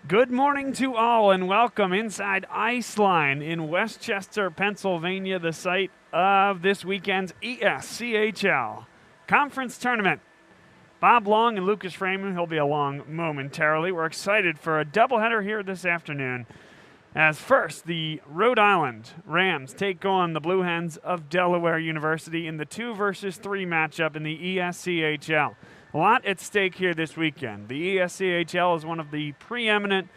Good morning to all and welcome inside Iceline in Westchester, Pennsylvania, the site of this weekend's ESCHL Conference Tournament. Bob Long and Lucas Freeman, he'll be along momentarily. We're excited for a doubleheader here this afternoon. As first, the Rhode Island Rams take on the Blue Hens of Delaware University in the 2 versus 3 matchup in the ESCHL. A lot at stake here this weekend. The ESCHL is one of the preeminent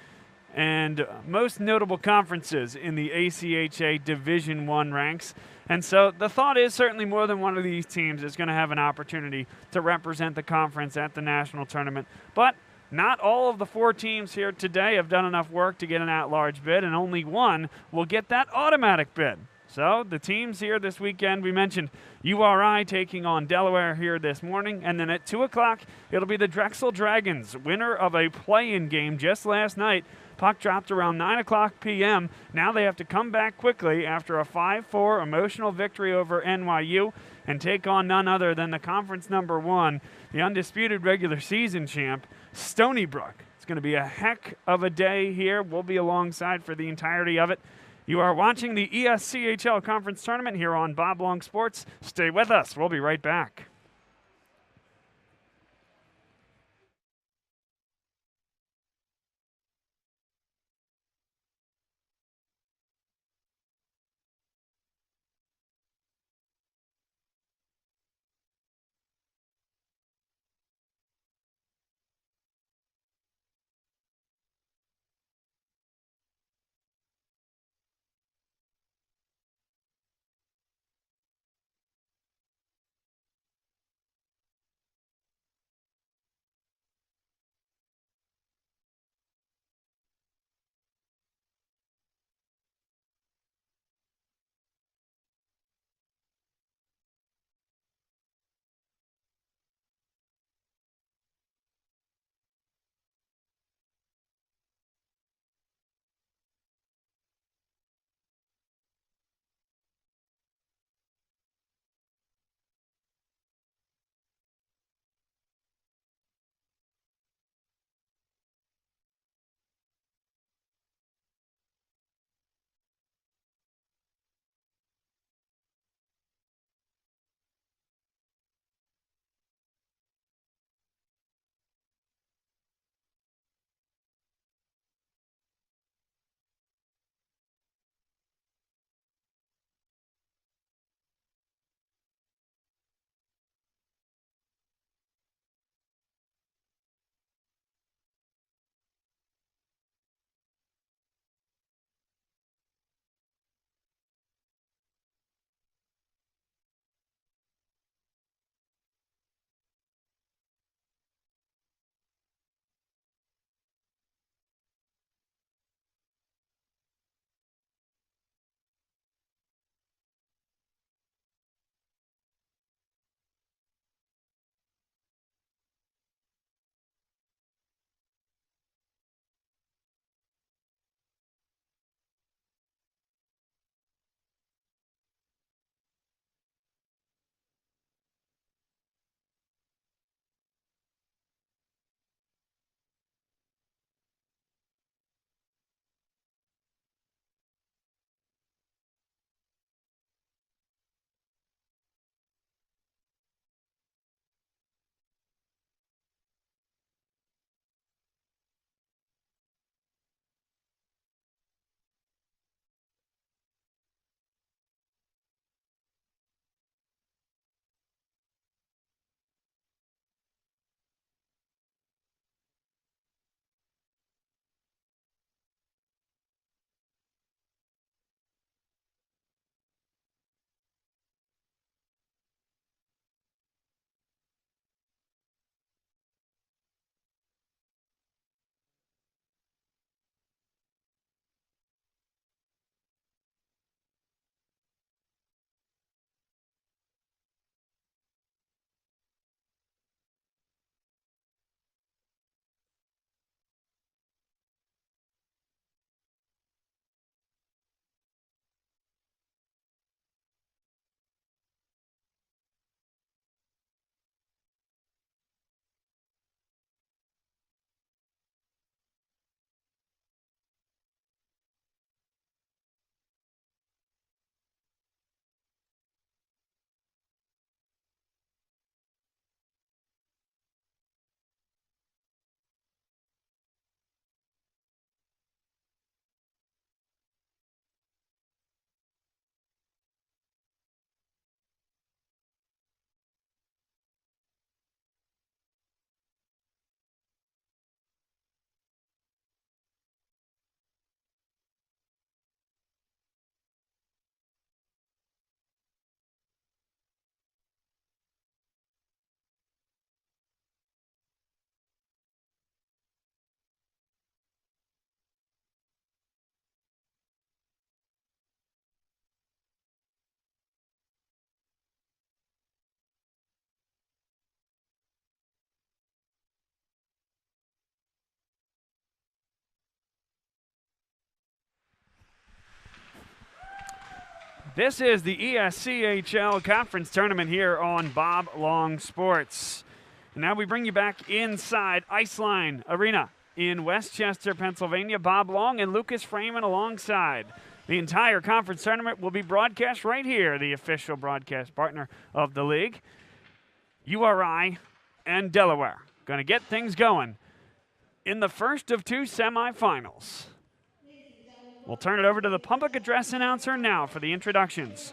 and most notable conferences in the ACHA Division I ranks. And so the thought is certainly more than one of these teams is going to have an opportunity to represent the conference at the national tournament. But not all of the 4 teams here today have done enough work to get an at-large bid, and only one will get that automatic bid. So the teams here this weekend, we mentioned URI taking on Delaware here this morning, and then at 2 o'clock, it'll be the Drexel Dragons, winner of a play-in game just last night. Puck dropped around 9 o'clock p.m. Now they have to come back quickly after a 5-4 emotional victory over NYU and take on none other than the conference number 1, the undisputed regular season champ, Stony Brook. It's going to be a heck of a day here. We'll be alongside for the entirety of it. You are watching the ESCHL Conference Tournament here on Bob Long Sports. Stay with us. We'll be right back. This is the ESCHL Conference Tournament here on Bob Long Sports. And now we bring you back inside Iceline Arena in Westchester, Pennsylvania. Bob Long and Lucas Freeman alongside. The entire conference tournament will be broadcast right here, the official broadcast partner of the league. URI and Delaware going to get things going in the first of two semifinals. We'll turn it over to the public address announcer now for the introductions.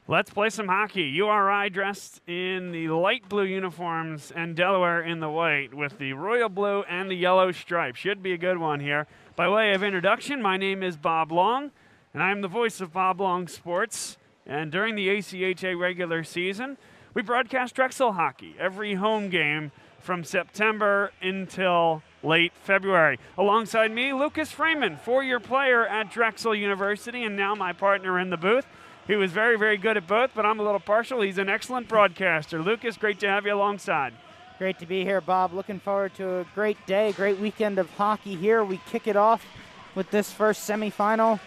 Let's play some hockey. URI dressed in the light blue uniforms and Delaware in the white with the royal blue and the yellow stripe. Should be a good one here. By way of introduction, my name is Bob Long, and I'm the voice of Bob Long Sports. And during the ACHA regular season, we broadcast Drexel hockey every home game from September until late February. Alongside me, Lucas Freeman, four-year player at Drexel University and now my partner in the booth. He was very, very good at both, but I'm a little partial. He's an excellent broadcaster. Lucas, great to have you alongside. Great to be here, Bob. Looking forward to a great day, great weekend of hockey here. We kick it off with this first semifinal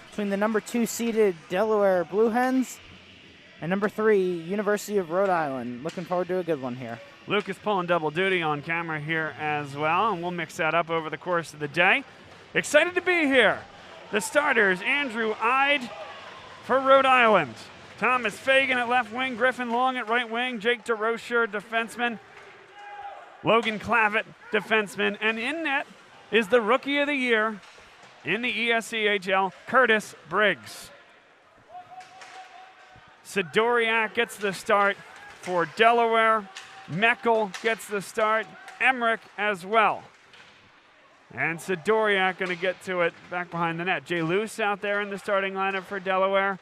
between the number 2 seeded Delaware Blue Hens and number 3, University of Rhode Island. Looking forward to a good one here. Lucas pulling double duty on camera here as well, and we'll mix that up over the course of the day. Excited to be here. The starters, Andrew Ide for Rhode Island. Thomas Fagan at left wing, Griffin Long at right wing, Jake DeRocher, defenseman, Logan Clavitt, defenseman, and in net is the Rookie of the Year in the ESCHL, Curtis Briggs. Sidoriak gets the start for Delaware. Meckel gets the start. Emmerich as well. And Sidoriak going to get to it back behind the net. Jay Luce out there in the starting lineup for Delaware.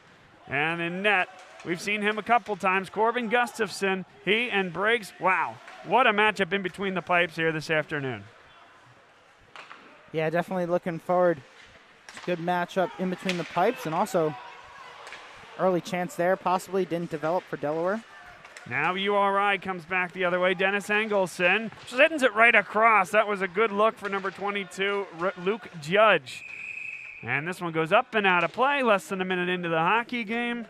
And in net, we've seen him a couple times. Corbin Gustafson, he and Briggs. Wow, what a matchup in between the pipes here this afternoon. Yeah, definitely looking forward. Good matchup in between the pipes, and also early chance there possibly didn't develop for Delaware. Now URI comes back the other way. Dennis Engelson sends it right across. That was a good look for number 22, Luke Judge. And this one goes up and out of play, less than a minute into the hockey game.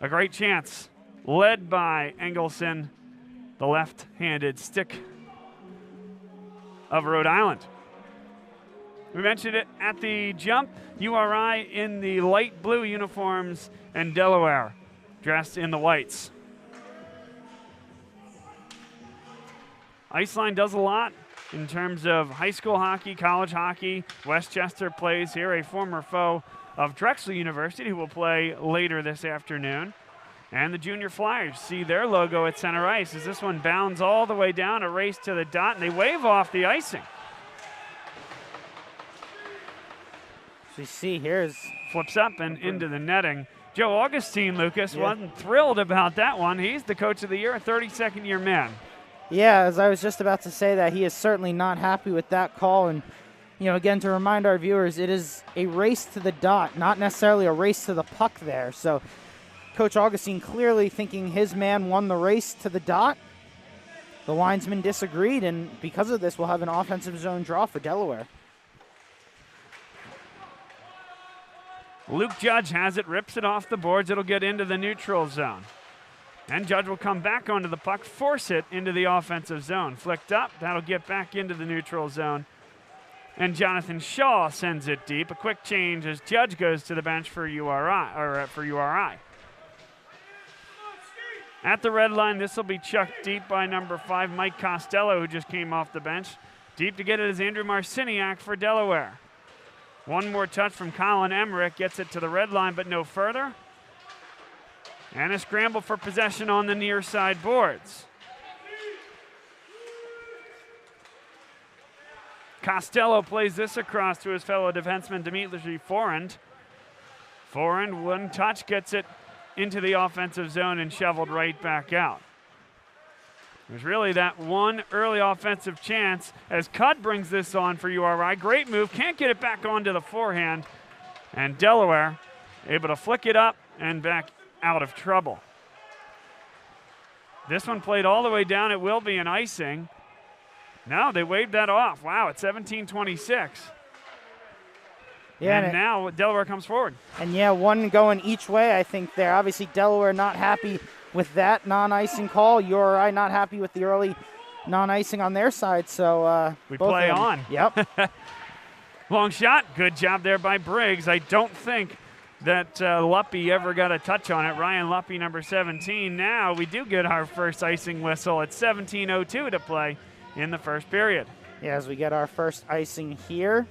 A great chance, led by Engelson, the left-handed stick of Rhode Island. We mentioned it at the jump. URI in the light blue uniforms and Delaware dressed in the whites. Iceline does a lot in terms of high school hockey, college hockey. Westchester plays here, a former foe of Drexel University who will play later this afternoon. And the Junior Flyers see their logo at center ice as this one bounds all the way down, a race to the dot, and they wave off the icing. So you see here's flips up and into the netting. Joe Augustine, Lucas, wasn't thrilled about that one. He's the coach of the year, a 32nd year man. Yeah, as I was just about to say that, he is certainly not happy with that call. And, you know, again, to remind our viewers, it is a race to the dot, not necessarily a race to the puck there. So Coach Augustine clearly thinking his man won the race to the dot. the linesman disagreed, and because of this, we'll have an offensive zone draw for Delaware. Luke Judge has it, rips it off the boards. It'll get into the neutral zone. And Judge will come back onto the puck, force it into the offensive zone. Flicked up, that'll get back into the neutral zone. And Jonathan Shaw sends it deep. A quick change as Judge goes to the bench for URI. At the red line, this will be chucked deep by number 5, Mike Costello, who just came off the bench. Deep to get it is Andrew Marciniak for Delaware. One more touch from Colin Emmerich, gets it to the red line, but no further. And a scramble for possession on the near side boards. Costello plays this across to his fellow defenseman, Dimitri Forend. Forend, one touch, gets it into the offensive zone and shoveled right back out. There's really that one early offensive chance as Cudd brings this on for URI. Great move, can't get it back onto the forehand. And Delaware able to flick it up and back out of trouble. This one played all the way down. It will be an icing. No, they waved that off. Wow, it's 17-26. Yeah, and now Delaware comes forward. And yeah, one going each way, I think there. Obviously, Delaware not happy with that non-icing call. URI not happy with the early non-icing on their side. So we play on. Yep. Long shot. Good job there by Briggs. I don't think that Luppy ever got a touch on it. Ryan Luppy, number 17. Now we do get our first icing whistle at 17:02 to play in the first period. Yeah, as we get our first icing here.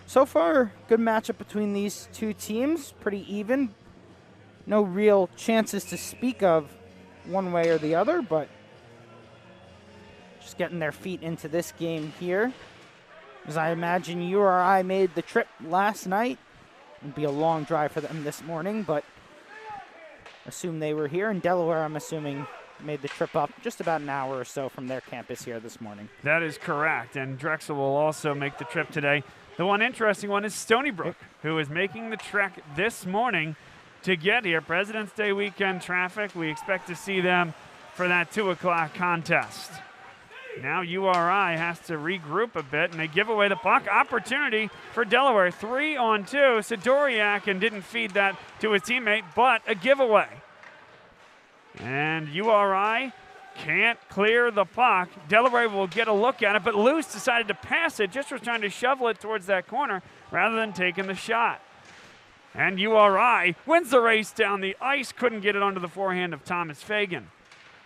So far, good matchup between these two teams. Pretty even. No real chances to speak of one way or the other, but just getting their feet into this game here. As I imagine URI made the trip last night. It'd be a long drive for them this morning, but assume they were here. And Delaware, I'm assuming, made the trip up just about an hour or so from their campus here this morning. That is correct, and Drexel will also make the trip today. The one interesting one is Stony Brook, who is making the trek this morning to get here. President's Day weekend traffic. We expect to see them for that 2 o'clock contest. Now URI has to regroup a bit, and they give away the puck. Opportunity for Delaware. 3-on-2. Sidoriak and didn't feed that to his teammate, but a giveaway. And URI can't clear the puck. Delaware will get a look at it, but Luce decided to pass it, just was trying to shovel it towards that corner rather than taking the shot. And URI wins the race down the ice, couldn't get it onto the forehand of Thomas Fagan.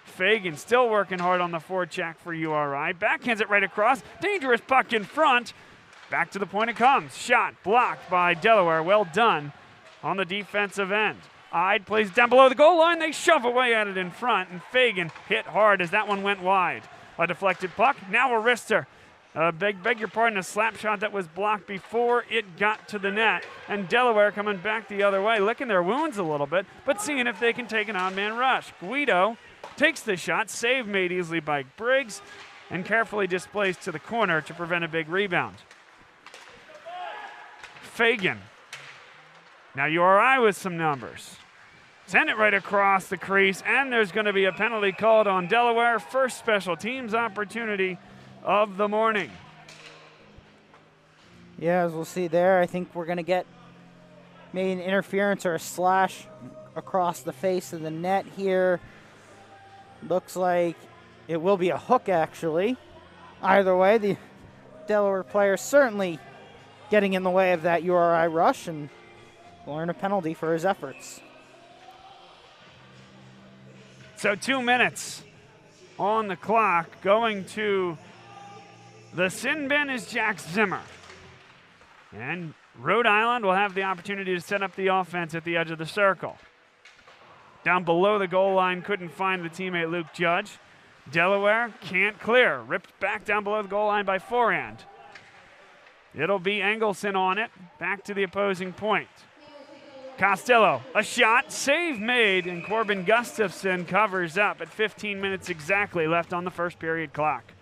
Fagan still working hard on the forecheck for URI. Backhands it right across. Dangerous puck in front. Back to the point it comes. Shot blocked by Delaware. Well done on the defensive end. Ide plays down below the goal line. They shove away at it in front, and Fagan hit hard as that one went wide. A deflected puck. Now a wrister. Beg your pardon, a slap shot that was blocked before it got to the net. And Delaware coming back the other way, licking their wounds a little bit, but seeing if they can take an odd-man rush. Guido takes the shot, save made easily by Briggs, and carefully displaced to the corner to prevent a big rebound. Fagan. Now URI with some numbers. Send it right across the crease, and there's going to be a penalty called on Delaware. First special teams opportunity of the morning. Yeah, as we'll see there, I think we're going to get maybe an interference or a slash across the face of the net here. Looks like it will be a hook, actually. Either way, the Delaware player certainly getting in the way of that URI rush and will earn a penalty for his efforts. So 2 minutes on the clock. Going to the sin bin is Jack Zimmer. And Rhode Island will have the opportunity to set up the offense at the edge of the circle. Down below the goal line, couldn't find the teammate Luke Judge. Delaware can't clear. Ripped back down below the goal line by forehand. It'll be Engelson on it. Back to the opposing point. Costello, a shot, save made, and Corbin Gustafson covers up at 15 minutes exactly left on the first period clock.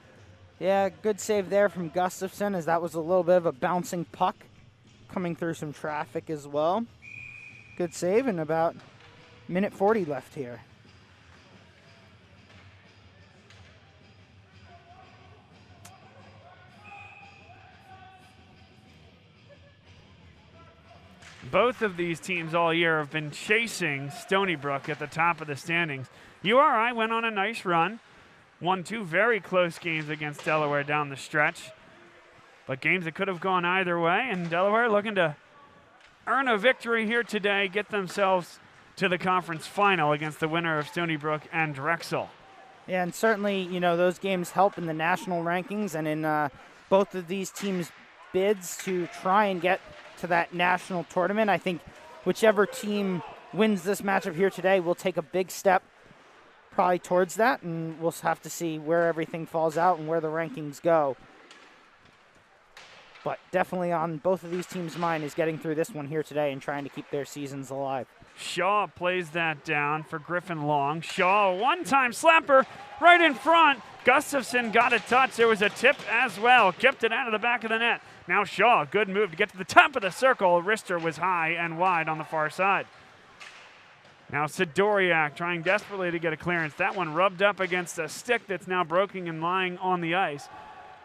Yeah, good save there from Gustafson, as that was a little bit of a bouncing puck coming through some traffic as well. Good save, and about minute 40 left here. Both of these teams all year have been chasing Stony Brook at the top of the standings. URI went on a nice run, won 2 very close games against Delaware down the stretch, but games that could have gone either way, and Delaware looking to earn a victory here today, get themselves to the conference final against the winner of Stony Brook and Drexel. Yeah, and certainly, you know, those games help in the national rankings and in both of these teams' bids to try and get to that national tournament. I think whichever team wins this matchup here today will take a big step probably towards that, and we'll have to see where everything falls out and where the rankings go. But definitely on both of these teams' mind is getting through this one here today and trying to keep their seasons alive. Shaw plays that down for Griffin Long. Shaw, one-time slapper right in front. Gustafson got a touch. There was a tip as well. Kept it out of the back of the net. Now Shaw, good move to get to the top of the circle. Wrister was high and wide on the far side. Now Sidoriak trying desperately to get a clearance. That one rubbed up against a stick that's now broken and lying on the ice.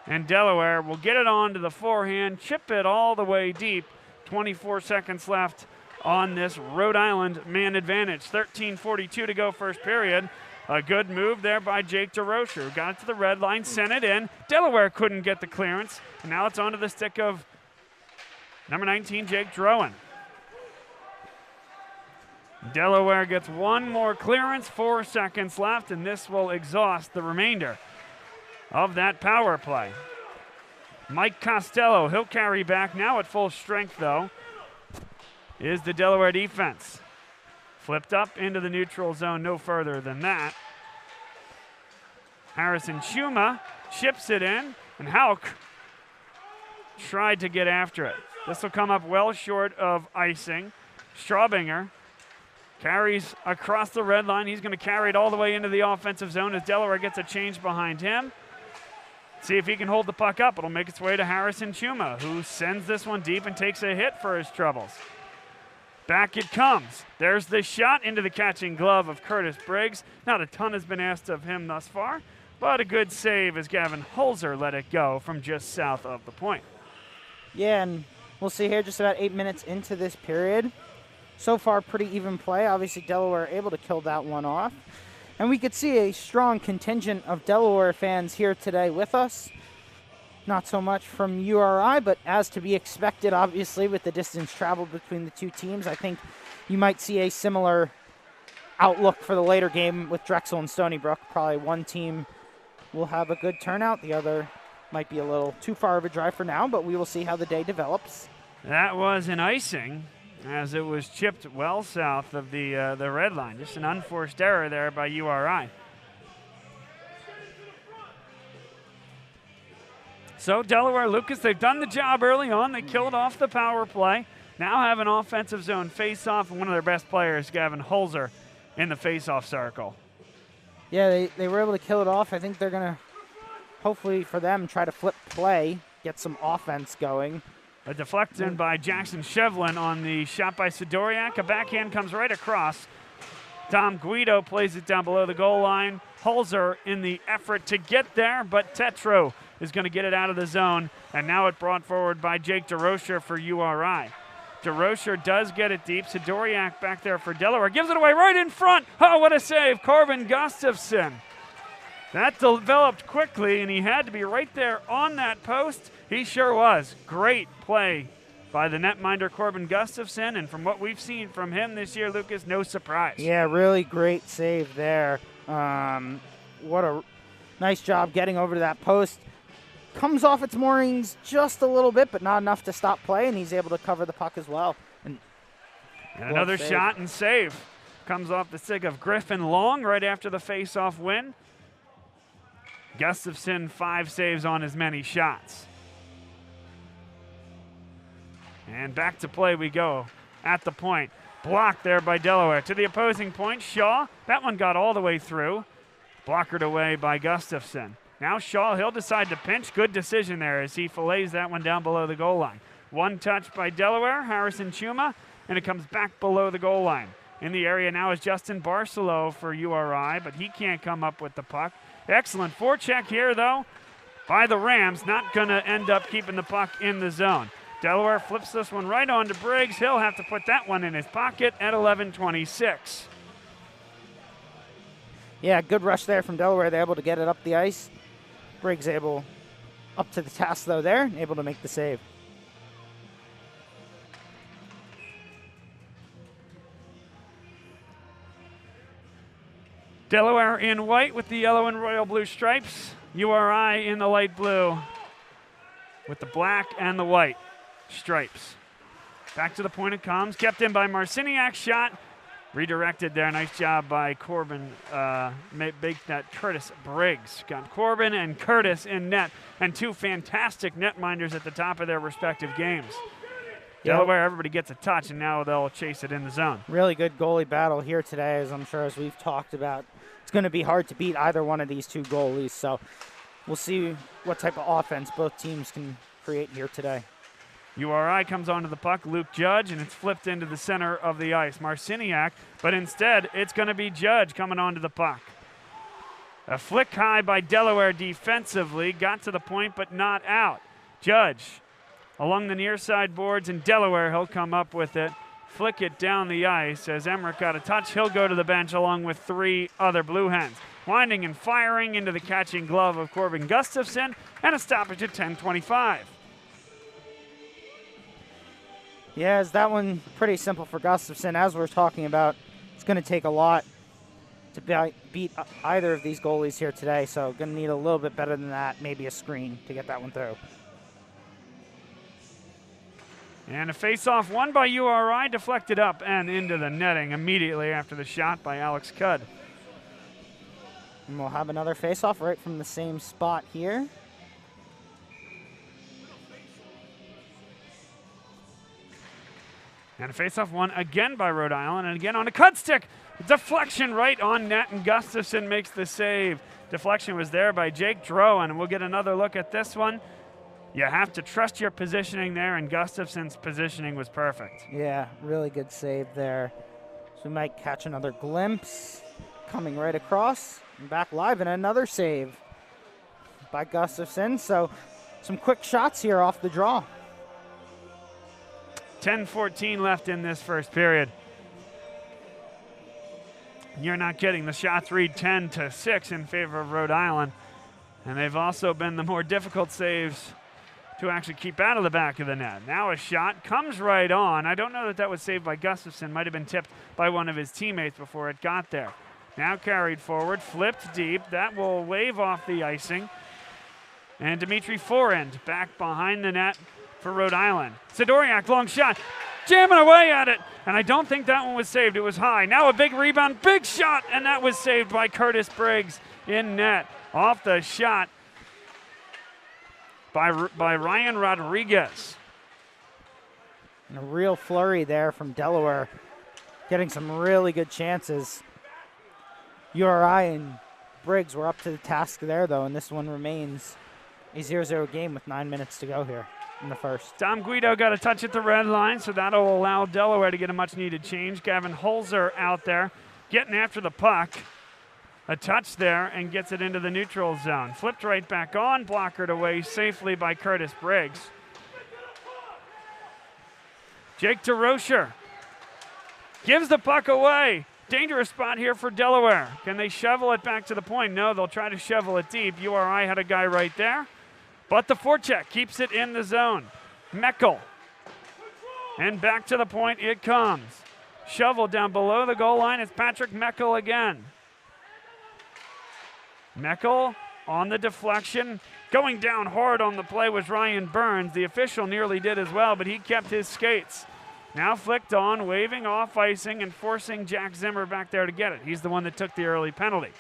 And Delaware will get it on to the forehand, chip it all the way deep. 24 seconds left on this Rhode Island man advantage. 13:42 to go first period. A good move there by Jake DeRocher, who got it to the red line, sent it in. Delaware couldn't get the clearance, and now it's onto the stick of number 19, Jake Drowan. Delaware gets one more clearance, 4 seconds left, and this will exhaust the remainder of that power play. Mike Costello, he'll carry back now at full strength, though, is the Delaware defense. Flipped up into the neutral zone, no further than that. Harrison Chuma chips it in, and Hauk tried to get after it. This will come up well short of icing. Straubinger carries across the red line. He's going to carry it all the way into the offensive zone as Delaware gets a change behind him. See if he can hold the puck up. It'll make its way to Harrison Chuma, who sends this one deep and takes a hit for his troubles. Back it comes. There's the shot into the catching glove of Curtis Briggs. Not a ton has been asked of him thus far, but a good save as Gavin Holzer let it go from just south of the point. Yeah, and we'll see here just about 8 minutes into this period. So far, pretty even play. Obviously, Delaware able to kill that one off. And we could see a strong contingent of Delaware fans here today with us. Not so much from URI, but as to be expected, obviously, with the distance traveled between the two teams. I think you might see a similar outlook for the later game with Drexel and Stony Brook. Probably one team will have a good turnout. The other might be a little too far of a drive for now, but we will see how the day develops. That was an icing as it was chipped well south of the red line. Just an unforced error there by URI. So Delaware, Lucas, they've done the job early on. They killed off the power play. Now have an offensive zone face-off, and one of their best players, Gavin Holzer, in the face-off circle. Yeah, they were able to kill it off. I think they're going to, hopefully for them, try to flip play, get some offense going. A deflection by Jackson Shevlin on the shot by Sidoriak. A backhand comes right across. Dom Guido plays it down below the goal line. Holzer in the effort to get there, but Tetro is going to get it out of the zone, and now it brought forward by Jake DeRocher for URI. DeRocher does get it deep. Sidoriak back there for Delaware. Gives it away right in front. Oh, what a save. Corbin Gustafson. That developed quickly, and he had to be right there on that post. He sure was. Great play by the netminder Corbin Gustafson, and from what we've seen from him this year, Lucas, no surprise. Yeah, really great save there. What a nice job getting over to that post. Comes off its moorings just a little bit, but not enough to stop play, and he's able to cover the puck as well. And another shot and save. Comes off the stick of Griffin Long right after the face-off win. Gustafson 5 saves on as many shots. And back to play we go at the point. Blocked there by Delaware. To the opposing point, Shaw. That one got all the way through. Blockered away by Gustafson. Now Shaw, he'll decide to pinch. Good decision there as he fillets that one down below the goal line. One touch by Delaware, Harrison Chuma, and it comes back below the goal line. In the area now is Justin Barcelo for URI, but he can't come up with the puck. Excellent forecheck here, though, by the Rams. Not going to end up keeping the puck in the zone. Delaware flips this one right on to Briggs. He'll have to put that one in his pocket at 11:26. Yeah, good rush there from Delaware. They're able to get it up the ice. Briggs able up to the task, though, there, and able to make the save. Delaware in white with the yellow and royal blue stripes. URI in the light blue with the black and the white stripes. Back to the point it comes. Kept in by Marciniak. Shot redirected there. Nice job by Corbin. Big net Curtis Briggs. Got Corbin and Curtis in net. And two fantastic netminders at the top of their respective games. Yep. Delaware, everybody gets a touch, and now they'll chase it in the zone. Really good goalie battle here today, as I'm sure as we've talked about. It's going to be hard to beat either one of these two goalies, so we'll see what type of offense both teams can create here today. URI comes onto the puck, Luke Judge, and it's flipped into the center of the ice. Marciniak, but instead it's going to be Judge coming onto the puck. A flick high by Delaware defensively, got to the point but not out. Judge along the near side boards, and Delaware, he'll come up with it, flick it down the ice. As Emmerich got a touch, he'll go to the bench along with three other Blue Hens. Winding and firing into the catching glove of Corbin Gustafson, and a stoppage at 10:25. Yeah, is that one pretty simple for Gustafson. As we're talking about, it's going to take a lot to beat either of these goalies here today, so going to need a little bit better than that, maybe a screen to get that one through. And a face-off won by URI, deflected up and into the netting immediately after the shot by Alex Cudd. And we'll have another face-off right from the same spot here. And a face-off won again by Rhode Island, and again on a cut stick. Deflection right on net, and Gustafson makes the save. Deflection was there by Jake Drowan, and we'll get another look at this one. You have to trust your positioning there, and Gustafson's positioning was perfect. Yeah, really good save there. So we might catch another glimpse coming right across and back live, and another save by Gustafson. So some quick shots here off the draw. 10:14 left in this first period. You're not kidding. The shots read 10-6 in favor of Rhode Island, and they've also been the more difficult saves to actually keep out of the back of the net. Now a shot comes right on. I don't know that that was saved by Gustafson. Might have been tipped by one of his teammates before it got there. Now carried forward, flipped deep. That will wave off the icing. And Dimitri Forend back behind the net for Rhode Island. Sidoriak, long shot, jamming away at it. And I don't think that one was saved. It was high. Now a big rebound, big shot, and that was saved by Curtis Briggs in net. Off the shot by Ryan Rodriguez. And a real flurry there from Delaware, getting some really good chances. URI and Briggs were up to the task there, though, and this one remains a 0-0 game with 9 minutes to go here in the first. Dom Guido got a touch at the red line, so that'll allow Delaware to get a much-needed change. Gavin Holzer out there getting after the puck. A touch there and gets it into the neutral zone. Flipped right back on, blockered away safely by Curtis Briggs. Jake DeRocher gives the puck away. Dangerous spot here for Delaware. Can they shovel it back to the point? No, they'll try to shovel it deep. URI had a guy right there, but the forecheck keeps it in the zone. Meckel, and back to the point it comes. Shovel down below the goal line. It's Patrick Meckel again. Meckel on the deflection. Going down hard on the play was Ryan Burns. The official nearly did as well, but he kept his skates. Now flicked on, waving off icing and forcing Jack Zimmer back there to get it. He's the one that took the early penalty.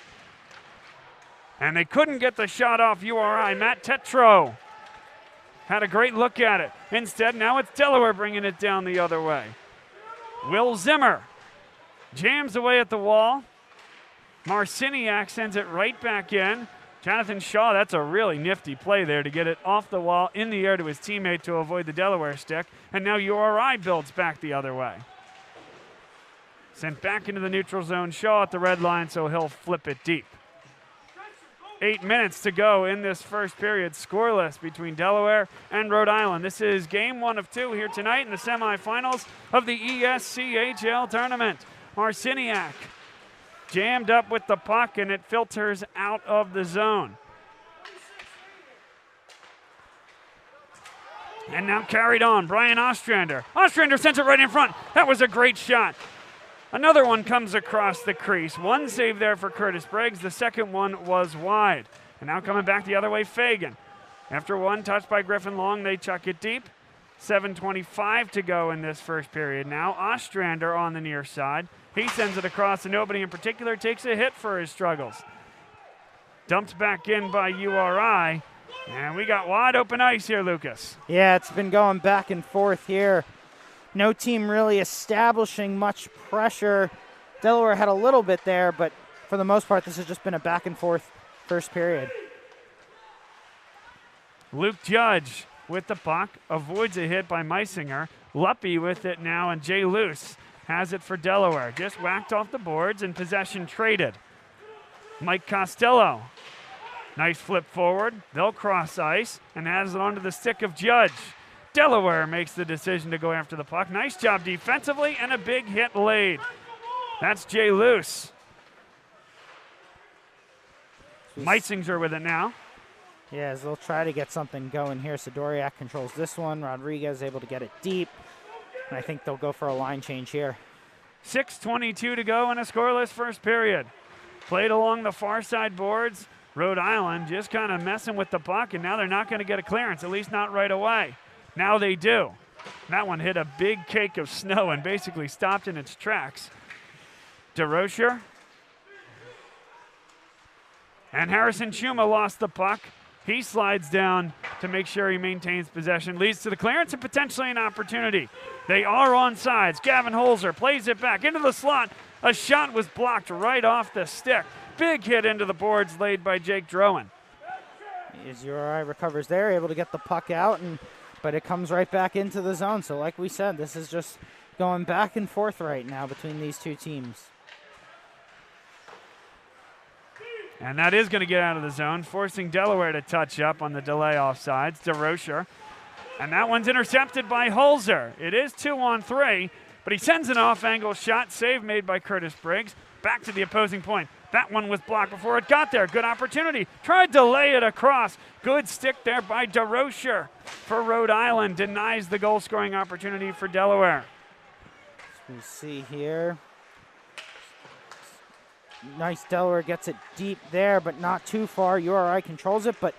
And they couldn't get the shot off URI. Matt Tetro had a great look at it. Instead, now it's Delaware bringing it down the other way. Will Zimmer jams away at the wall. Marciniak sends it right back in. Jonathan Shaw, that's a really nifty play there to get it off the wall in the air to his teammate to avoid the Delaware stick. And now URI builds back the other way. Sent back into the neutral zone. Shaw at the red line, so he'll flip it deep. 8 minutes to go in this first period. Scoreless between Delaware and Rhode Island. This is game 1 of 2 here tonight in the semifinals of the ESCHL tournament. Marciniak jammed up with the puck, and it filters out of the zone. And now carried on, Brian Ostrander. Ostrander sends it right in front. That was a great shot. Another one comes across the crease. One save there for Curtis Briggs. The second one was wide. And now coming back the other way, Fagan. After one touch by Griffin Long, they chuck it deep. 7:25 to go in this first period. Now Ostrander on the near side. He sends it across, and nobody in particular takes a hit for his struggles. Dumped back in by URI. And we got wide open ice here, Lucas. Yeah, it's been going back and forth here. No team really establishing much pressure. Delaware had a little bit there, but for the most part, this has just been a back and forth first period. Luke Judge with the puck, avoids a hit by Meisinger. Luppy with it now, and Jay Luce has it for Delaware. Just whacked off the boards and possession traded. Mike Costello. Nice flip forward. They'll cross ice and has it onto the stick of Judge. Delaware makes the decision to go after the puck. Nice job defensively and a big hit laid. That's Jay Luce. Meisinger with it now. Yeah, as they'll try to get something going here. Sidoriak controls this one. Rodriguez able to get it deep. And I think they'll go for a line change here. 6:22 to go in a scoreless first period. Played along the far side boards. Rhode Island just kind of messing with the puck, and now they're not going to get a clearance, at least not right away. Now they do. That one hit a big cake of snow and basically stopped in its tracks. DeRocher. And Harrison Chuma lost the puck. He slides down to make sure he maintains possession. Leads to the clearance and potentially an opportunity. They are on sides. Gavin Holzer plays it back into the slot. A shot was blocked right off the stick. Big hit into the boards laid by Jake Drowan. As URI recovers there, able to get the puck out, but it comes right back into the zone. So like we said, this is just going back and forth right now between these two teams. And that is going to get out of the zone, forcing Delaware to touch up on the delay offsides. DeRocher. And that one's intercepted by Holzer. It is 2-on-3, but he sends an off-angle shot. Save made by Curtis Briggs. Back to the opposing point. That one was blocked before it got there. Good opportunity. Tried to lay it across. Good stick there by DeRocher for Rhode Island. Denies the goal-scoring opportunity for Delaware. We see here. Nice, Delaware gets it deep there, but not too far. URI controls it, but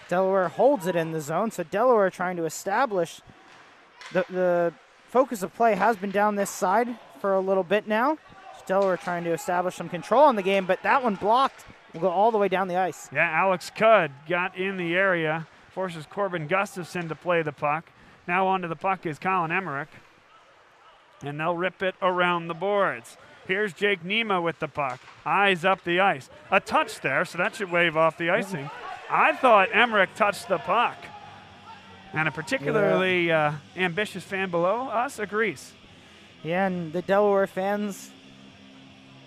Delaware holds it in the zone. So Delaware trying to establish the focus of play has been down this side for a little bit now. Delaware trying to establish some control on the game, but that one blocked. Will go all the way down the ice. Yeah, Alex Cudd got in the area, forces Corbin Gustafson to play the puck. Now onto the puck is Colin Emmerich, and they'll rip it around the boards. Here's Jake Nema with the puck. Eyes up the ice. A touch there, so that should wave off the icing. I thought Emmerich touched the puck. And a particularly ambitious fan below us agrees. Yeah, and the Delaware fans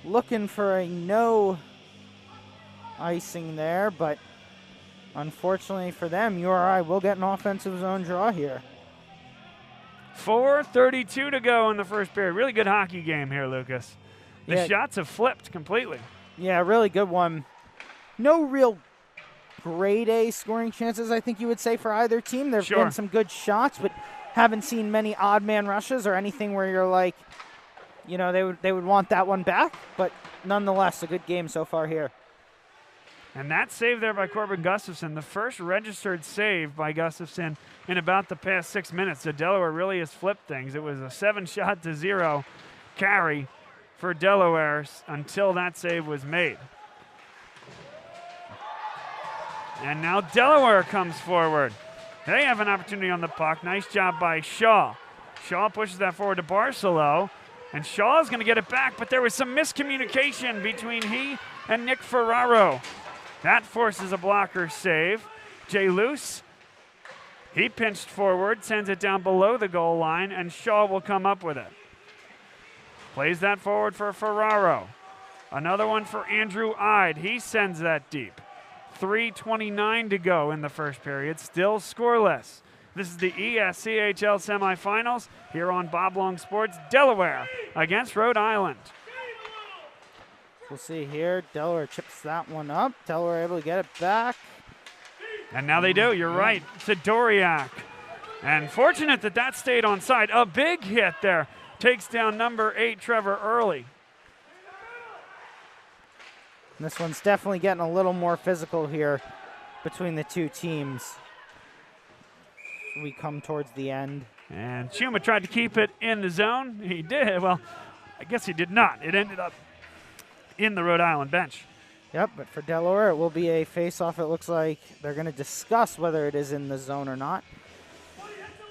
looking for a no icing there, but unfortunately for them, URI will get an offensive zone draw here. 4:32 to go in the first period. Really good hockey game here, Lucas. The shots have flipped completely. Yeah, really good one. No real grade A scoring chances, I think you would say, for either team. There have been some good shots, but haven't seen many odd man rushes or anything where you're like, you know, they would want that one back. But nonetheless, a good game so far here. And that save there by Corbin Gustafson, the first registered save by Gustafson in about the past 6 minutes. So Delaware really has flipped things. It was a 7-shot-to-0 carry for Delaware until that save was made. And now Delaware comes forward. They have an opportunity on the puck. Nice job by Shaw. Shaw pushes that forward to Barcelo, and Shaw is going to get it back, but there was some miscommunication between he and Nick Ferraro. That forces a blocker save. Jay Luce, he pinched forward, sends it down below the goal line, and Shaw will come up with it. Plays that forward for Ferraro. Another one for Andrew Ide. He sends that deep. 3:29 to go in the first period. Still scoreless. This is the ESCHL semifinals here on Bob Long Sports. Delaware against Rhode Island. We'll see here. Delaware chips that one up. Delaware able to get it back. And now they do. You're right. Sidoriak. And fortunate that that stayed on side. A big hit there. Takes down number 8, Trevor Early. And this one's definitely getting a little more physical here between the two teams. We come towards the end. And Chuma tried to keep it in the zone. He did. Well, I guess he did not. It ended up in the Rhode Island bench. Yep, but for Delaware, it will be a face-off. It looks like they're going to discuss whether it is in the zone or not.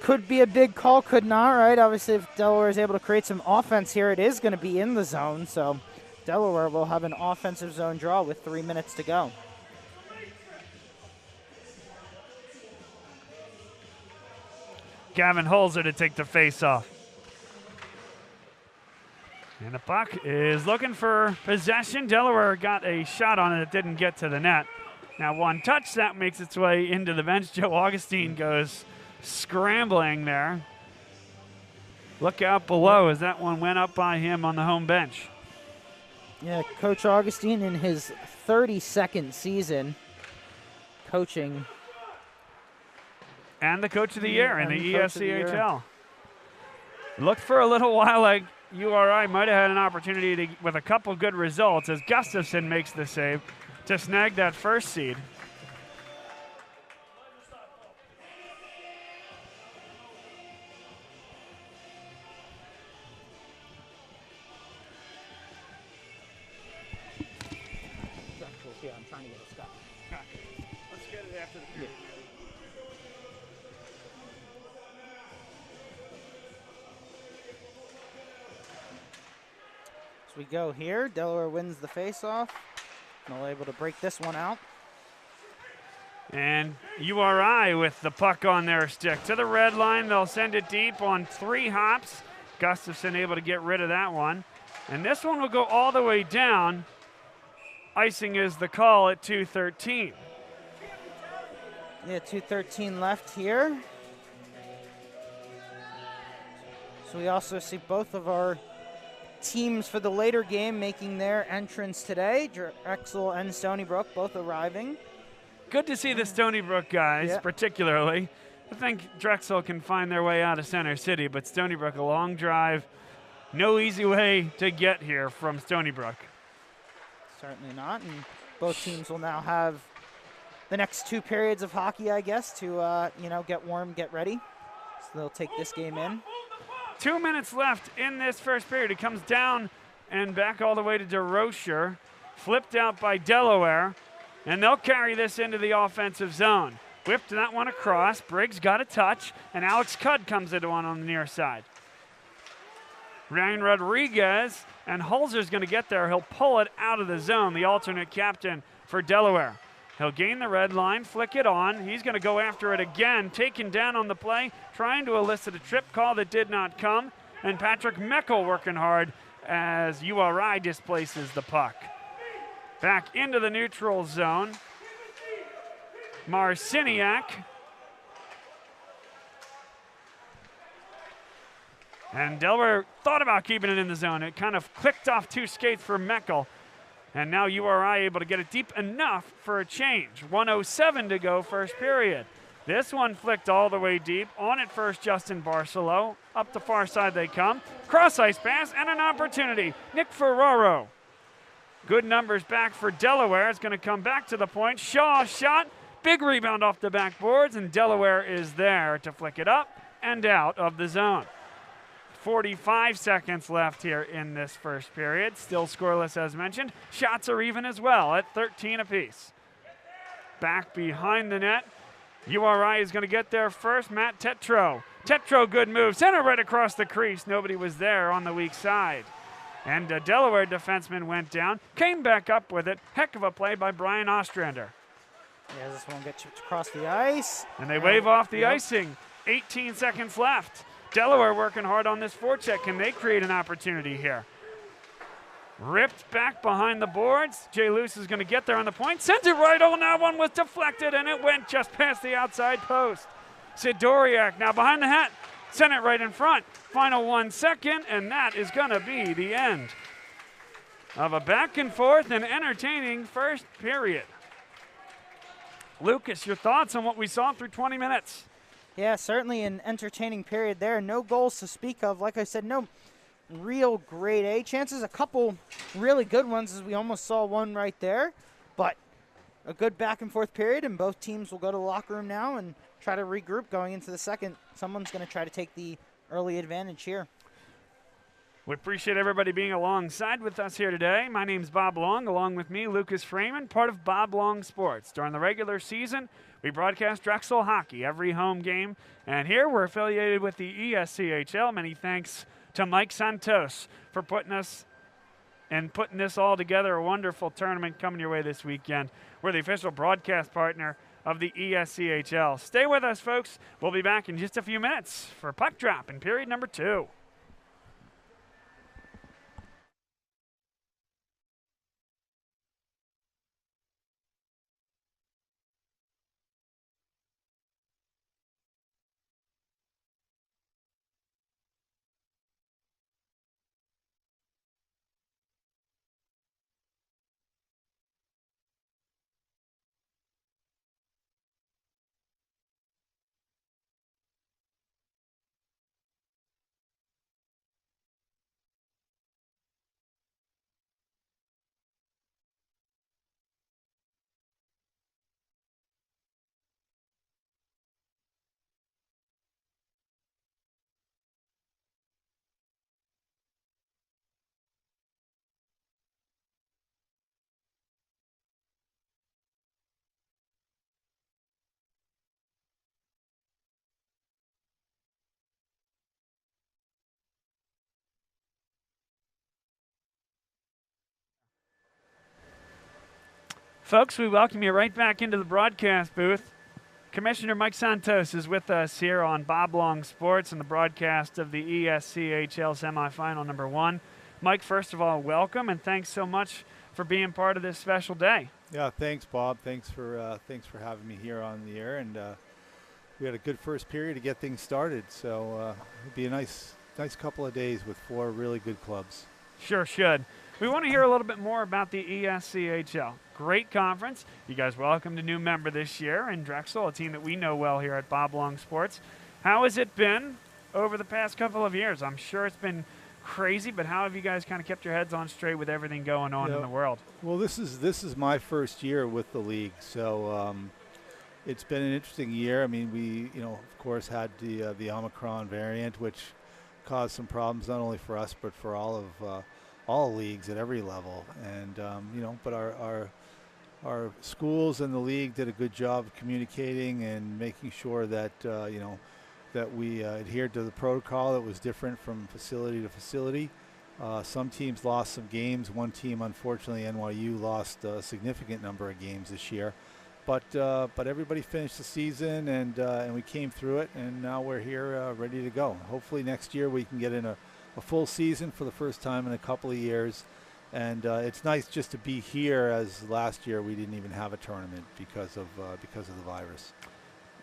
Could be a big call, could not, right? Obviously, if Delaware is able to create some offense here, it is going to be in the zone. So Delaware will have an offensive zone draw with 3 minutes to go. Gavin Holzer to take the face-off. And the puck is looking for possession. Delaware got a shot on it that didn't get to the net. Now one touch, that makes its way into the bench. Joe Augustine goes scrambling there. Look out below as that one went up by him on the home bench. Yeah, Coach Augustine in his 32nd season coaching. And the coach of the year in the ESCHL. Looked for a little while like URI might have had an opportunity to, with a couple good results, as Gustafson makes the save to snag that first seed. I'm trying to get a stop. Let's get it after the period. As we go here, Delaware wins the faceoff. And they're able to break this one out. And URI with the puck on their stick. To the red line, they'll send it deep on 3 hops. Gustafson able to get rid of that one. And this one will go all the way down. Icing is the call at 2:13. Yeah, 2:13 left here. So we also see both of our teams for the later game making their entrance today. Drexel and Stony Brook both arriving. Good to see the Stony Brook guys, particularly. I think Drexel can find their way out of Center City, but Stony Brook, a long drive. No easy way to get here from Stony Brook. Certainly not, and both teams will now have the next 2 periods of hockey, I guess, to get warm, get ready. So they'll take this game in. 2 minutes left in this first period. It comes down and back all the way to DeRocher, flipped out by Delaware, and they'll carry this into the offensive zone. Whipped that one across. Briggs got a touch, and Alex Cudd comes into one on the near side. Ryan Rodriguez, and Holzer's going to get there. He'll pull it out of the zone, the alternate captain for Delaware. He'll gain the red line, flick it on. He's going to go after it again, taken down on the play, trying to elicit a trip call that did not come. And Patrick Meckel working hard as URI displaces the puck. Back into the neutral zone. Marciniak. And Delaware thought about keeping it in the zone. It kind of clicked off 2 skates for Meckel. And now URI able to get it deep enough for a change. 1:07 to go first period. This one flicked all the way deep. On it first, Justin Barcelo. Up the far side they come. Cross-ice pass and an opportunity. Nick Ferraro. Good numbers back for Delaware. It's going to come back to the point. Shaw shot. Big rebound off the backboards, and Delaware is there to flick it up and out of the zone. 45 seconds left here in this first period. Still scoreless as mentioned. Shots are even as well at 13 apiece. Back behind the net. URI is going to get there first. Matt Tetro. Tetro, good move. Center right across the crease. Nobody was there on the weak side. And a Delaware defenseman went down. Came back up with it. Heck of a play by Brian Ostrander. Yeah, this one gets chipped across the ice. And they wave off the icing. 18 seconds left. Delaware working hard on this forecheck. Can they create an opportunity here? Ripped back behind the boards. Jay Luce is going to get there on the point. Sends it right on. That one was deflected, and it went just past the outside post. Sid Doriak now behind the hat. Sent it right in front. Final 1 second, and that is going to be the end of a back and forth and entertaining first period. Lucas, your thoughts on what we saw through 20 minutes? Yeah, certainly an entertaining period there. No goals to speak of. Like I said, no real grade A chances. A couple really good ones, as we almost saw one right there. But a good back and forth period, and both teams will go to the locker room now and try to regroup going into the second. Someone's going to try to take the early advantage here. We appreciate everybody being alongside with us here today. My name's Bob Long, along with me, Lucas Freeman, part of Bob Long Sports. During the regular season, we broadcast Drexel hockey every home game, and here we're affiliated with the ESCHL. Many thanks to Mike Santos for putting this all together. A wonderful tournament coming your way this weekend. We're the official broadcast partner of the ESCHL. Stay with us, folks. We'll be back in just a few minutes for Puck Drop in period number 2. Folks, we welcome you right back into the broadcast booth. Commissioner Mike Santos is with us here on Bob Long Sports and the broadcast of the ESCHL semifinal number 1. Mike, first of all, welcome, and thanks so much for being part of this special day. Yeah, thanks, Bob. Thanks for having me here on the air, and we had a good first period to get things started. So it'll be a nice couple of days with 4 really good clubs. Sure should. We want to hear a little bit more about the ESCHL. Great conference. You guys welcomed a new member this year in Drexel, a team that we know well here at Bob Long Sports. How has it been over the past couple of years? I'm sure it's been crazy, but how have you guys kind of kept your heads on straight with everything going on in the world? Well, this is my first year with the league, so it's been an interesting year. I mean, we of course had the Omicron variant, which caused some problems not only for us but for all leagues at every level, and but our schools and the league did a good job of communicating and making sure that that we adhered to the protocol that was different from facility to facility. Some teams lost some games. One team, unfortunately, NYU, lost a significant number of games this year, but everybody finished the season, and we came through it, and now we're here ready to go. Hopefully next year we can get in a full season for the first time in a couple of years. And it's nice just to be here, as last year we didn't even have a tournament because of the virus.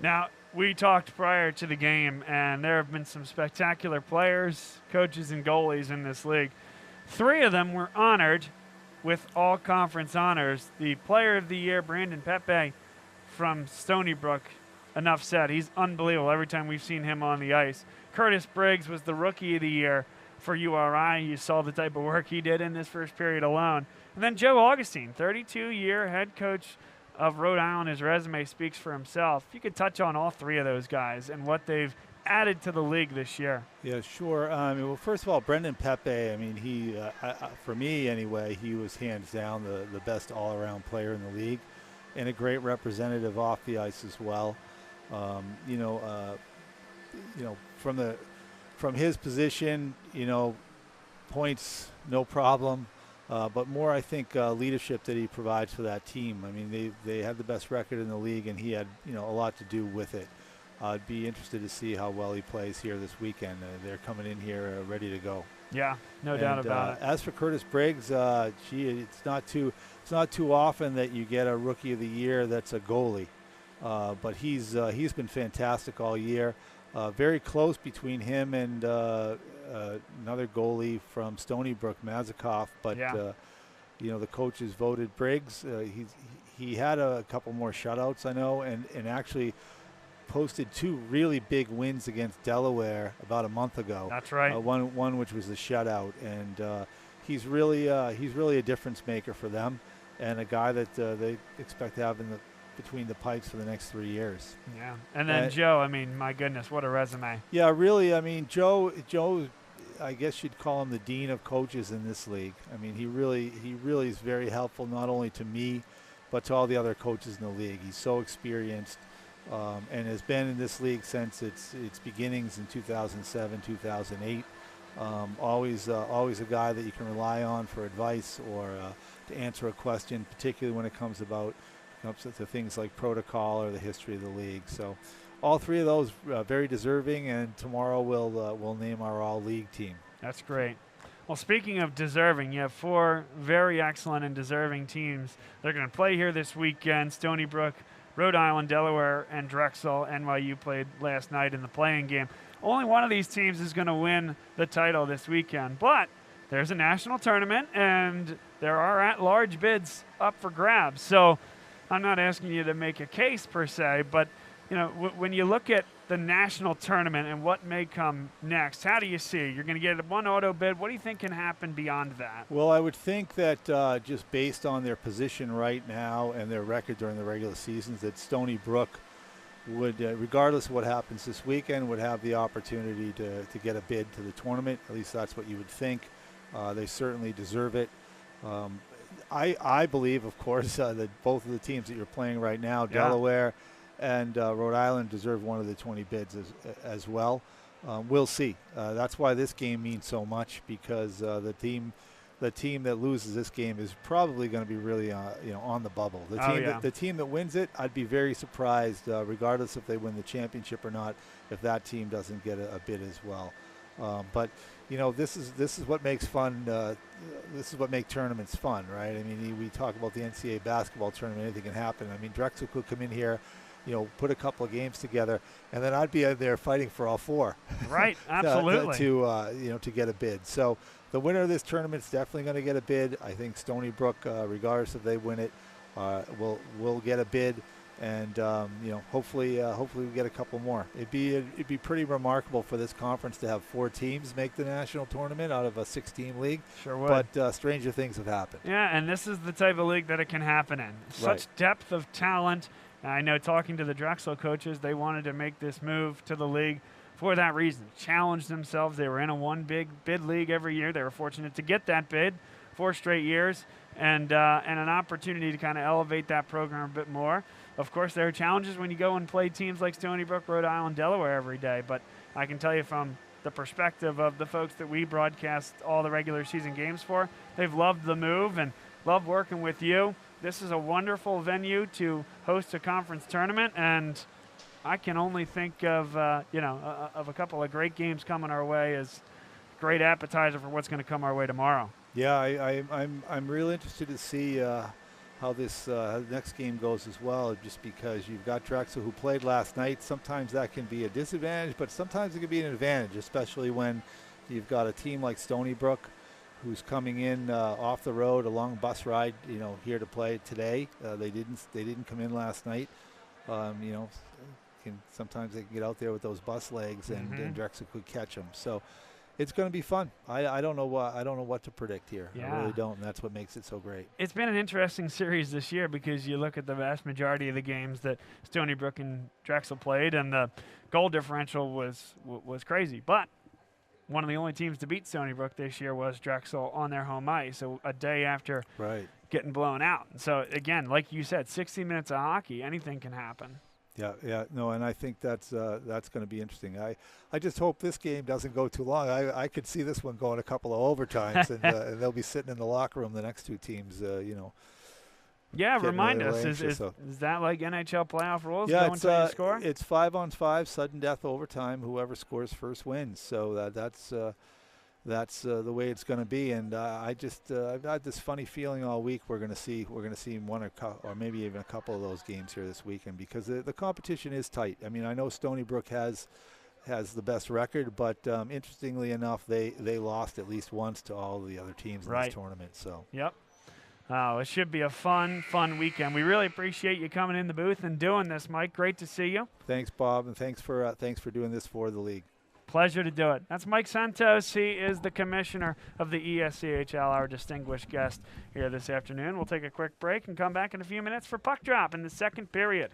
Now, we talked prior to the game, and there have been some spectacular players, coaches, and goalies in this league. 3 of them were honored with all-conference honors. The Player of the Year, Brandon Pepe from Stony Brook, enough said. He's unbelievable every time we've seen him on the ice. Curtis Briggs was the Rookie of the Year for URI. You saw the type of work he did in this first period alone. And then Joe Augustine, 32-year head coach of Rhode Island. His resume speaks for himself. If you could touch on all 3 of those guys and what they've added to the league this year. Yeah, sure. Well, first of all, Brendan Pepe, I mean, he, for me anyway, he was hands down the best all-around player in the league and a great representative off the ice as well. From his position, points, no problem. But more, I think, leadership that he provides for that team. I mean, they had the best record in the league, and he had, a lot to do with it. I'd be interested to see how well he plays here this weekend. They're coming in here ready to go. Yeah, no doubt about it. As for Curtis Briggs, it's not too often that you get a Rookie of the Year that's a goalie, but he's been fantastic all year. Very close between him and another goalie from Stony Brook, Mazikoff, but the coaches voted Briggs. He had a couple more shutouts, I know, and actually posted 2 really big wins against Delaware about a month ago. That's right. One which was a shutout, and he's really a difference maker for them, and a guy that they expect to have between the pipes for the next 3 years. Yeah, and then Joe, I mean, my goodness, what a resume. Yeah, really. I mean, Joe, I guess you'd call him the dean of coaches in this league. I mean, he really is very helpful, not only to me, but to all the other coaches in the league. He's so experienced, and has been in this league since its beginnings in 2007, 2008. Always a guy that you can rely on for advice or to answer a question, particularly when it comes to things like protocol or the history of the league. So all 3 of those very deserving, and tomorrow we'll name our all-league team. That's great. Well, speaking of deserving, you have 4 very excellent and deserving teams. They're going to play here this weekend. Stony Brook, Rhode Island, Delaware, and Drexel. NYU played last night in the playing game. Only one of these teams is going to win the title this weekend, but there's a national tournament, and there are at-large bids up for grabs. So I'm not asking you to make a case per se, but when you look at the national tournament and what may come next, how do you see? You're going to get 1 auto bid. What do you think can happen beyond that? Well, I would think that just based on their position right now and their record during the regular seasons, that Stony Brook would, regardless of what happens this weekend, would have the opportunity to get a bid to the tournament. At least that's what you would think. They certainly deserve it. I believe, of course, that both of the teams that you're playing right now, Delaware and Rhode Island, deserve one of the 20 bids as well. We'll see. That's why this game means so much, because the team that loses this game is probably going to be really on the bubble. The team that wins it, I'd be very surprised, regardless if they win the championship or not, if that team doesn't get a bid as well. But this is what makes fun. This is what makes tournaments fun, right? I mean, we talk about the NCAA basketball tournament. Anything can happen. I mean, Drexel could come in here, put a couple of games together, and then I'd be out there fighting for all 4. Right, absolutely. To get a bid. So the winner of this tournament is definitely going to get a bid. I think Stony Brook, regardless if they win it, will get a bid. And hopefully we get a couple more. It'd be pretty remarkable for this conference to have 4 teams make the national tournament out of a 6-team league. Sure would. But stranger things have happened. Yeah, and this is the type of league that it can happen in. Such depth of talent. I know, talking to the Drexel coaches, they wanted to make this move to the league for that reason. Challenge themselves. They were in a 1 big bid league every year. They were fortunate to get that bid 4 straight years, and an opportunity to kind of elevate that program a bit more. Of course, there are challenges when you go and play teams like Stony Brook, Rhode Island, Delaware every day, but I can tell you from the perspective of the folks that we broadcast all the regular season games for, they've loved the move and loved working with you. This is a wonderful venue to host a conference tournament, and I can only think of of a couple of great games coming our way as great appetizer for what's going to come our way tomorrow. Yeah, I'm real interested to see how this next game goes as well, just because you've got Drexel, who played last night. Sometimes that can be a disadvantage, but sometimes it can be an advantage, especially when you've got a team like Stony Brook, who's coming in off the road, a long bus ride, here to play today. They didn't come in last night. Sometimes they can get out there with those bus legs, and Drexel could catch them. So it's going to be fun. I don't know what to predict here. Yeah. I really don't, and that's what makes it so great. It's been an interesting series this year, because you look at the vast majority of the games that Stony Brook and Drexel played, and the goal differential was crazy. But one of the only teams to beat Stony Brook this year was Drexel on their home ice, so a day after getting blown out. And so, again, like you said, 60 minutes of hockey, anything can happen. Yeah, no, and I think that's going to be interesting. I just hope this game doesn't go too long. I could see this one going a couple of overtimes, and they'll be sitting in the locker room, the next 2 teams, Yeah, remind us, is that like NHL playoff rules? Yeah, go until you score? It's 5-on-5, sudden death overtime. Whoever scores first wins. So that's that's the way it's going to be. And I've had this funny feeling all week we're going to see one or maybe even a couple of those games here this weekend, because the competition is tight. I mean, I know Stony Brook has the best record, but interestingly enough, they lost at least once to all the other teams in this tournament. So yep. Oh, it should be a fun weekend. We really appreciate you coming in the booth and doing this, Mike. Great to see you. Thanks, Bob, and thanks for doing this for the league. Pleasure to do it. That's Mike Santos. He is the commissioner of the ESCHL, our distinguished guest here this afternoon. We'll take a quick break and come back in a few minutes for puck drop in the second period.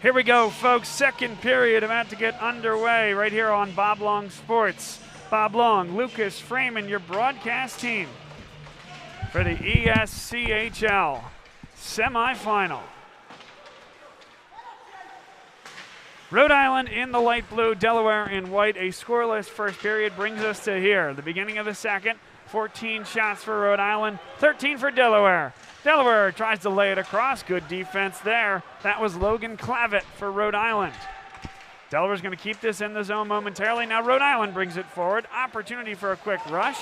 Here we go, folks. Second period about to get underway right here on Bob Long Sports. Bob Long, Lucas Freeman, your broadcast team for the ESCHL semifinal. Rhode Island in the light blue, Delaware in white. A scoreless first period brings us to here. The beginning of the second, 14 shots for Rhode Island, 13 for Delaware. Delaware tries to lay it across. Good defense there. That was Logan Clavitt for Rhode Island. Delaware's going to keep this in the zone momentarily. Now Rhode Island brings it forward. Opportunity for a quick rush.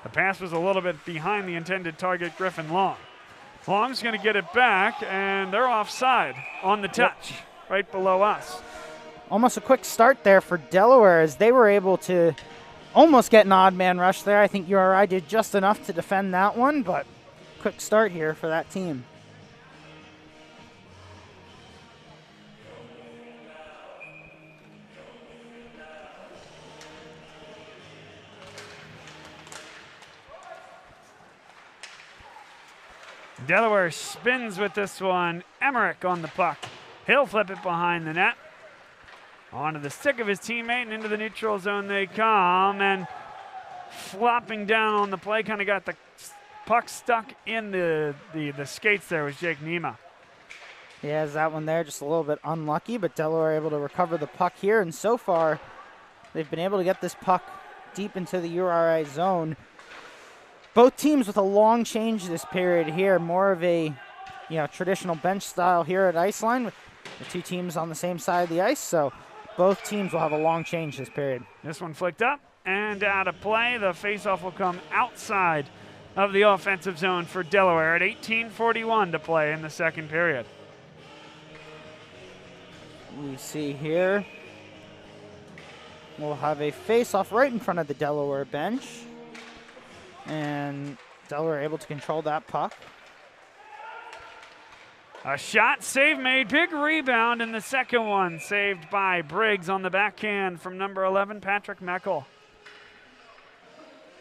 The pass was a little bit behind the intended target, Griffin Long. Long's going to get it back, and they're offside on the touch, right below us. Almost a quick start there for Delaware as they were able to almost get an odd man rush there. I think URI did just enough to defend that one, but quick start here for that team. Delaware spins with this one. Emmerich on the puck. He'll flip it behind the net. Onto the stick of his teammate and into the neutral zone they come. And flopping down on the play, kind of got the puck stuck in the skates there was Jake Nema. He has that one there, just a little bit unlucky, but Delaware able to recover the puck here. And so far, they've been able to get this puck deep into the URI zone. Both teams with a long change this period here, more of a traditional bench style here at Iceline with the two teams on the same side of the ice, so both teams will have a long change this period. This one flicked up and out of play. The faceoff will come outside of the offensive zone for Delaware at 18:41 to play in the second period. We see here we'll have a face-off right in front of the Delaware bench. And Delaware able to control that puck. A shot, save made, big rebound in the second one, saved by Briggs on the backhand from number 11, Patrick Meckel.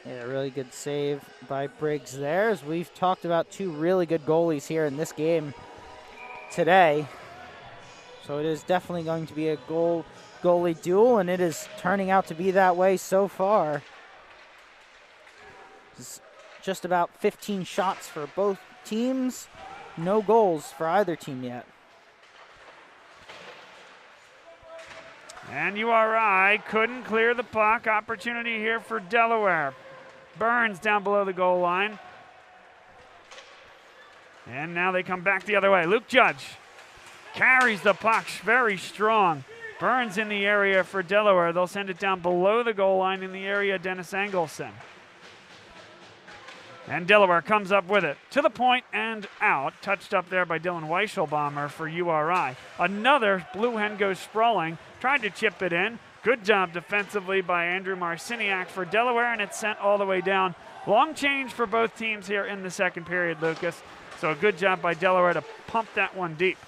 Yeah, really good save by Briggs there, as we've talked about two really good goalies here in this game today. So it is definitely going to be a goalie duel, and it is turning out to be that way so far. Just about 15 shots for both teams. No goals for either team yet. And URI couldn't clear the puck. Opportunity here for Delaware. Burns down below the goal line. And now they come back the other way. Luke Judge carries the puck very strong. Burns in the area for Delaware. They'll send it down below the goal line in the area, Dennis Engelson. And Delaware comes up with it. To the point and out. Touched up there by Dylan Weichelbaumer for URI. Another Blue Hen goes sprawling. Tried to chip it in. Good job defensively by Andrew Marciniak for Delaware, and it's sent all the way down. Long change for both teams here in the second period, Lucas. So a good job by Delaware to pump that one deep.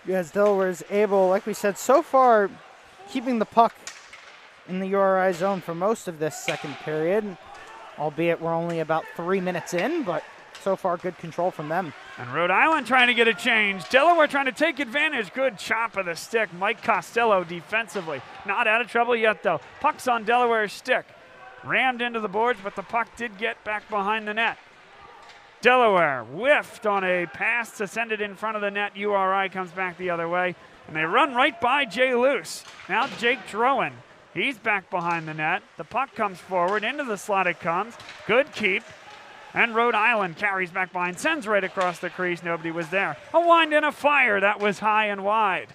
Yes, Delaware is able, like we said, so far keeping the puck in the URI zone for most of this second period. Albeit we're only about 3 minutes in, but so far good control from them. And Rhode Island trying to get a change. Delaware trying to take advantage. Good chop of the stick. Mike Costello defensively. Not out of trouble yet, though. Puck's on Delaware's stick. Rammed into the boards, but the puck did get back behind the net. Delaware whiffed on a pass to send it in front of the net. URI comes back the other way, and they run right by Jay Luce. Now Jake Drowan. He's back behind the net. The puck comes forward. Into the slot it comes. Good keep. And Rhode Island carries back behind. Sends right across the crease. Nobody was there. A wind and a fire. That was high and wide.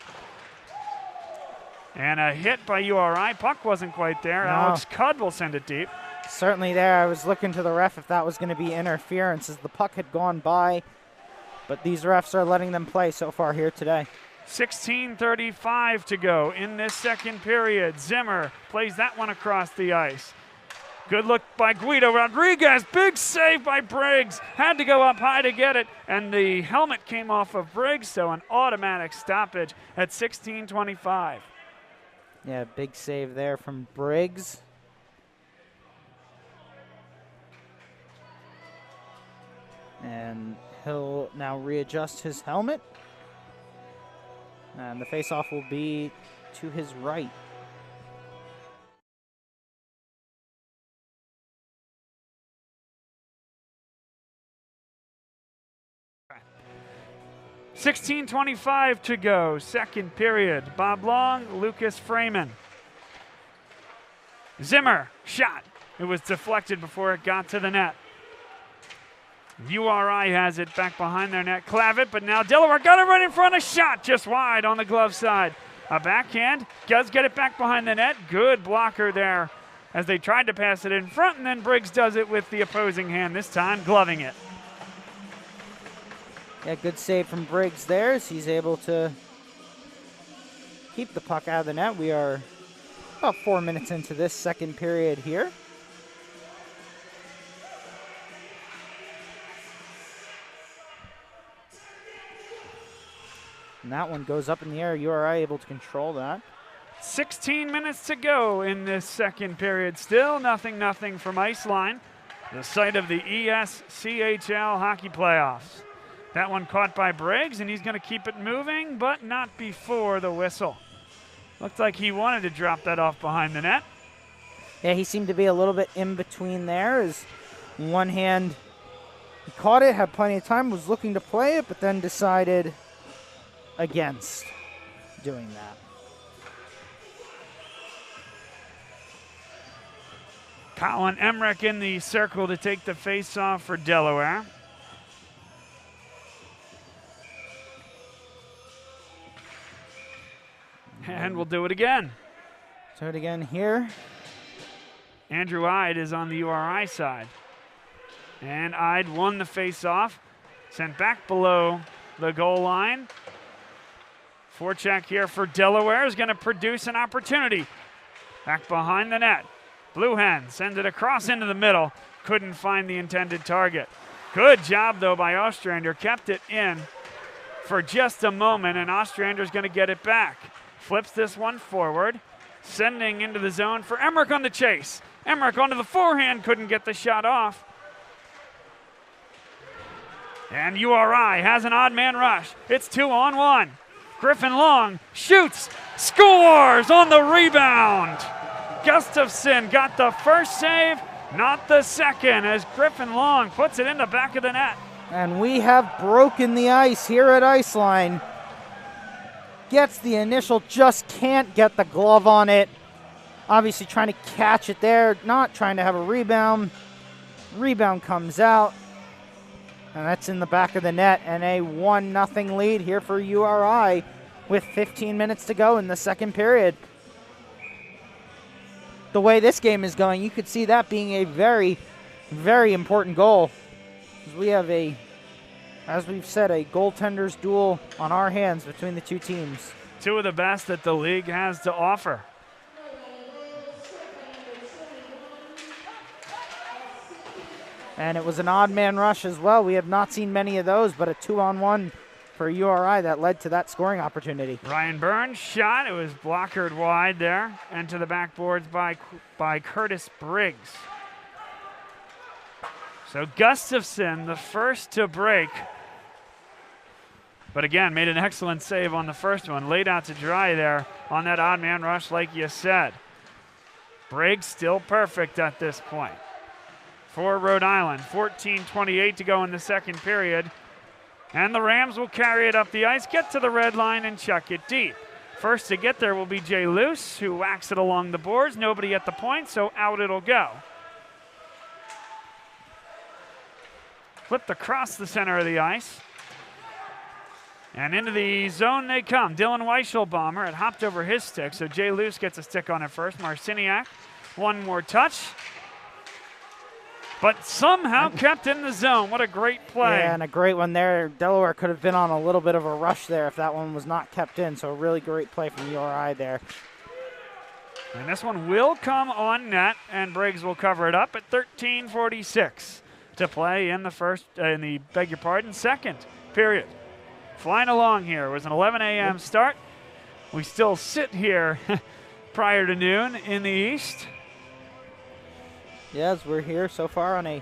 And a hit by URI. Puck wasn't quite there. No. Alex Cudd will send it deep. Certainly there. I was looking to the ref if that was going to be interference as the puck had gone by. But these refs are letting them play so far here today. 16:35 to go in this second period. Zimmer plays that one across the ice. Good look by Guido Rodriguez. Big save by Briggs. Had to go up high to get it, and the helmet came off of Briggs, so an automatic stoppage at 16:25. Yeah, big save there from Briggs. And he'll now readjust his helmet. And the faceoff will be to his right. Okay. 16:25 to go, second period. Bob Long, Lucas Freeman. Zimmer, shot. It was deflected before it got to the net. URI has it back behind their net. Clavitt, but now Delaware got it right in front. A shot just wide on the glove side. A backhand. Does get it back behind the net. Good blocker there as they tried to pass it in front, and then Briggs does it with the opposing hand, this time gloving it. Yeah, good save from Briggs there as he's able to keep the puck out of the net. We are about 4 minutes into this second period here. And that one goes up in the air. URI able to control that. 16 minutes to go in this second period. Still nothing from Iceline, the site of the ESCHL hockey playoffs. That one caught by Briggs, and he's going to keep it moving, but not before the whistle. Looked like he wanted to drop that off behind the net. Yeah, he seemed to be a little bit in between there. As one hand, he caught it, had plenty of time, was looking to play it, but then decided against doing that. Colin Emmerich in the circle to take the face-off for Delaware. And we'll do it again. Do it again here. Andrew Ide is on the URI side. And Ide won the face-off. Sent back below the goal line. Forecheck here for Delaware is going to produce an opportunity. Back behind the net. Blue Hen sends it across into the middle. Couldn't find the intended target. Good job, though, by Ostrander. Kept it in for just a moment, and Ostrander's going to get it back. Flips this one forward. Sending into the zone for Emmerich on the chase. Emmerich onto the forehand. Couldn't get the shot off. And URI has an odd man rush. It's 2-on-1. Griffin Long shoots, scores on the rebound. Gustafson got the first save, not the second, as Griffin Long puts it in the back of the net. And we have broken the ice here at Iceline. Gets the initial, just can't get the glove on it. Obviously trying to catch it there, not trying to have a rebound. Rebound comes out. And that's in the back of the net, and a 1-0 lead here for URI with 15 minutes to go in the second period. The way this game is going, you could see that being a very, very important goal. We have a, as we've said, a goaltender's duel on our hands between the two teams. Two of the best that the league has to offer. And it was an odd man rush as well. We have not seen many of those, but a 2-on-1 for URI that led to that scoring opportunity. Ryan Burns shot. It was blockered wide there and to the backboards by Curtis Briggs. So Gustafson, the first to break. But again, made an excellent save on the first one. Laid out to dry there on that odd man rush like you said. Briggs still perfect at this point. For Rhode Island, 14:28 to go in the second period. And the Rams will carry it up the ice, get to the red line, and chuck it deep. First to get there will be Jay Luce, who whacks it along the boards. Nobody at the point, so out it'll go. Flipped across the center of the ice. And into the zone they come. Dylan Weichelbaumer, it hopped over his stick, so Jay Luce gets a stick on it first. Marciniak, one more touch. But somehow kept in the zone. What a great play. Yeah, and a great one there. Delaware could have been on a little bit of a rush there if that one was not kept in. So a really great play from URI there. And this one will come on net, and Briggs will cover it up at 13:46 to play in the second period. Flying along here. It was an 11 a.m. start. We still sit here prior to noon in the east. Yes, we're here so far on a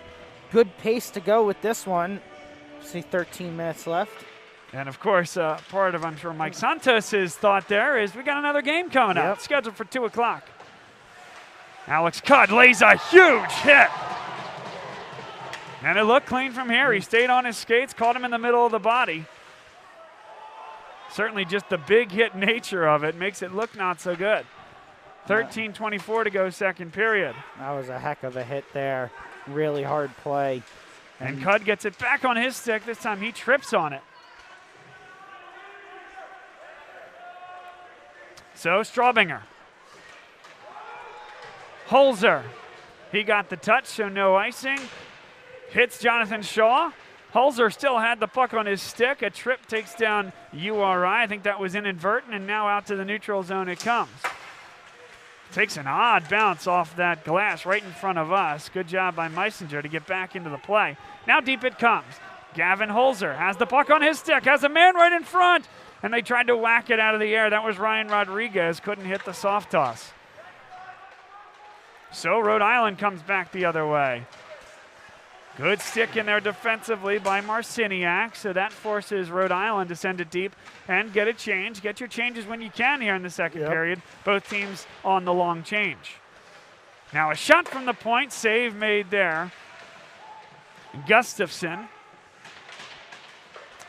good pace to go with this one. See 13 minutes left. And of course, part of, I'm sure, Mike Santos' thought there is we got another game coming up, scheduled for 2 o'clock. Alex Cudd lays a huge hit. And it looked clean from here. He stayed on his skates, caught him in the middle of the body. Certainly just the big hit nature of it makes it look not so good. 13:24 to go second period. That was a heck of a hit there. Really hard play. And Cudd gets it back on his stick. This time he trips on it. So Straubinger. Holzer. He got the touch, so no icing. Hits Jonathan Shaw. Holzer still had the puck on his stick. A trip takes down URI. I think that was inadvertent, and now out to the neutral zone it comes. Takes an odd bounce off that glass right in front of us. Good job by Meisinger to get back into the play. Now deep it comes. Gavin Holzer has the puck on his stick, has a man right in front, and they tried to whack it out of the air. That was Ryan Rodriguez, couldn't hit the soft toss. So Rhode Island comes back the other way. Good stick in there defensively by Marciniak, so that forces Rhode Island to send it deep and get a change. Get your changes when you can here in the second period. Both teams on the long change. Now a shot from the point, save made there. Gustafson.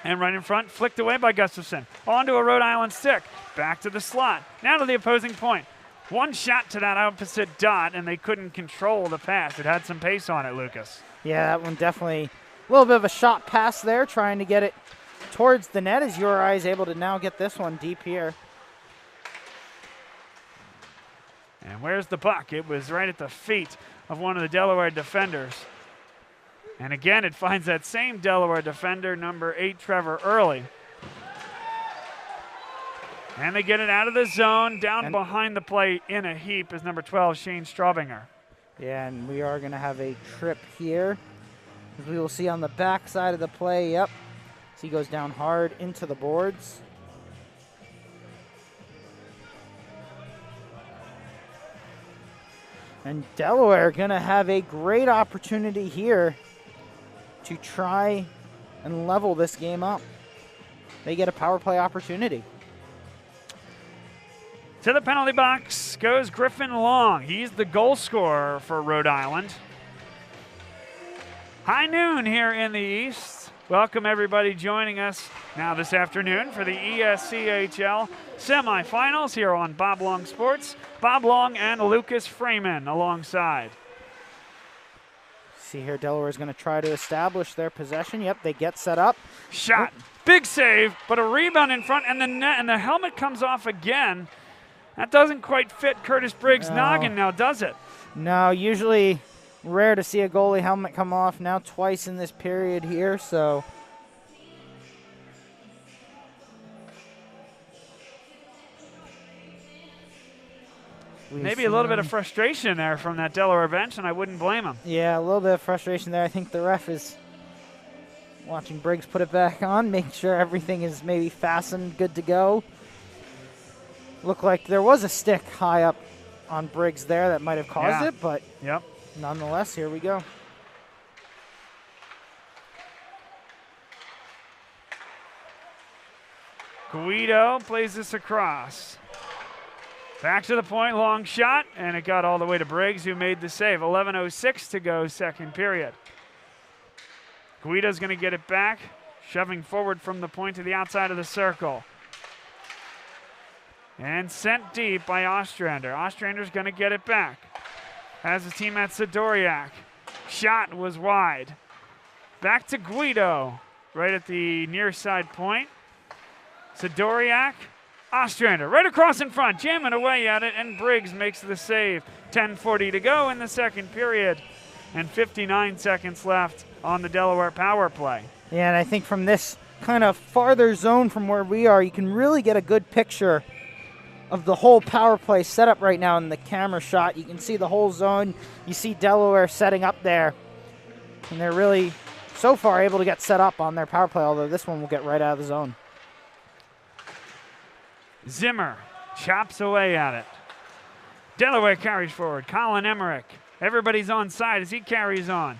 And right in front, flicked away by Gustafson. Onto a Rhode Island stick. Back to the slot. Now to the opposing point. One shot to that opposite dot, and they couldn't control the pass. It had some pace on it, Lucas. Yeah, that one definitely a little bit of a shot pass there, trying to get it towards the net, as Uri is able to now get this one deep here. And where's the puck? It was right at the feet of one of the Delaware defenders. And again, it finds that same Delaware defender, number 8, Trevor Early. And they get it out of the zone, down behind the plate in a heap is number 12, Shane Straubinger. Yeah, and we are going to have a trip here, as we will see on the back side of the play. Yep, so he goes down hard into the boards. And Delaware going to have a great opportunity here to try and level this game up. They get a power play opportunity. To the penalty box goes Griffin Long. He's the goal scorer for Rhode Island. High noon here in the East. Welcome everybody joining us now this afternoon for the ESCHL semifinals here on Bob Long Sports. Bob Long and Lucas Freeman alongside. See here, Delaware is going to try to establish their possession. Yep, they get set up. Shot, big save, but a rebound in front, and the net, and the helmet comes off again. That doesn't quite fit Curtis Briggs' noggin now, does it? No, usually rare to see a goalie helmet come off. Now twice in this period here, so. Maybe a little bit of frustration there from that Delaware bench, and I wouldn't blame him. Yeah, a little bit of frustration there. I think the ref is watching Briggs put it back on, making sure everything is maybe fastened, good to go. Looked like there was a stick high up on Briggs there that might have caused it, but nonetheless, here we go. Guido plays this across. Back to the point, long shot, and it got all the way to Briggs, who made the save. 11:06 to go, second period. Guido's going to get it back, shoving forward from the point to the outside of the circle. And sent deep by Ostrander. Ostrander's going to get it back. Has his team at Sidoriak. Shot was wide. Back to Guido, right at the near side point. Sidoriak, Ostrander, right across in front, jamming away at it, and Briggs makes the save. 10:40 to go in the second period, and 59 seconds left on the Delaware power play. Yeah, and I think from this kind of farther zone from where we are, you can really get a good picture of the whole power play setup right now in the camera shot. You can see the whole zone. You see Delaware setting up there, and they're really, so far, able to get set up on their power play, although this one will get right out of the zone. Zimmer chops away at it. Delaware carries forward. Colin Emmerich. Everybody's on side as he carries on.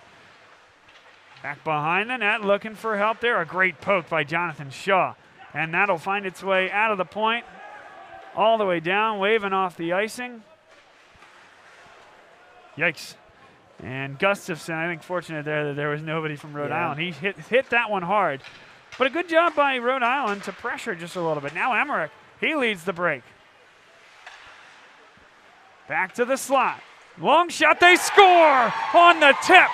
Back behind the net, looking for help there. A great poke by Jonathan Shaw. And that'll find its way out of the point, all the way down, waving off the icing. Yikes. And Gustafson, I think fortunate there that there was nobody from Rhode Island. He hit that one hard. But a good job by Rhode Island to pressure just a little bit. Now Emmerich, he leads the break. Back to the slot. Long shot, they score on the tip.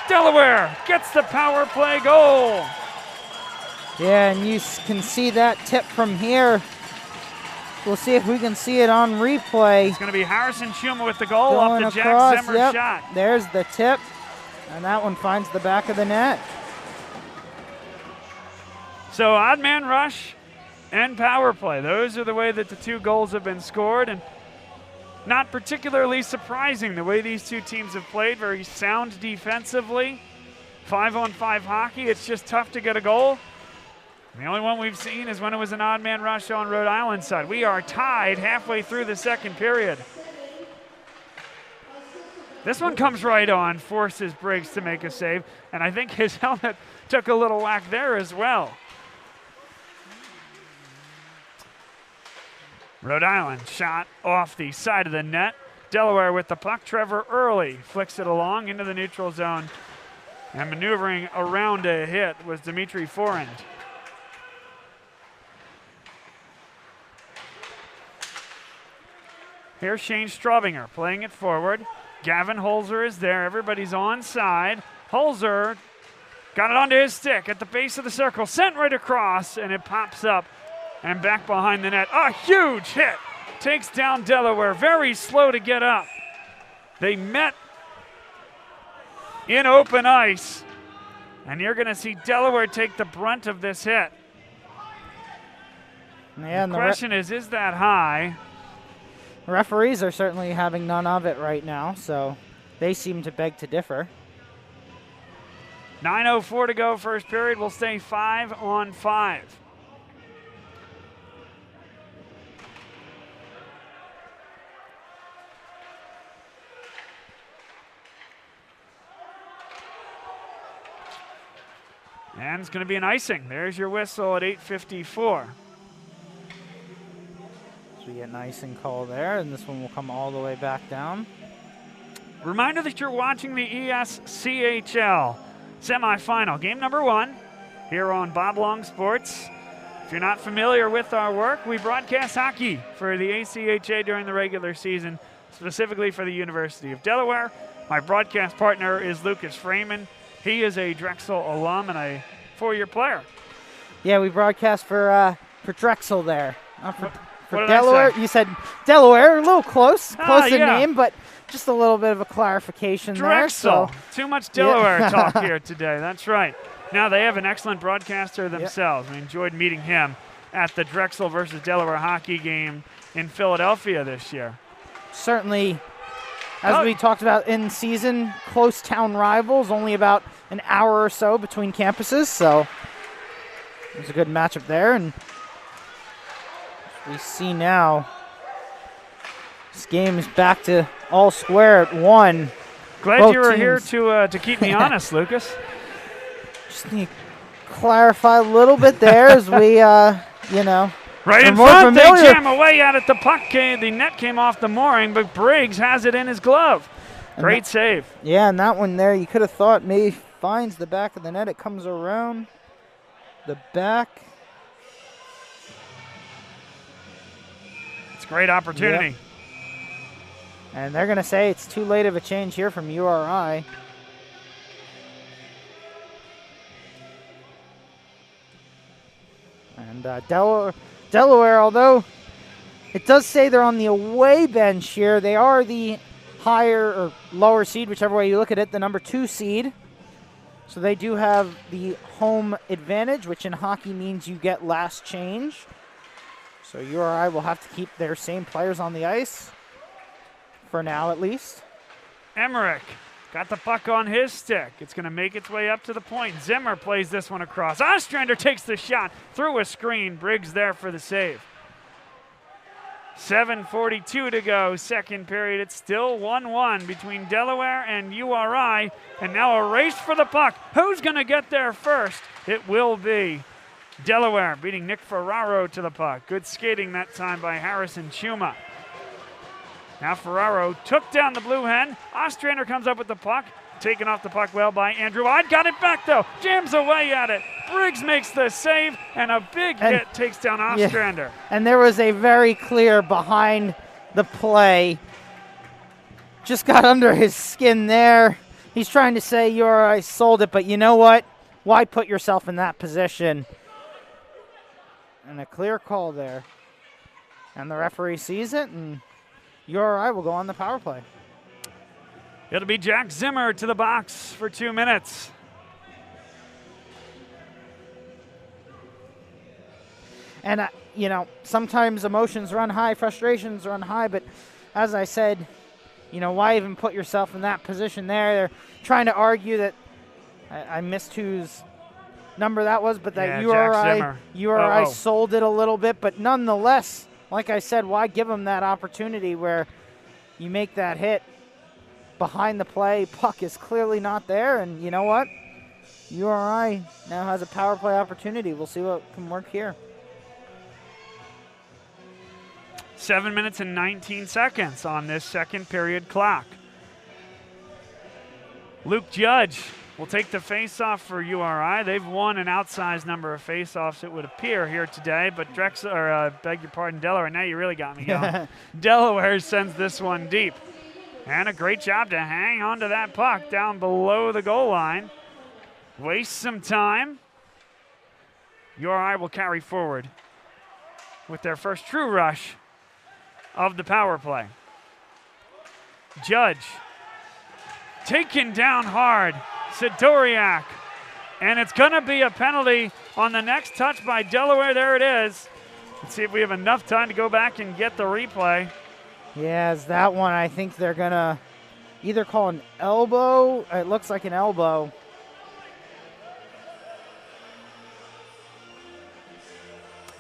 Delaware gets the power play goal. Yeah, and you can see that tip from here. We'll see if we can see it on replay. It's going to be Harrison Schumer with the goal going off the across, Jack Zimmer shot. There's the tip, and that one finds the back of the net. So odd man rush and power play. Those are the way that the two goals have been scored, and not particularly surprising the way these two teams have played. Very sound defensively. 5-on-5 hockey. It's just tough to get a goal. The only one we've seen is when it was an odd man rush on Rhode Island's side. We are tied halfway through the second period. This one comes right on, forces Briggs to make a save, and I think his helmet took a little whack there as well. Rhode Island shot off the side of the net. Delaware with the puck. Trevor Early flicks it along into the neutral zone, and maneuvering around a hit was Dimitri Forend. Here's Shane Straubinger playing it forward. Gavin Holzer is there. Everybody's onside. Holzer got it onto his stick at the base of the circle. Sent right across, and it pops up and back behind the net. A huge hit. Takes down Delaware. Very slow to get up. They met in open ice, and you're going to see Delaware take the brunt of this hit. Yeah, the question is that high? Referees are certainly having none of it right now, so they seem to beg to differ. 9:04 to go, first period. We'll stay 5-on-5. And it's going to be an icing. There's your whistle at 8:54. So we get an icing call there, and this one will come all the way back down. Reminder that you're watching the ESCHL semifinal, game number 1, here on Bob Long Sports. If you're not familiar with our work, we broadcast hockey for the ACHA during the regular season, specifically for the University of Delaware. My broadcast partner is Lucas Freeman. He is a Drexel alum and a 4-year player. Yeah, we broadcast for Drexel there. For what Delaware, you said Delaware, a little close in yeah. name, but just a little bit of a clarification Drexel. there. So. Too much Delaware talk here today. That's right. Now, they have an excellent broadcaster themselves. We enjoyed meeting him at the Drexel versus Delaware hockey game in Philadelphia this year. Certainly, as we talked about in season, close town rivals, only about an hour or so between campuses, so it was a good matchup there. And we see now this game is back to all square at 1. Glad Both you were teams. here to keep me honest, Lucas. Just need to clarify a little bit there as we, Right in more front, familiar. they jam away at it. The net came off the mooring, but Briggs has it in his glove. Great save. Yeah, and that one there, you could have thought maybe finds the back of the net. It comes around the back. It's a great opportunity. Yep. And they're going to say it's too late of a change here from URI. And Delaware, although it does say they're on the away bench here, they are the higher or lower seed, whichever way you look at it, the number 2 seed. So they do have the home advantage, which in hockey means you get last change. So URI will have to keep their same players on the ice, for now at least. Emmerich got the puck on his stick. It's going to make its way up to the point. Zimmer plays this one across. Ostrander takes the shot through a screen. Briggs there for the save. 7:42 to go, second period. It's still 1-1 between Delaware and URI, and now a race for the puck. Who's going to get there first? It will be Delaware beating Nick Ferraro to the puck. Good skating that time by Harrison Chuma. Now Ferraro took down the Blue Hen. Ostrander comes up with the puck. Taken off the puck well by Andrew Odd. Got it back, though. Jams away at it. Briggs makes the save, and a big hit takes down Ostrander. Yeah. And there was a very clear behind the play. Just got under his skin there. He's trying to say, I sold it, but you know what? Why put yourself in that position? And a clear call there. And the referee sees it, and URI will go on the power play. It'll be Jack Zimmer to the box for 2 minutes. And, sometimes emotions run high, frustrations run high, but as I said, why even put yourself in that position there? They're trying to argue that I missed whose number that was, but that URI sold it a little bit. But nonetheless, like I said, why give them that opportunity where you make that hit behind the play? Puck is clearly not there, and you know what? URI now has a power play opportunity. We'll see what can work here. 7 minutes and 19 seconds on this second period clock. Luke Judge will take the face-off for URI. They've won an outsized number of face-offs, it would appear, here today. But beg your pardon, Delaware. Now you really got me going. Delaware sends this one deep. And a great job to hang on to that puck down below the goal line. Waste some time. URI will carry forward with their first true rush of the power play. Judge taken down hard. Sidoriak. And it's going to be a penalty on the next touch by Delaware. There it is. Let's see if we have enough time to go back and get the replay. Yeah, it's that one. I think they're going to either call an elbow. It looks like an elbow.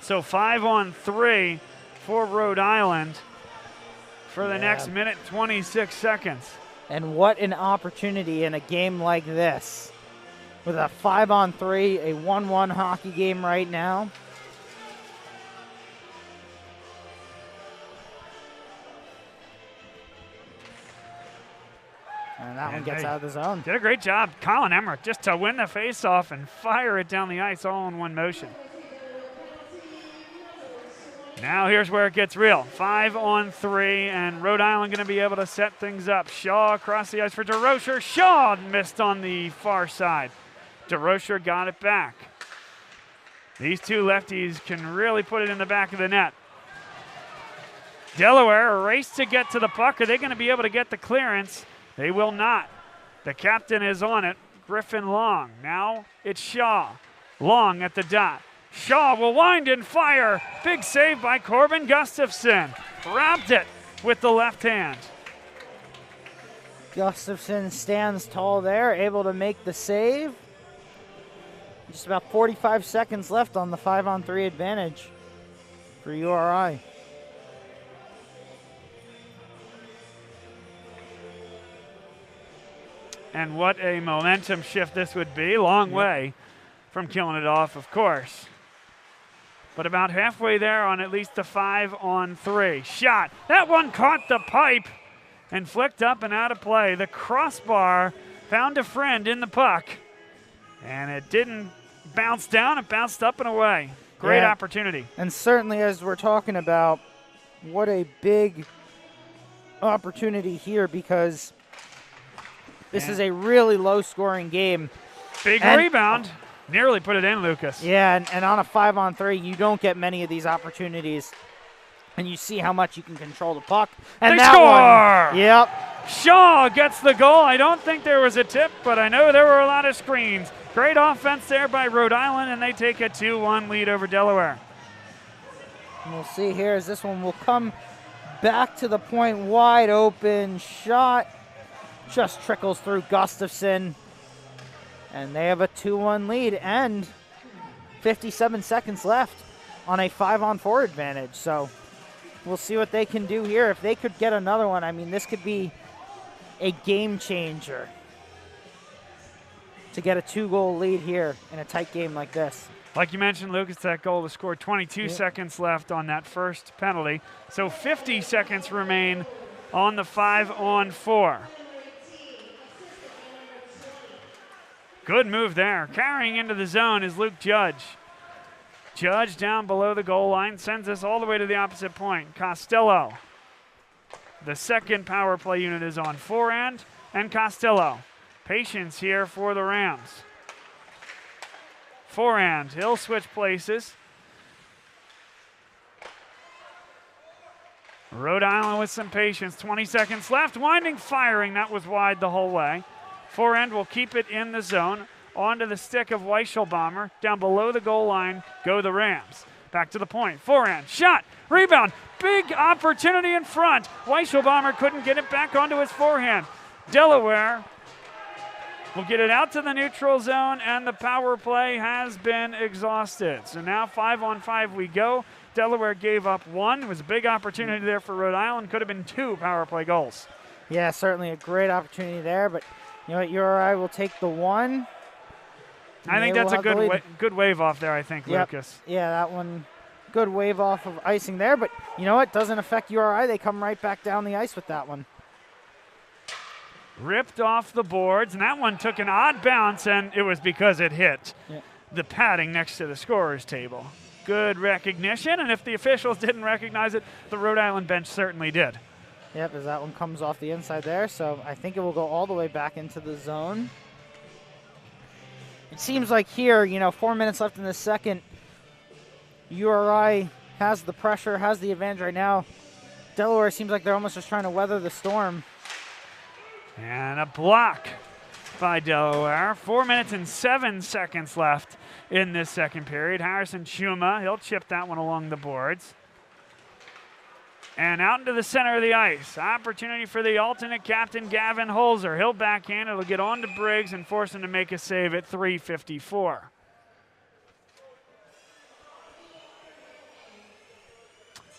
So 5-on-3 for Rhode Island for the next minute, 26 seconds. And what an opportunity in a game like this. With a 5-on-3, a 1-1 hockey game right now. And that one gets out of the zone. Did a great job, Colin Emmerich, just to win the faceoff and fire it down the ice all in one motion. Now here's where it gets real. 5-on-3, and Rhode Island going to be able to set things up. Shaw across the ice for DeRocher. Shaw missed on the far side. DeRocher got it back. These two lefties can really put it in the back of the net. Delaware race to get to the puck. Are they going to be able to get the clearance? They will not. The captain is on it, Griffin Long. Now it's Shaw. Long at the dot. Shaw will wind and fire. Big save by Corbin Gustafson. Wrapped it with the left hand. Gustafson stands tall there, able to make the save. Just about 45 seconds left on the 5-on-3 advantage for URI. And what a momentum shift this would be. Long way from killing it off, of course. But about halfway there on at least the 5-on-3. Shot. That one caught the pipe and flicked up and out of play. The crossbar found a friend in the puck. And it didn't bounce down. It bounced up and away. Great opportunity. And certainly, as we're talking about, what a big opportunity here, because this is a really low-scoring game. Big rebound. Nearly put it in, Lucas. Yeah, and on a 5-on-3, you don't get many of these opportunities. And you see how much you can control the puck. And they that score! One, yep. Shaw gets the goal. I don't think there was a tip, but I know there were a lot of screens. Great offense there by Rhode Island, and they take a 2-1 lead over Delaware. And we'll see here as this one will come back to the point. Wide open shot. Just trickles through Gustafson. And they have a 2-1 lead and 57 seconds left on a 5-on-4 advantage. So we'll see what they can do here. If they could get another one, I mean, this could be a game changer to get a 2-goal lead here in a tight game like this. Like you mentioned, Lucas, that goal was scored 22 seconds left on that first penalty. So 50 seconds remain on the 5-on-4. Good move there. Carrying into the zone is Luke Judge. Judge down below the goal line, sends us all the way to the opposite point. Costello. The second power play unit is on forehand, and Costello. Patience here for the Rams. Forehand, he'll switch places. Rhode Island with some patience. 20 seconds left. Winding, firing. That was wide the whole way. Forehand will keep it in the zone. Onto the stick of Weichelbaumer. Down below the goal line go the Rams. Back to the point. Forehand. Shot. Rebound. Big opportunity in front. Weichelbaumer couldn't get it back onto his forehand. Delaware will get it out to the neutral zone, and the power play has been exhausted. So now 5-on-5 we go. Delaware gave up one. It was a big opportunity there for Rhode Island. Could have been 2 power play goals. Yeah, certainly a great opportunity there, but you know what, URI will take the one. I think that's a good wave off there, I think, Lucas. Yeah, that one, good wave off of icing there, but you know what, doesn't affect URI. They come right back down the ice with that one. ripped off the boards, and that one took an odd bounce, and it was because it hit the padding next to the scorer's table. Good recognition, and if the officials didn't recognize it, the Rhode Island bench certainly did. Yep, as that one comes off the inside there, so I think it will go all the way back into the zone. It seems like here, 4 minutes left in the second, URI has the pressure, has the advantage right now. Delaware seems like they're almost just trying to weather the storm. And a block by Delaware. 4 minutes and 7 seconds left in this second period. Harrison Chuma, he'll chip that one along the boards. And out into the center of the ice. Opportunity for the alternate captain, Gavin Holzer. He'll backhand. It'll get on to Briggs and force him to make a save at 3:54.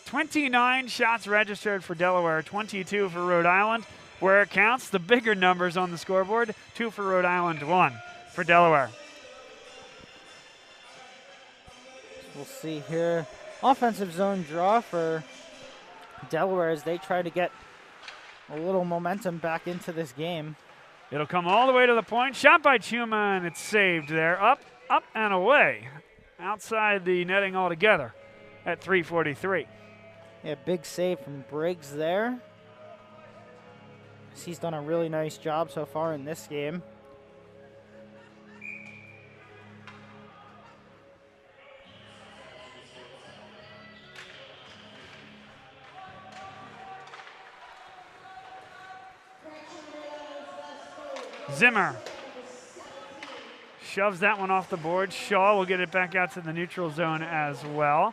"29 shots registered for Delaware, 22 for Rhode Island. Where it counts, the bigger numbers on the scoreboard, 2 for Rhode Island, 1 for Delaware. We'll see here. Offensive zone draw for Delaware as they try to get a little momentum back into this game. It'll come all the way to the point. Shot by Chuma, and it's saved there. Up, and away. Outside the netting altogether at 3:43. Yeah, big save from Briggs there. He's done a really nice job so far in this game. Zimmer shoves that one off the board. Shaw will get it back out to the neutral zone as well.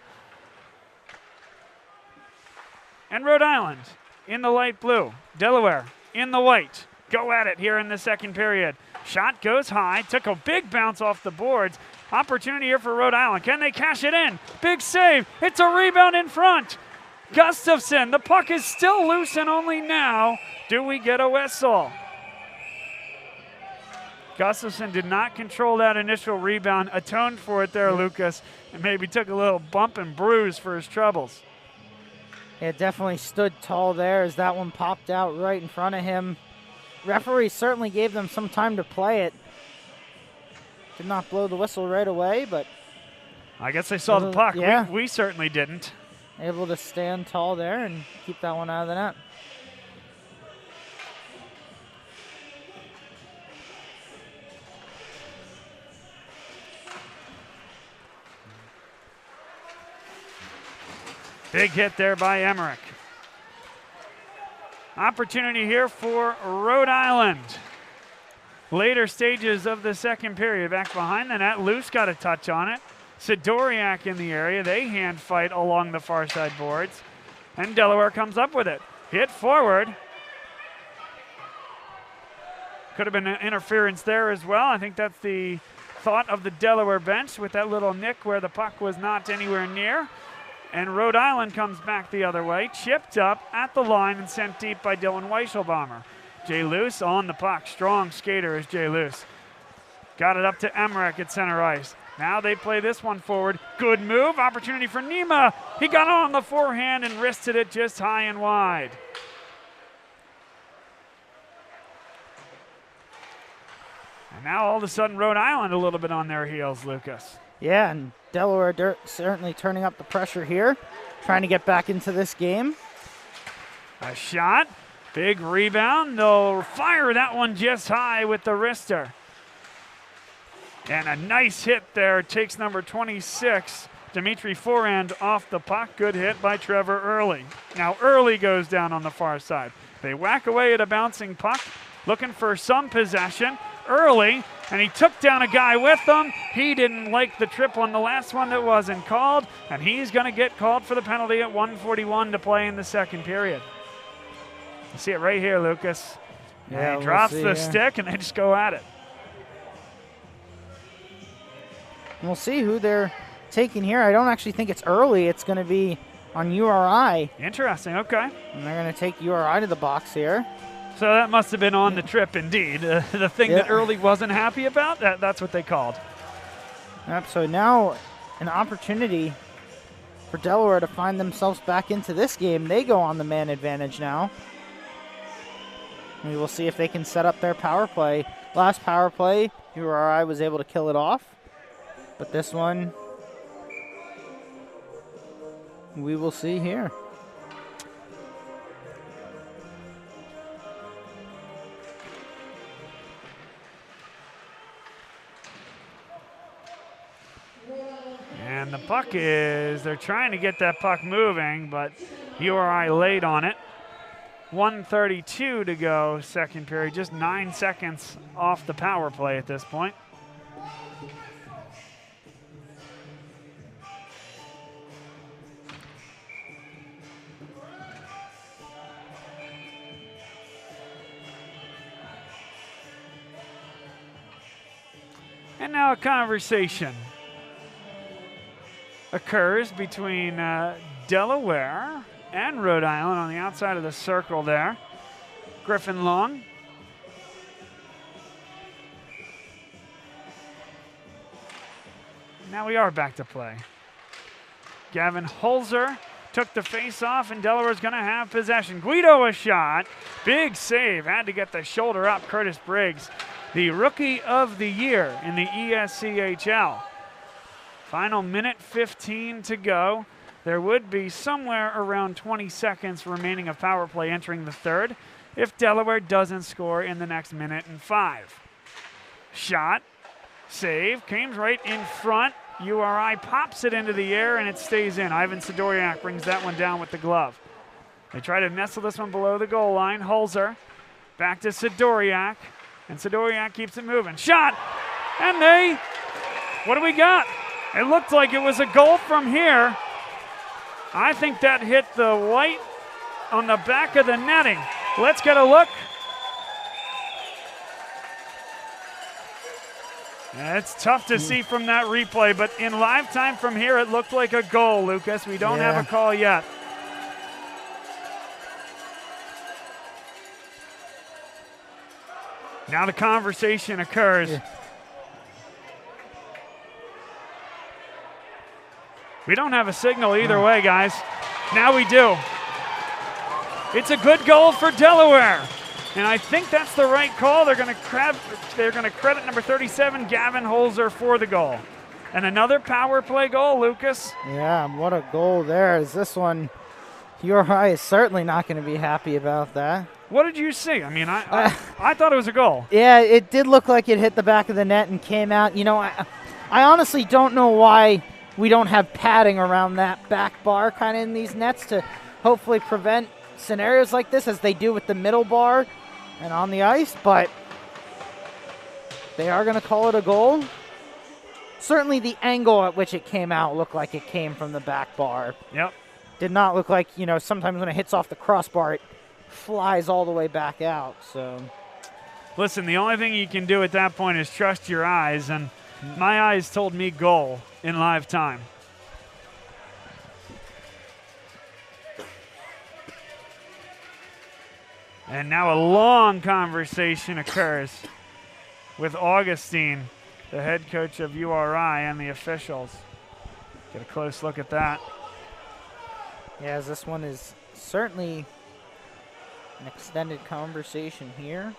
And Rhode Island in the light blue. Delaware in the white. Go at it here in the second period. Shot goes high. Took a big bounce off the boards. Opportunity here for Rhode Island. Can they cash it in? Big save. It's a rebound in front. Gustafson. The puck is still loose, and only now do we get a whistle. Gustafson did not control that initial rebound. Atoned for it there, Lucas, and maybe took a little bump and bruise for his troubles. It definitely stood tall there as that one popped out right in front of him. Referee certainly gave them some time to play it. Did not blow the whistle right away, but I guess they saw the puck. Yeah. We certainly didn't. Able to stand tall there and keep that one out of the net. Big hit there by Emmerich. Opportunity here for Rhode Island. Later stages of the second period. Back behind the net. Luce got a touch on it. Sidoriak in the area. They hand fight along the far side boards. And Delaware comes up with it. Hit forward. Could have been an interference there as well. I think that's the thought of the Delaware bench with that little nick where the puck was not anywhere near. And Rhode Island comes back the other way, chipped up at the line and sent deep by Dylan Weichelbaumer. Jay Luce on the puck. Strong skater is Jay Luce. Got it up to Emmerich at center ice. Now they play this one forward. Good move. Opportunity for Nima. He got on the forehand and wristed it just high and wide. And now all of a sudden Rhode Island a little bit on their heels, Lucas. Yeah, and Delaware certainly turning up the pressure here, trying to get back into this game. A shot, big rebound. They'll fire that one just high with the wrister. And a nice hit there. Takes number 26, Dimitri Forehand, off the puck. Good hit by Trevor Early. Now Early goes down on the far side. They whack away at a bouncing puck, looking for some possession. Early, and he took down a guy with them. He didn't like the trip on the last one that wasn't called, and he's going to get called for the penalty at 1:41 to play in the second period. You see it right here, Lucas. Yeah, he drops the stick, and they just go at it. We'll see who they're taking here. I don't actually think it's Early. It's going to be on URI. Interesting, okay. And they're going to take URI to the box here. So that must have been on the trip indeed. The thing that Early wasn't happy about, that's what they called. Yep, so now an opportunity for Delaware to find themselves back into this game. They go on the man advantage now. We will see if they can set up their power play. Last power play, URI was able to kill it off. But this one, we will see here. And the puck they're trying to get that puck moving, but URI late on it. 1:32 to go, second period. Just 9 seconds off the power play at this point. And now a conversation occurs between Delaware and Rhode Island on the outside of the circle there. Griffin Long. Now we are back to play. Gavin Holzer took the face off, and Delaware's going to have possession. Guido a shot. Big save. Had to get the shoulder up. Curtis Briggs, the Rookie of the Year in the ESCHL. Final minute 15 to go. There would be somewhere around 20 seconds remaining of power play entering the third if Delaware doesn't score in the next minute and 5. Shot, save, came right in front. URI pops it into the air and it stays in. Ivan Sidoriak brings that one down with the glove. They try to nestle this one below the goal line. Holzer back to Sidoriak, and Sidoriak keeps it moving. Shot, and what do we got? It looked like it was a goal from here. I think that hit the white on the back of the netting. Let's get a look. It's tough to see from that replay, but in live time from here, it looked like a goal, Lucas. We don't have a call yet. Now the conversation occurs. Yeah. We don't have a signal either way, guys. Now we do. It's a good goal for Delaware. And I think that's the right call. They're going to credit number 37, Gavin Holzer, for the goal. And another power play goal, Lucas. Yeah, what a goal there. Is this one, URI is certainly not going to be happy about that. What did you see? I mean, I thought it was a goal. Yeah, it did look like it hit the back of the net and came out. You know, I honestly don't know why we don't have padding around that back bar kind of in these nets to hopefully prevent scenarios like this as they do with the middle bar and on the ice, but they are going to call it a goal. Certainly the angle at which it came out looked like it came from the back bar. Yep. Did not look like, you know, sometimes when it hits off the crossbar, it flies all the way back out. So, listen, the only thing you can do at that point is trust your eyes, and my eyes told me goal in live time. And now a long conversation occurs with Augustine, the head coach of URI, and the officials. Get a close look at that. Yeah, as this one is certainly an extended conversation here.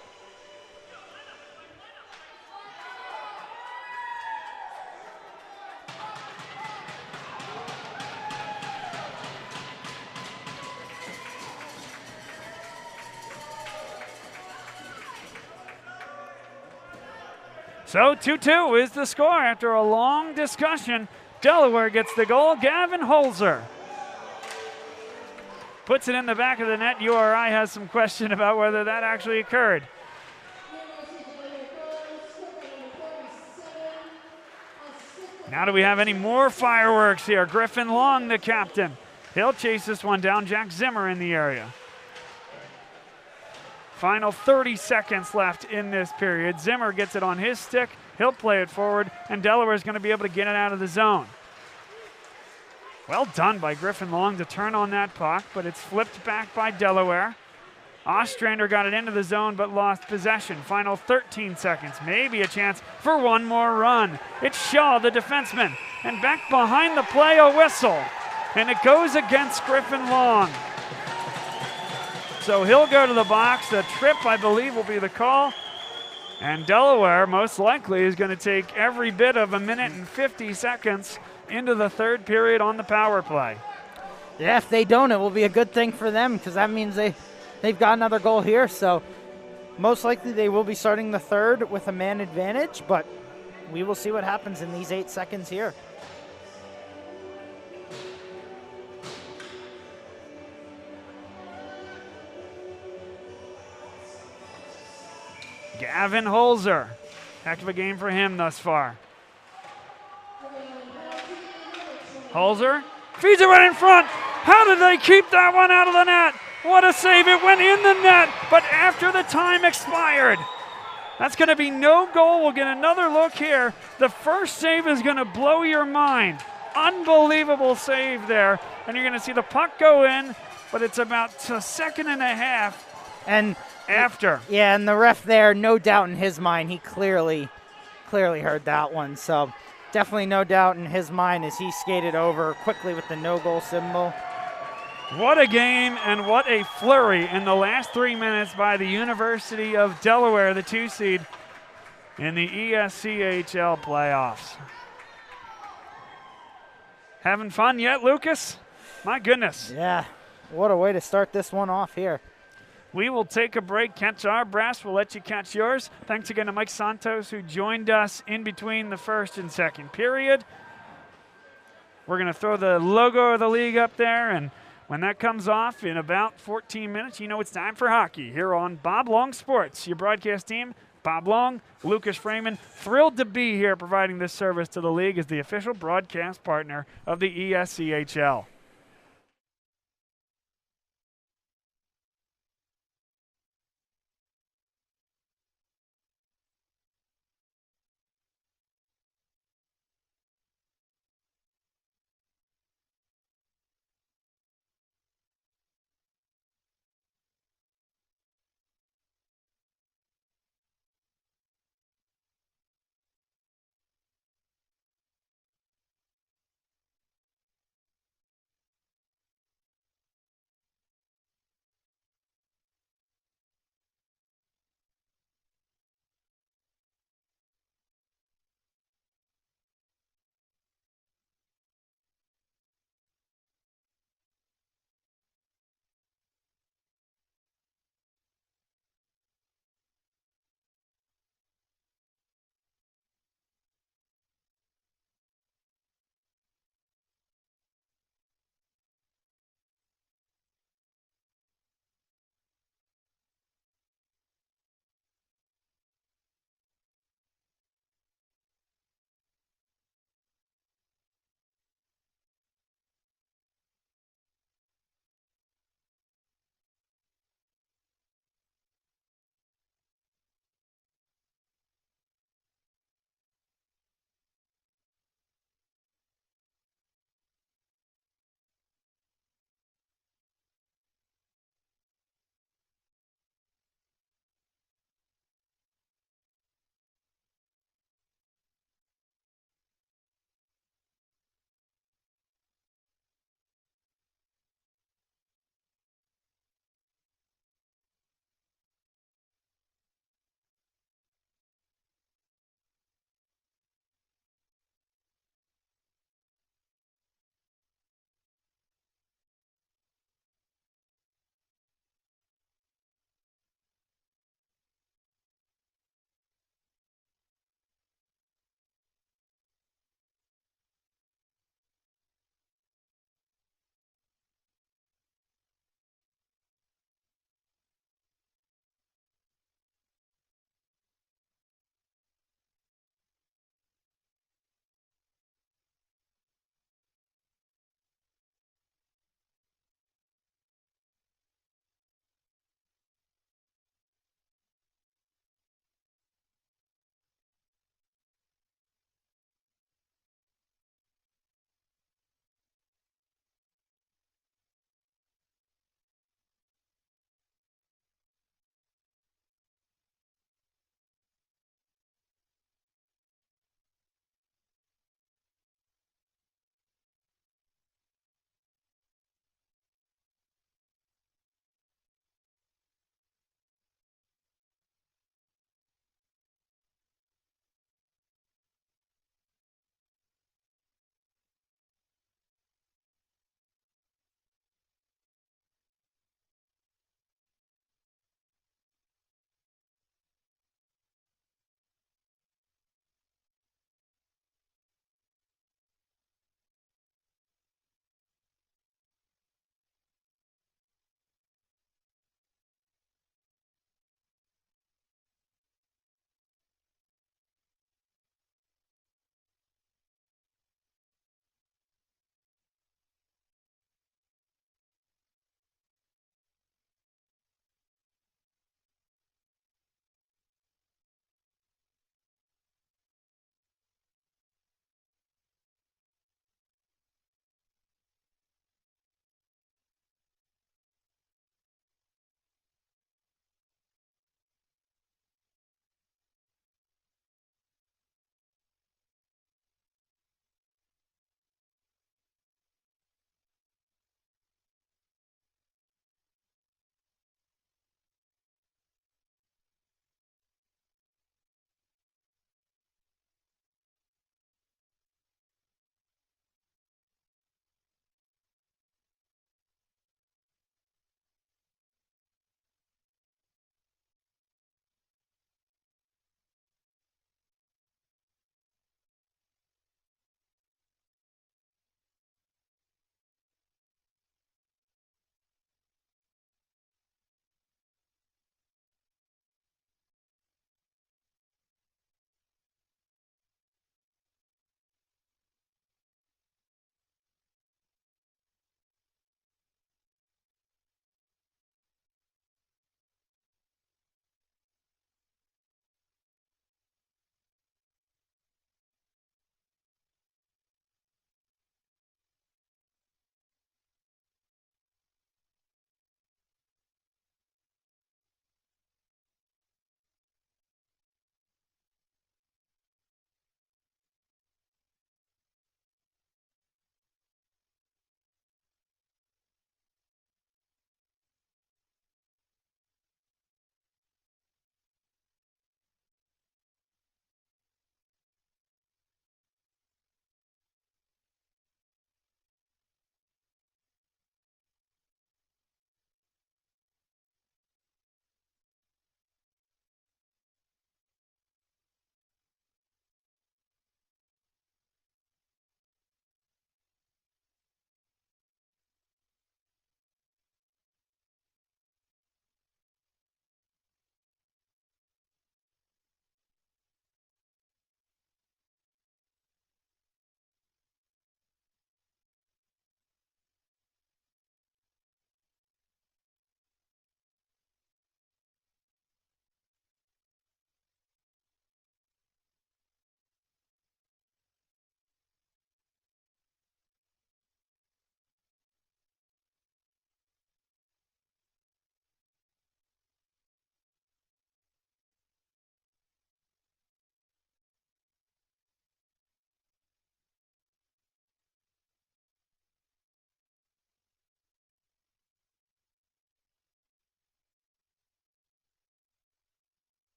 So 2-2 is the score after a long discussion. Delaware gets the goal. Gavin Holzer puts it in the back of the net. URI has some question about whether that actually occurred. Now do we have any more fireworks here? Griffin Long, the captain. He'll chase this one down. Jack Zimmer in the area. Final 30 seconds left in this period. Zimmer gets it on his stick. He'll play it forward, and Delaware is going to be able to get it out of the zone. Well done by Griffin Long to turn on that puck, but it's flipped back by Delaware. Ostrander got it into the zone but lost possession. Final 13 seconds. Maybe a chance for one more run. It's Shaw, the defenseman, and back behind the play, a whistle. And it goes against Griffin Long. So he'll go to the box. A trip, I believe, will be the call. And Delaware most likely is going to take every bit of 1:50 into the third period on the power play. Yeah, if they don't, it will be a good thing for them because that means they've got another goal here. So most likely they will be starting the third with a man advantage, but we will see what happens in these 8 seconds here. Gavin Holzer. Heck of a game for him thus far. Holzer feeds it right in front. How did they keep that one out of the net? What a save. It went in the net, but after the time expired. That's going to be no goal. We'll get another look here. The first save is going to blow your mind. Unbelievable save there. And you're going to see the puck go in, but it's about a second and a half and after. Yeah, and the ref there, no doubt in his mind, he clearly heard that one. So definitely no doubt in his mind as he skated over quickly with the no-goal symbol. What a game and what a flurry in the last 3 minutes by the University of Delaware, the 2 seed in the ESCHL playoffs. Having fun yet, Lucas? My goodness. Yeah, what a way to start this one off here. We will take a break, catch our breath. We'll let you catch yours. Thanks again to Mike Santos, who joined us in between the first and second period. We're going to throw the logo of the league up there, and when that comes off in about 14 minutes, you know it's time for hockey here on Bob Long Sports. Your broadcast team, Bob Long, Lucas Freeman, thrilled to be here providing this service to the league as the official broadcast partner of the ESCHL.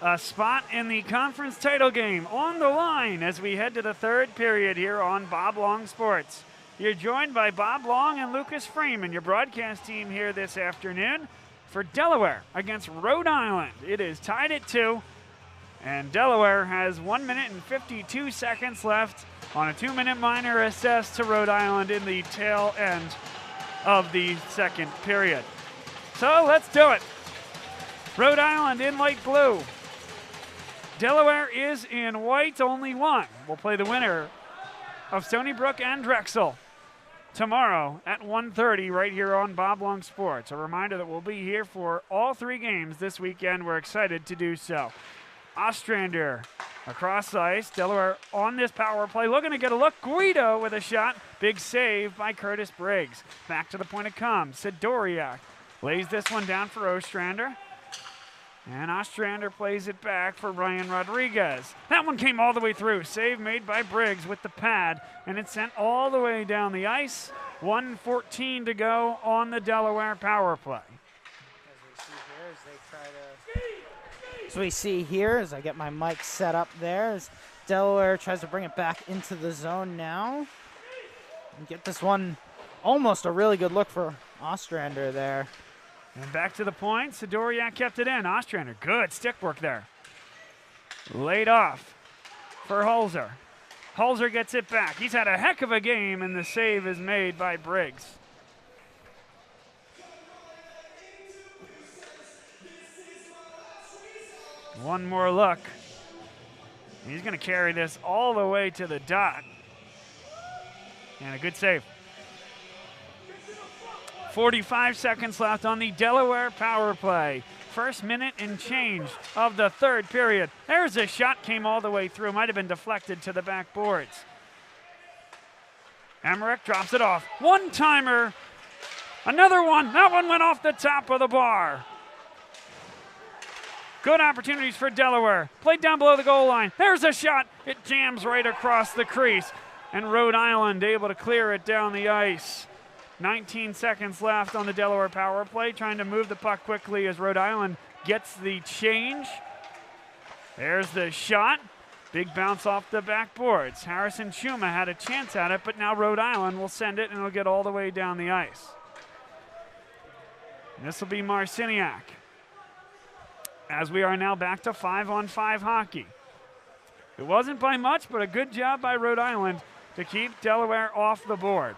A spot in the conference title game on the line as we head to the third period here on Bob Long Sports. You're joined by Bob Long and Lucas Freeman, your broadcast team here this afternoon for Delaware against Rhode Island. It is tied at 2, and Delaware has 1 minute and 52 seconds left on a 2-minute minor assessed to Rhode Island in the tail end of the second period. So let's do it. Rhode Island in light blue. Delaware is in white, only one. We'll play the winner of Stony Brook and Drexel tomorrow at 1:30 right here on Bob Long Sports. A reminder that we'll be here for all 3 games this weekend. We're excited to do so. Ostrander across the ice. Delaware on this power play, looking to get a look. Guido with a shot. Big save by Curtis Briggs. Back to the point it comes. Sidoriak lays this one down for Ostrander. And Ostrander plays it back for Ryan Rodriguez. That one came all the way through. Save made by Briggs with the pad, and it's sent all the way down the ice. 1:14 to go on the Delaware power play. As we see here, as I get my mic set up there, as Delaware tries to bring it back into the zone now. And get this one almost a really good look for Ostrander there. And back to the point. Sidoriak kept it in. Ostrander, good stick work there. Laid off for Holzer. Holzer gets it back. He's had a heck of a game, and the save is made by Briggs. One more look. He's going to carry this all the way to the dot. And a good save. 45 seconds left on the Delaware power play. First minute and change of the third period. There's a shot, came all the way through. Might have been deflected to the backboards. Emmerich drops it off. One-timer. Another one. That one went off the top of the bar. Good opportunities for Delaware. Played down below the goal line. There's a shot. It jams right across the crease. And Rhode Island able to clear it down the ice. 19 seconds left on the Delaware power play, trying to move the puck quickly as Rhode Island gets the change. There's the shot. Big bounce off the backboards. Harrison Schuma had a chance at it, but now Rhode Island will send it, and it'll get all the way down the ice. This will be Marciniak, as we are now back to 5-on-5 hockey. It wasn't by much, but a good job by Rhode Island to keep Delaware off the board.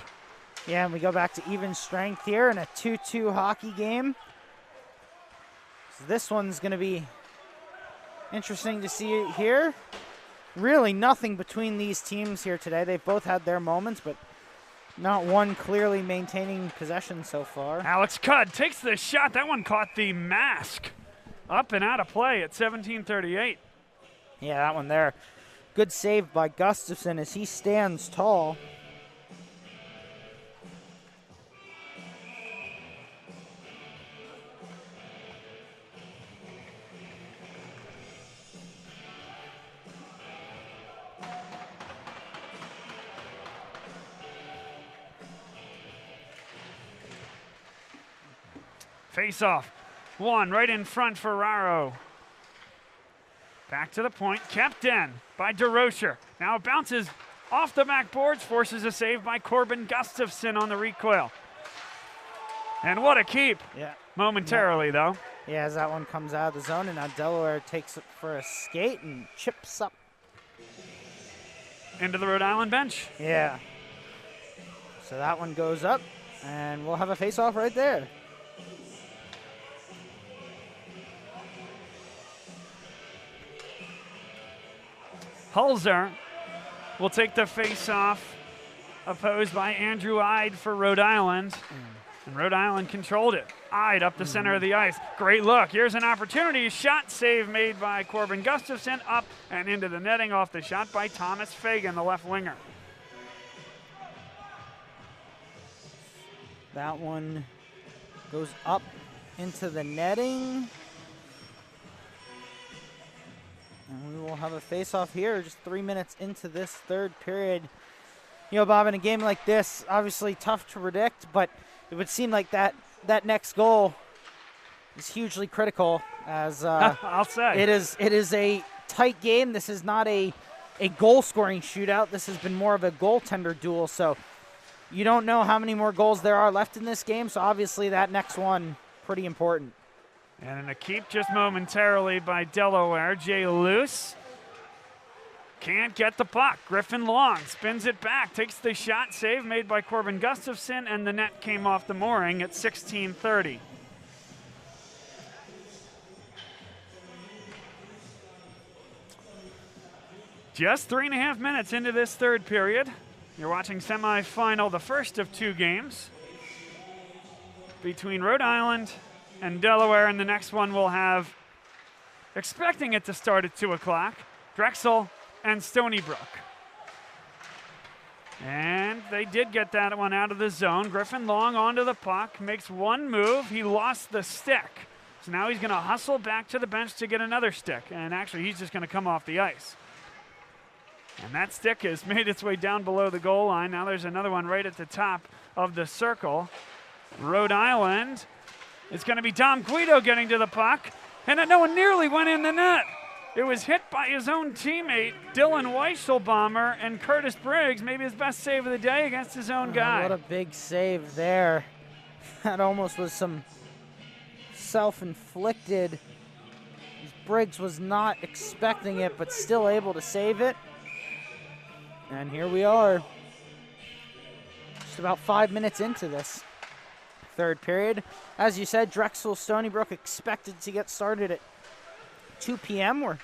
Yeah, and we go back to even strength here in a 2-2 hockey game. So this one's going to be interesting to see it here. Really nothing between these teams here today. They've both had their moments, but not one clearly maintaining possession so far. Alex Cudd takes the shot. That one caught the mask. Up and out of play at 17:38. Yeah, that one there. Good save by Gustafson as he stands tall. Face-off. One right in front for Raro. Back to the point. Kept in by DeRocher. Now it bounces off the backboards. Forces a save by Corbin Gustafson on the recoil. And what a keep. Yeah. Momentarily, though. Yeah, as that one comes out of the zone, and now Delaware takes it for a skate and chips up. Into the Rhode Island bench. Yeah. So that one goes up, and we'll have a face-off right there. Holzer will take the face-off, opposed by Andrew Ide for Rhode Island. And Rhode Island controlled it. Ide up the center of the ice. Great look. Here's an opportunity. Shot save made by Corbin Gustafson. Up and into the netting off the shot by Thomas Fagan, the left winger. That one goes up into the netting. And we will have a face-off here just 3 minutes into this third period. You know, Bob, in a game like this, obviously tough to predict, but it would seem like that next goal is hugely critical, as I'll say. it is a tight game. This is not a goal-scoring shootout. This has been more of a goaltender duel, so you don't know how many more goals there are left in this game, so obviously that next one, pretty important. And a keep just momentarily by Delaware. Jay Luce can't get the puck. Griffin Long spins it back, takes the shot, save made by Corbin Gustafson, and the net came off the mooring at 16:30. Just 3.5 minutes into this third period. You're watching semifinal, the first of two games between Rhode Island and Delaware, and the next one we'll have, expecting it to start at 2 o'clock, Drexel and Stony Brook. And they did get that one out of the zone. Griffin Long onto the puck, makes one move. He lost the stick. So now he's going to hustle back to the bench to get another stick. And actually, he's just going to come off the ice. And that stick has made its way down below the goal line. Now there's another one right at the top of the circle. Rhode Island, it's going to be Dom Guido getting to the puck. And no one nearly went in the net. It was hit by his own teammate, Dylan Weisselbaumer, and Curtis Briggs, maybe his best save of the day against his own guy. What a big save there. That almost was some self-inflicted. Briggs was not expecting it, but still able to save it. And here we are, just about 5 minutes into this third period. As you said, Drexel, Stony Brook expected to get started at 2 p.m. We're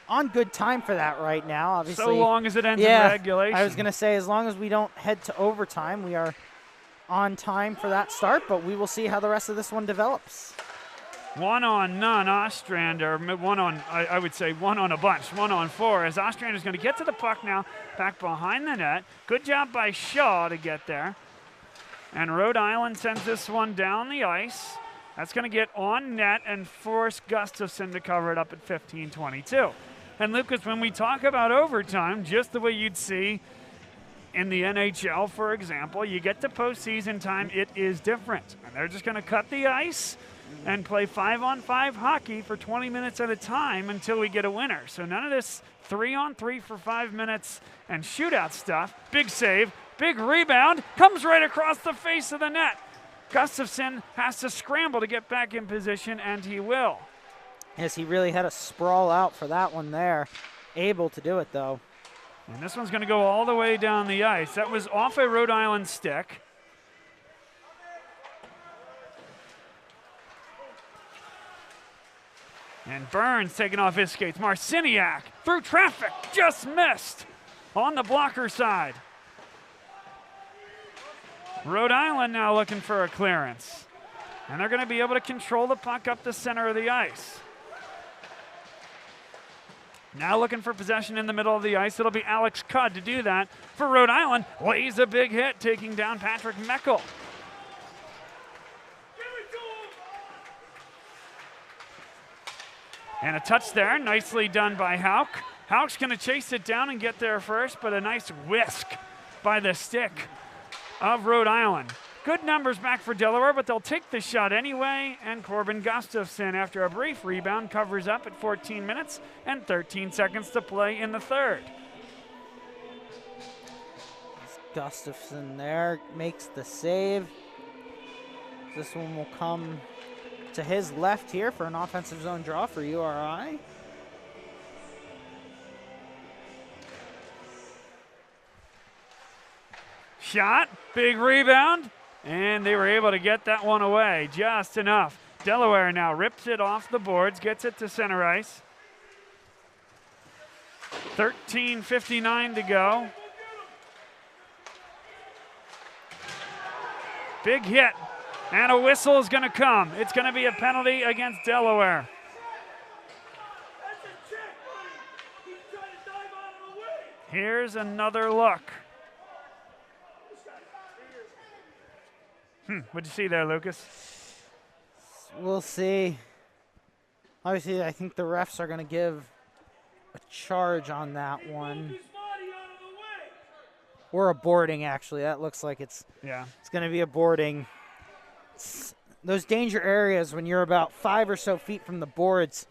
on good time for that right now, obviously. So long as it ends in regulation. I was going to say, as long as we don't head to overtime, we are on time for that start, but we will see how the rest of this one develops. One on none, Ostrander. One on, I would say one on a bunch. 1 on 4 as Ostrander's going to get to the puck now, back behind the net. Good job by Shaw to get there. And Rhode Island sends this one down the ice. That's going to get on net and force Gustafson to cover it up at 15:22. And Lucas, when we talk about overtime, just the way you'd see in the NHL, for example, you get to postseason time, it is different. And they're just going to cut the ice and play 5-on-5 hockey for 20 minutes at a time until we get a winner. So none of this 3-on-3 for 5 minutes and shootout stuff. Big save, big rebound, comes right across the face of the net. Gustafson has to scramble to get back in position, and he will. Yes, he really had to sprawl out for that one there. Able to do it, though. And this one's going to go all the way down the ice. That was off a Rhode Island stick. And Burns taking off his skates. Marciniak through traffic, just missed on the blocker side. Rhode Island now looking for a clearance. And they're going to be able to control the puck up the center of the ice. Now looking for possession in the middle of the ice. It'll be Alex Cudd to do that for Rhode Island. Lays a big hit, taking down Patrick Meckel. And a touch there, nicely done by Houck. Houck's going to chase it down and get there first, but a nice whisk by the stick of Rhode Island. Good numbers back for Delaware, but they'll take the shot anyway, and Corbin Gustafson, after a brief rebound, covers up at 14 minutes and 13 seconds to play in the third. Gustafson there makes the save. This one will come to his left here for an offensive zone draw for URI. Shot, big rebound, and they were able to get that one away just enough. Delaware now rips it off the boards, gets it to center ice. 13:59 to go. Big hit, and a whistle is going to come. It's going to be a penalty against Delaware. Here's another look. What'd you see there, Lucas? We'll see. Obviously, I think the refs are going to give a charge on that one. Or a boarding, actually. That looks like it's going to be a boarding. those danger areas when you're about 5 or so feet from the boards.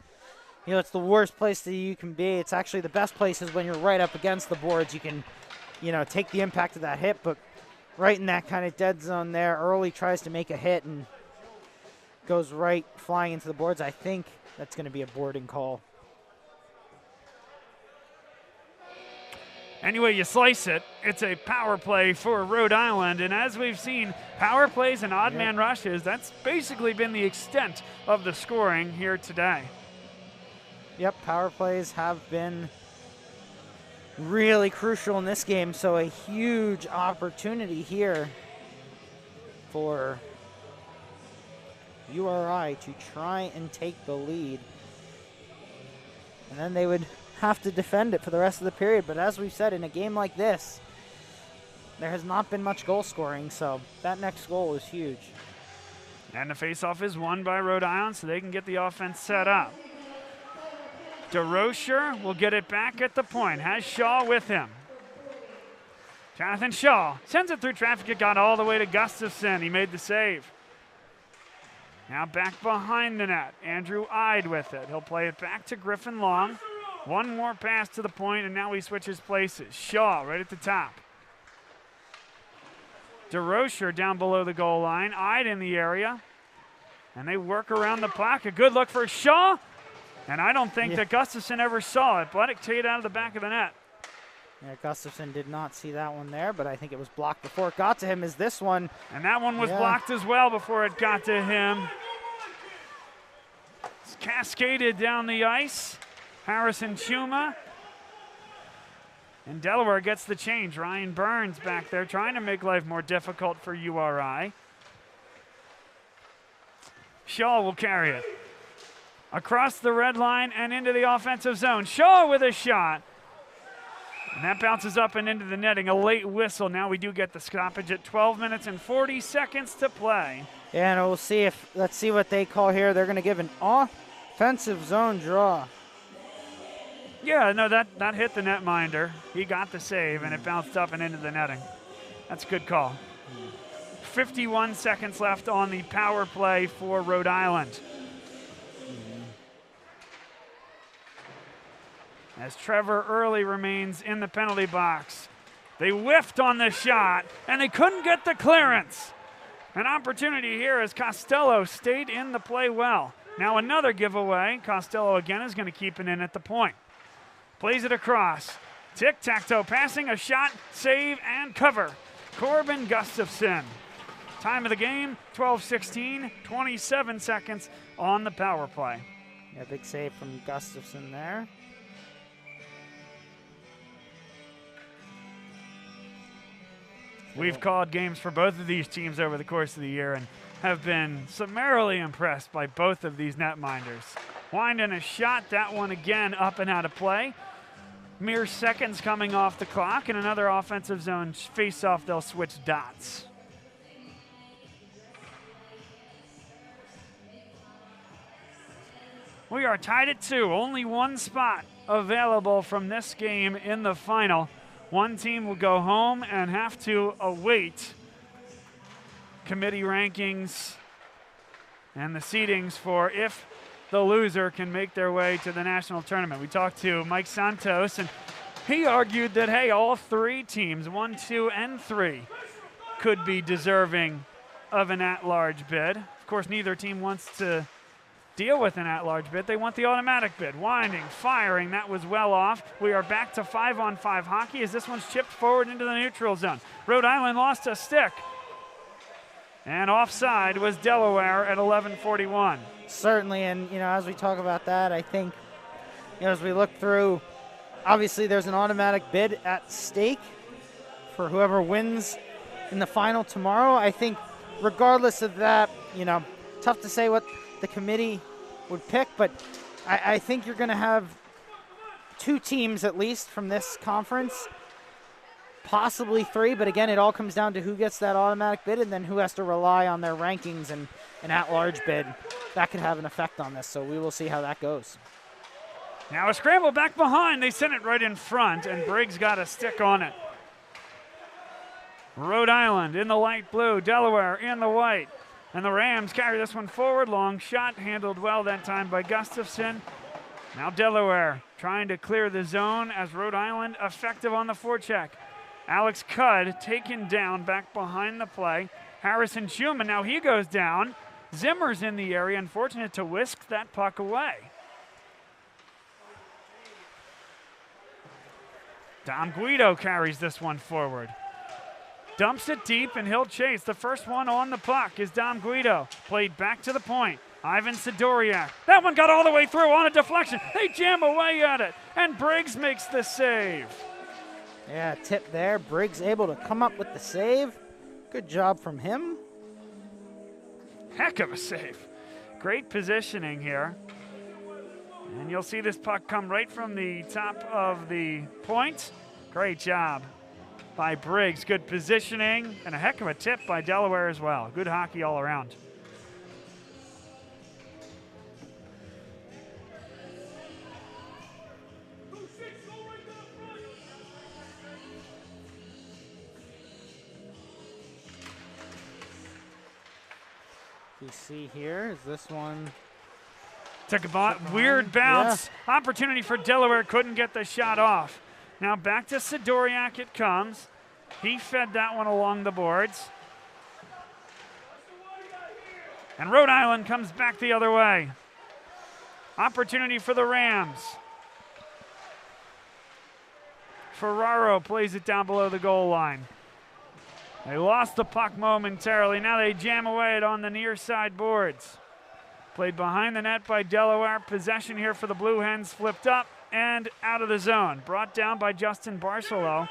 You know, it's the worst place that you can be. It's actually the best place is when you're right up against the boards. You can, you know, take the impact of that hit, but right in that kind of dead zone there, Early tries to make a hit and goes right flying into the boards. I think that's going to be a boarding call. Anyway, you slice it, it's a power play for Rhode Island. And as we've seen, power plays and odd man rushes, that's basically been the extent of the scoring here today. Yep, power plays have been really crucial in this game. So a huge opportunity here for URI to try and take the lead. And then they would have to defend it for the rest of the period. But as we've said, in a game like this, there has not been much goal scoring, so that next goal is huge. And the faceoff is won by Rhode Island, so they can get the offense set up. DeRocher will get it back at the point, has Shaw with him. Jonathan Shaw sends it through traffic. It got all the way to Gustafson. He made the save. Now back behind the net. Andrew Ide with it. He'll play it back to Griffin Long. One more pass to the point, and now he switches places. Shaw right at the top. DeRocher down below the goal line. Ide in the area. And they work around the puck. A good look for Shaw. And I don't think that Gustafson ever saw it, but it teed out of the back of the net. Yeah, Gustafson did not see that one there, but I think it was blocked before it got to him. Is this one? And that one was blocked as well before it got to him. It's cascaded down the ice. Harrison Chuma. And Delaware gets the change. Ryan Burns back there trying to make life more difficult for URI. Shaw will carry it. Across the red line and into the offensive zone. Shaw with a shot. And that bounces up and into the netting. A late whistle. Now we do get the stoppage at 12 minutes and 40 seconds to play. Yeah, and we'll see if, let's see what they call here. They're going to give an offensive zone draw. Yeah, no, that hit the netminder. He got the save, and it bounced up and into the netting. That's a good call. 51 seconds left on the power play for Rhode Island. As Trevor Early remains in the penalty box. They whiffed on the shot, and they couldn't get the clearance. An opportunity here as Costello stayed in the play well. Now another giveaway. Costello again is going to keep it in at the point. Plays it across. Tic-tac-toe passing, a shot, save, and cover. Corbin Gustafson. Time of the game, 12:16, 27 seconds on the power play. Yeah, big save from Gustafson there. We've called games for both of these teams over the course of the year and have been summarily impressed by both of these netminders. Wind and a shot, that one again up and out of play. Mere seconds coming off the clock, and another offensive zone face-off. They'll switch dots. We are tied at 2. Only one spot available from this game in the final. One team will go home and have to await committee rankings and the seedings for if the loser can make their way to the national tournament. We talked to Mike Santos, and he argued that, hey, all three teams, 1, 2, and 3, could be deserving of an at-large bid. Of course, neither team wants to deal with an at-large bid. They want the automatic bid. Winding, firing, that was well off. We are back to 5-on-5 hockey as this one's chipped forward into the neutral zone. Rhode Island lost a stick. And offside was Delaware at 11:41. Certainly, and as we talk about that, I think as we look through, obviously there's an automatic bid at stake for whoever wins in the final tomorrow. I think regardless of that, tough to say what the committee would pick, but I think you're going to have two teams at least from this conference, possibly 3, but again, it all comes down to who gets that automatic bid and then who has to rely on their rankings and an at-large bid. That could have an effect on this, so we will see how that goes. Now a scramble back behind. They sent it right in front, and Briggs got a stick on it. Rhode Island in the light blue, Delaware in the white. And the Rams carry this one forward. Long shot handled well that time by Gustafson. Now Delaware trying to clear the zone as Rhode Island effective on the forecheck. Alex Cudd taken down back behind the play. Harrison Schumann, now he goes down. Zimmer's in the area, unfortunate to whisk that puck away. Dom Guido carries this one forward. Dumps it deep, and he'll chase. The first one on the puck is Dom Guido. Played back to the point. Ivan Sidoriak. That one got all the way through on a deflection. They jam away at it, and Briggs makes the save. Yeah, tip there. Briggs able to come up with the save. Good job from him. Heck of a save. Great positioning here. And you'll see this puck come right from the top of the point. Great job by Briggs. Good positioning and a heck of a tip by Delaware as well. Good hockey all around. You see here is this one. Took a weird bounce. Yeah. Opportunity for Delaware, couldn't get the shot off. Now back to Sidoriak it comes. He fed that one along the boards. And Rhode Island comes back the other way. Opportunity for the Rams. Ferraro plays it down below the goal line. They lost the puck momentarily. Now they jam away it on the near side boards. Played behind the net by Delaware. Possession here for the Blue Hens, flipped up and out of the zone. Brought down by Justin Barcelo.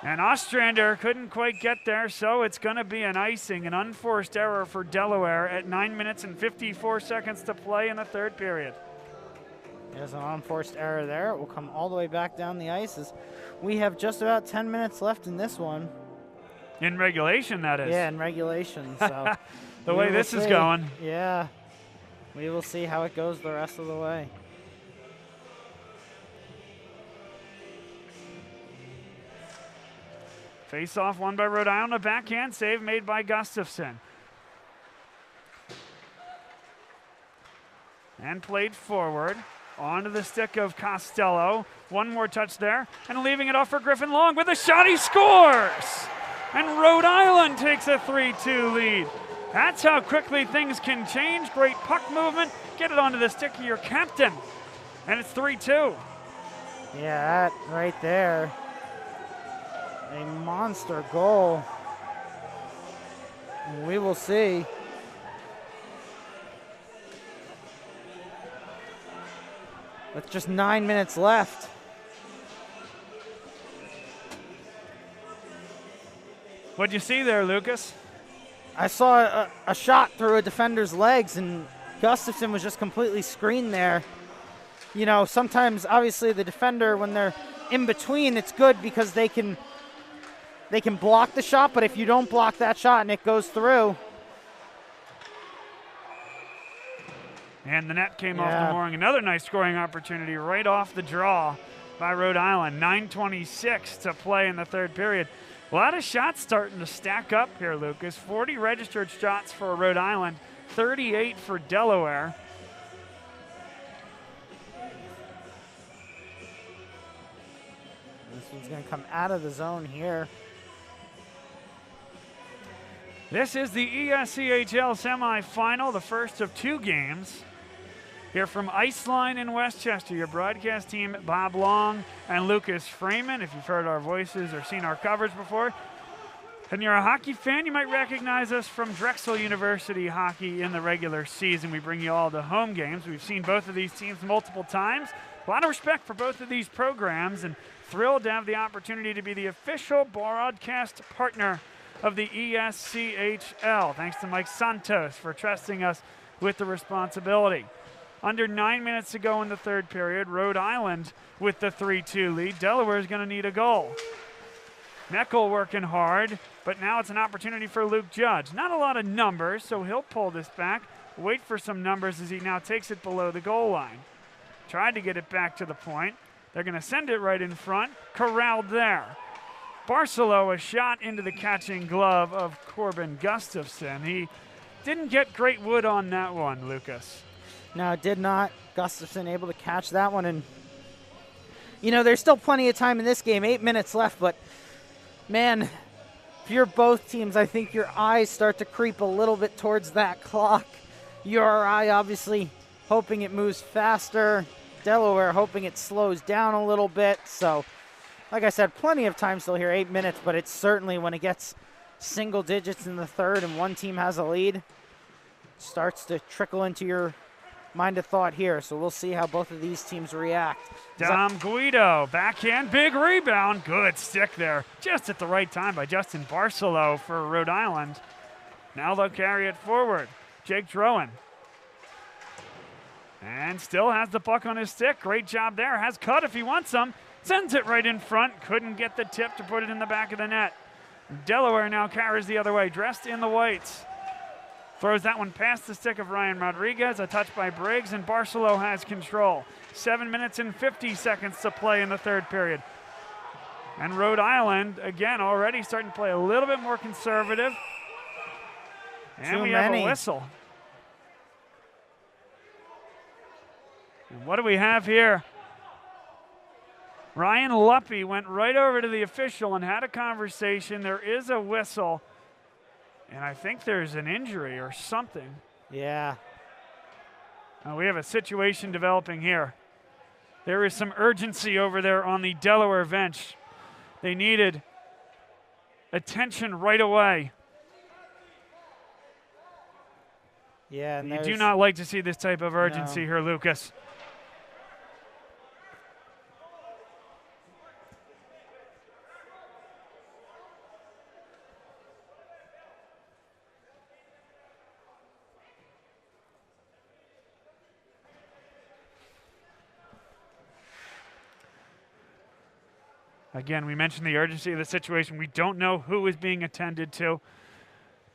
And Ostrander couldn't quite get there, so it's going to be an icing, an unforced error for Delaware at 9 minutes and 54 seconds to play in the third period. There's an unforced error there. It will come all the way back down the ice as we have just about 10 minutes left in this one. In regulation, that is. Yeah, in regulation. So the way this is going. Yeah. We will see how it goes the rest of the way. Face-off won by Rhode Island. A backhand save made by Gustafson. And played forward. Onto the stick of Costello. One more touch there. And leaving it off for Griffin Long with a shot. He scores! And Rhode Island takes a 3-2 lead. That's how quickly things can change. Great puck movement. Get it onto the stick of your captain. And it's 3-2. Yeah, that right there. A monster goal. We will see. With just 9 minutes left. What'd you see there, Lucas? I saw a shot through a defender's legs, and Gustafson was just completely screened there. You know, sometimes, obviously, the defender, when they're in between, it's good because they can block the shot, but if you don't block that shot and it goes through. And the net came off the mooring. Another nice scoring opportunity right off the draw by Rhode Island. 9:26 to play in the third period. A lot of shots starting to stack up here, Lucas. 40 registered shots for Rhode Island, 38 for Delaware. This one's going to come out of the zone here. This is the ESCHL semifinal, the first of two games. Here from Iceline in Westchester, your broadcast team, Bob Long and Lucas Freeman. If you've heard our voices or seen our coverage before, and you're a hockey fan, you might recognize us from Drexel University hockey in the regular season. We bring you all the home games. We've seen both of these teams multiple times. A lot of respect for both of these programs, and thrilled to have the opportunity to be the official broadcast partner of the ESCHL. Thanks to Mike Santos for trusting us with the responsibility. Under 9 minutes to go in the third period, Rhode Island with the 3-2 lead. Delaware is going to need a goal. Meckel working hard, but now it's an opportunity for Luke Judge. Not a lot of numbers, so he'll pull this back. Wait for some numbers as he now takes it below the goal line. Tried to get it back to the point. They're going to send it right in front. Corralled there. Barcelo, a shot into the catching glove of Corbin Gustafson. He didn't get great wood on that one, Lucas. No, it did not. Gustafson able to catch that one. And, you know, there's still plenty of time in this game, 8 minutes left. But, man, if you're both teams, I think your eyes start to creep a little bit towards that clock. URI obviously hoping it moves faster. Delaware hoping it slows down a little bit. So, like I said, plenty of time still here, 8 minutes, but it's certainly when it gets single digits in the third and one team has a lead, starts to trickle into your mind of thought here. So we'll see how both of these teams react. Dom Guido, backhand, big rebound. Good stick there, just at the right time by Justin Barcelo for Rhode Island. Now they'll carry it forward. Jake Drowan. And still has the puck on his stick. Great job there. Has cut if he wants some. Sends it right in front. Couldn't get the tip to put it in the back of the net. Delaware now carries the other way, dressed in the whites. Throws that one past the stick of Ryan Rodriguez. A touch by Briggs, and Barcelo has control. 7 minutes and 50 seconds to play in the third period. And Rhode Island, again, already starting to play a little bit more conservative. And we have a whistle. And what do we have here? Ryan Luppy went right over to the official and had a conversation. There is a whistle, and I think there's an injury or something. Yeah. We have a situation developing here. There is some urgency over there on the Delaware bench. They needed attention right away. Yeah, and you do not like to see this type of urgency here, Lucas. Again, we mentioned the urgency of the situation. We don't know who is being attended to.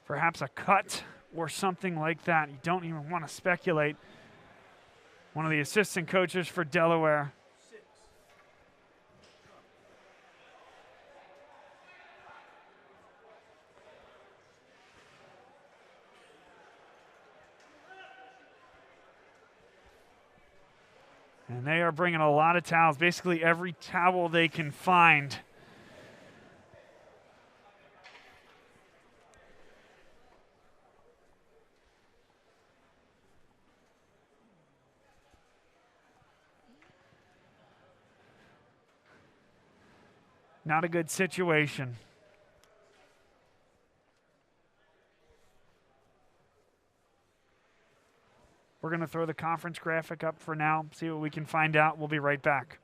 Perhaps a cut or something like that. You don't even want to speculate. One of the assistant coaches for Delaware. And they are bringing a lot of towels, basically every towel they can find. Not a good situation. We're going to throw the conference graphic up for now, see what we can find out. We'll be right back.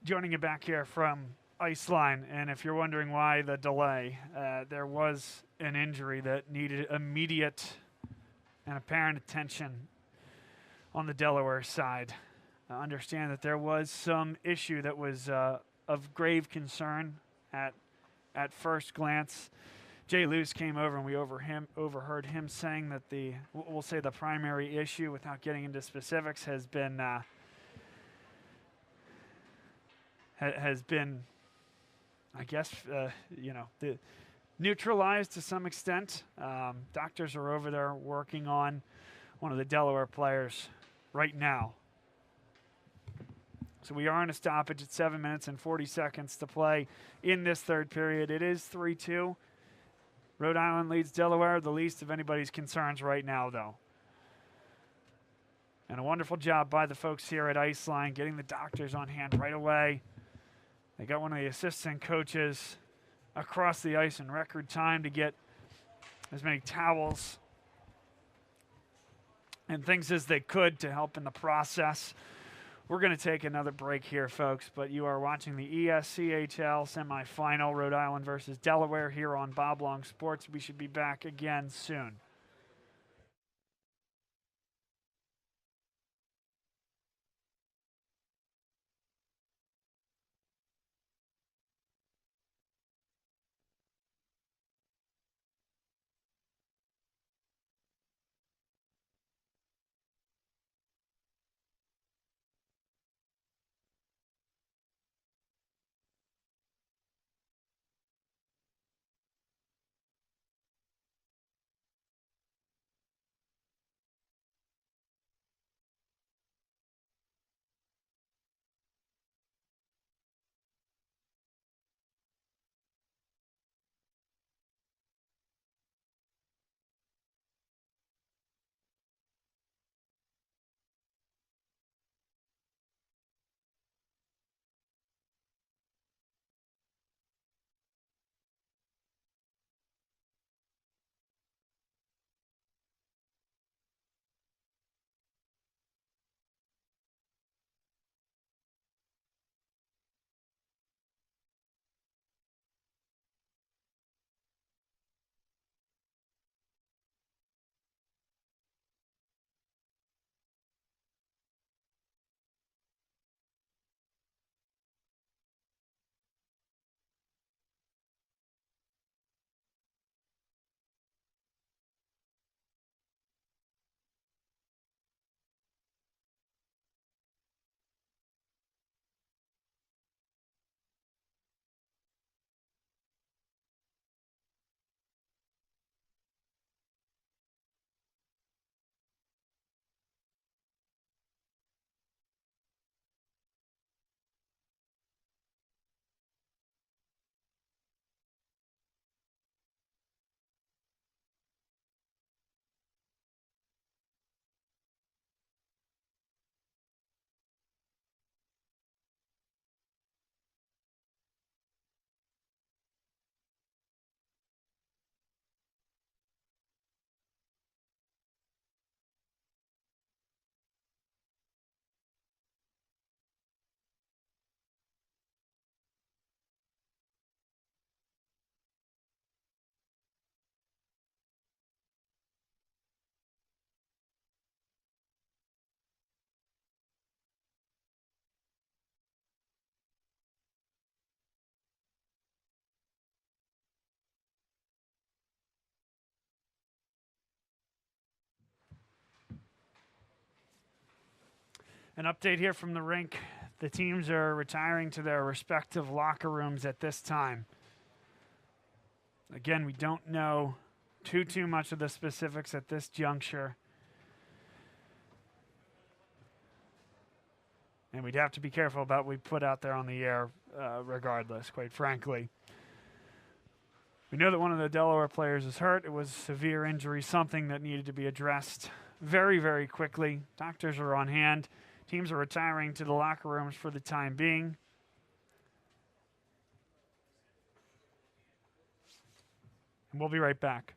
Joining you back here from Iceline, and if you're wondering why the delay, there was an injury that needed immediate and apparent attention on the Delaware side. I understand that there was some issue that was of grave concern at first glance. Jay Luce came over and we overheard him saying that we'll say the primary issue, without getting into specifics, has been I guess neutralized to some extent. Doctors are over there working on one of the Delaware players right now. So we are in a stoppage at 7 minutes and 40 seconds to play in this third period. It is 3-2. Rhode Island leads Delaware, the least of anybody's concerns right now, though. And a wonderful job by the folks here at Iceline getting the doctors on hand right away. They got one of the assistant coaches across the ice in record time to get as many towels and things as they could to help in the process. We're going to take another break here, folks, but you are watching the ESCHL semifinal, Rhode Island versus Delaware, here on Bob Long Sports. We should be back again soon. An update here from the rink. The teams are retiring to their respective locker rooms at this time. Again, we don't know too much of the specifics at this juncture. And we'd have to be careful about what we put out there on the air regardless, quite frankly. We know that one of the Delaware players is hurt. It was a severe injury, something that needed to be addressed very quickly. Doctors are on hand. Teams are retiring to the locker rooms for the time being. And we'll be right back.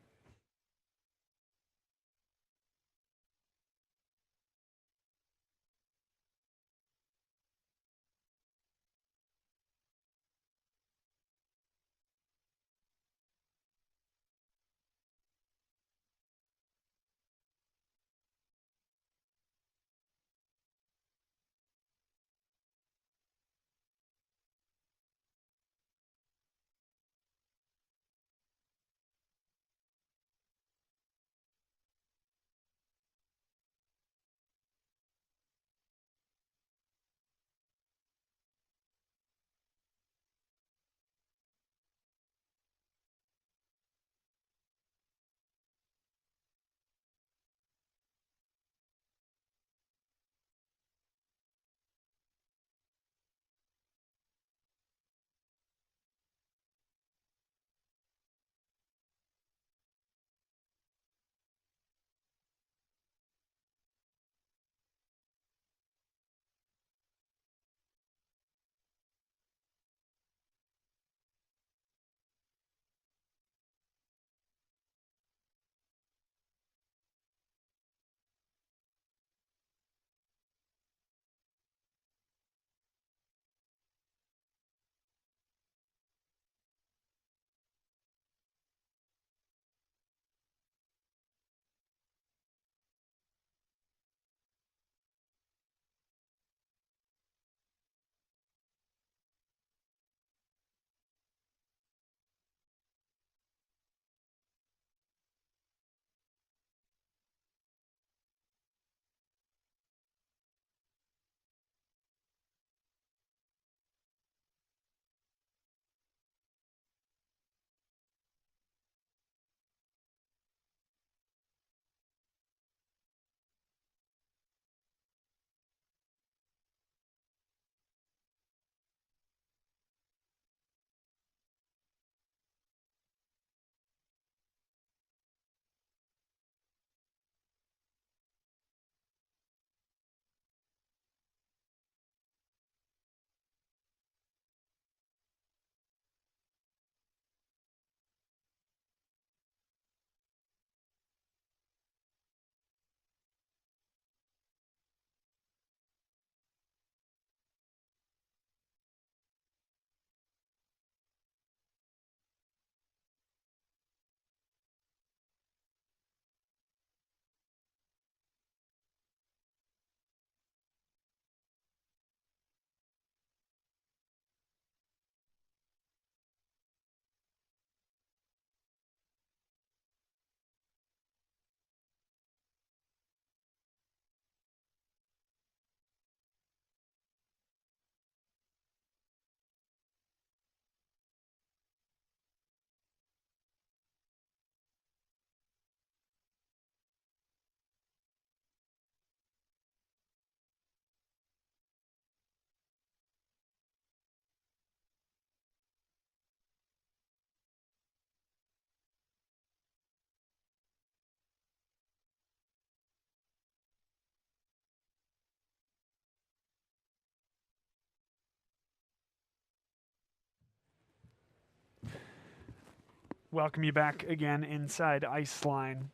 Welcome you back again inside Ice Line.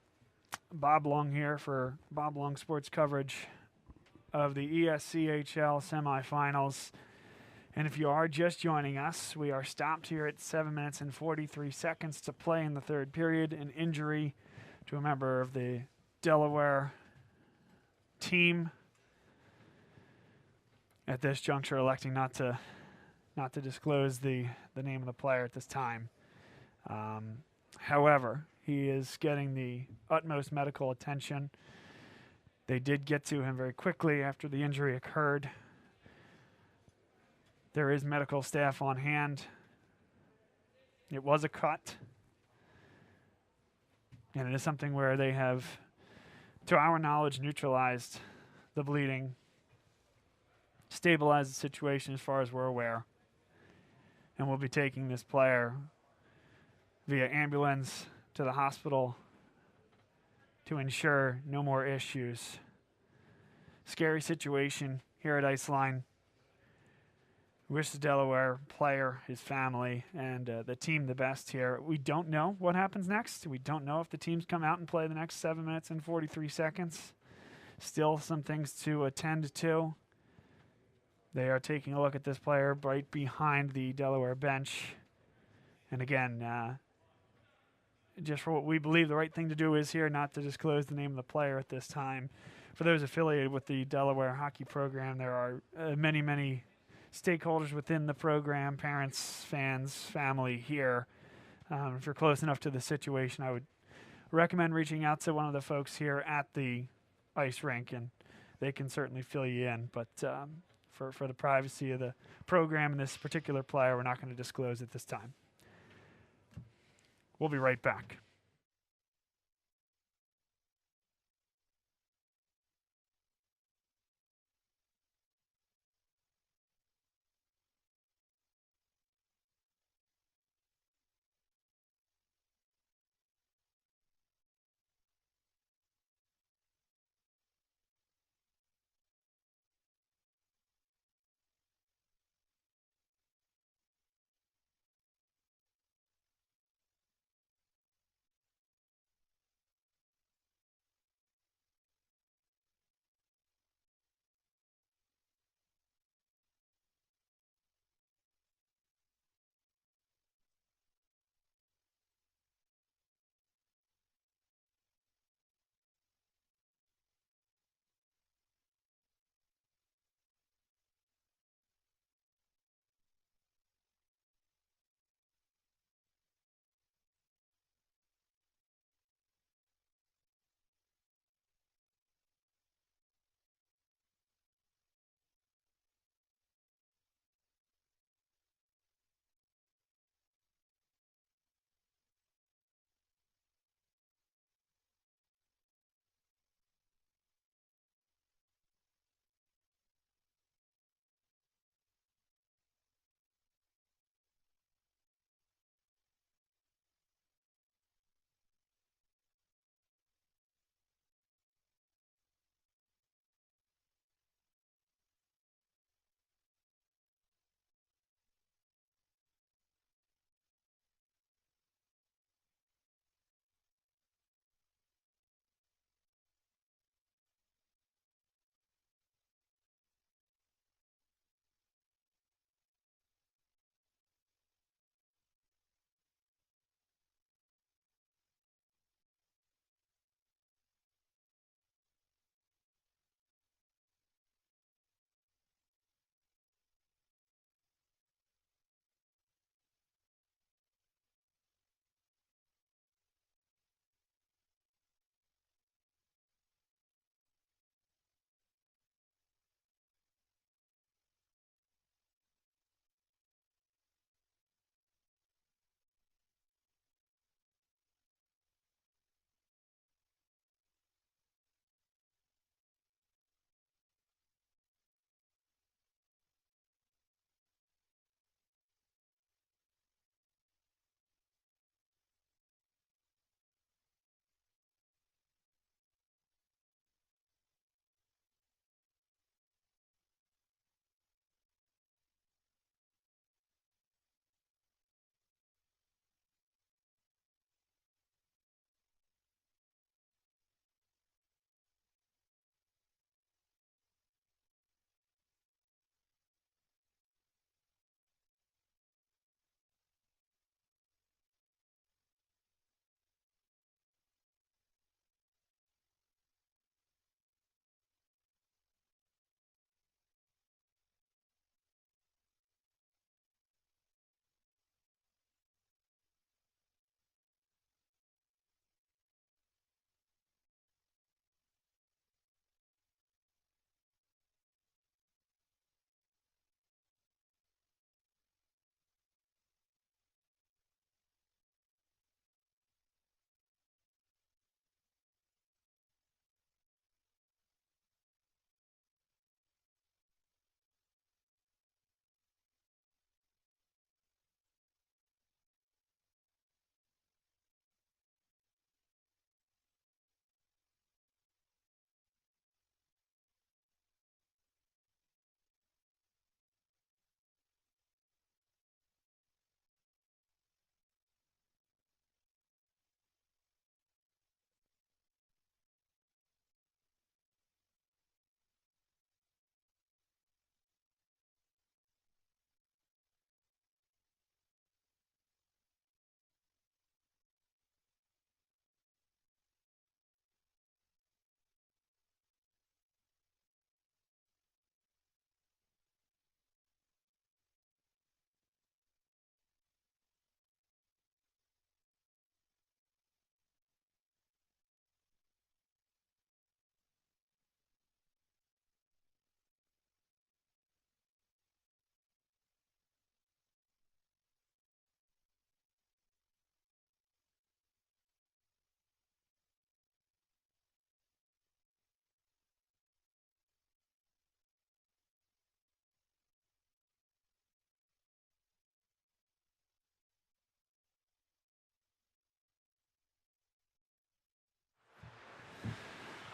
Bob Long here for Bob Long Sports coverage of the ESCHL semifinals. And if you are just joining us, we are stopped here at 7 minutes and 43 seconds to play in the third period. An injury to a member of the Delaware team. At this juncture, electing not to disclose the name of the player at this time. However, he is getting the utmost medical attention. They did get to him very quickly after the injury occurred. There is medical staff on hand. It was a cut. And it is something where they have, to our knowledge, neutralized the bleeding, stabilized the situation as far as we're aware. And we'll be taking this player via ambulance to the hospital to ensure no more issues. Scary situation here at Ice Line. Wish the Delaware player, his family, and the team the best here. We don't know what happens next. We don't know if the teams come out and play the next 7 minutes and 43 seconds. Still some things to attend to. They are taking a look at this player right behind the Delaware bench. And again, just for what we believe the right thing to do is here, not to disclose the name of the player at this time. For those affiliated with the Delaware hockey program, there are many stakeholders within the program, parents, fans, family here. If you're close enough to the situation, I would recommend reaching out to one of the folks here at the ice rink, and they can certainly fill you in. But for the privacy of the program and this particular player, we're not going to disclose at this time. We'll be right back.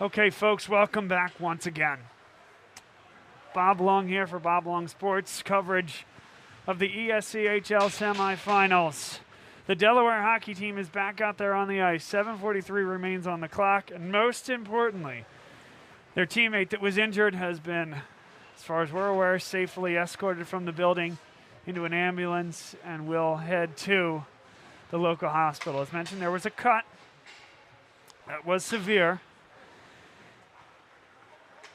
Okay, folks, welcome back once again. Bob Long here for Bob Long Sports coverage of the ESCHL semifinals. The Delaware hockey team is back out there on the ice. 7:43 remains on the clock, and most importantly, their teammate that was injured has been, as far as we're aware, safely escorted from the building into an ambulance and will head to the local hospital. As mentioned, there was a cut that was severe.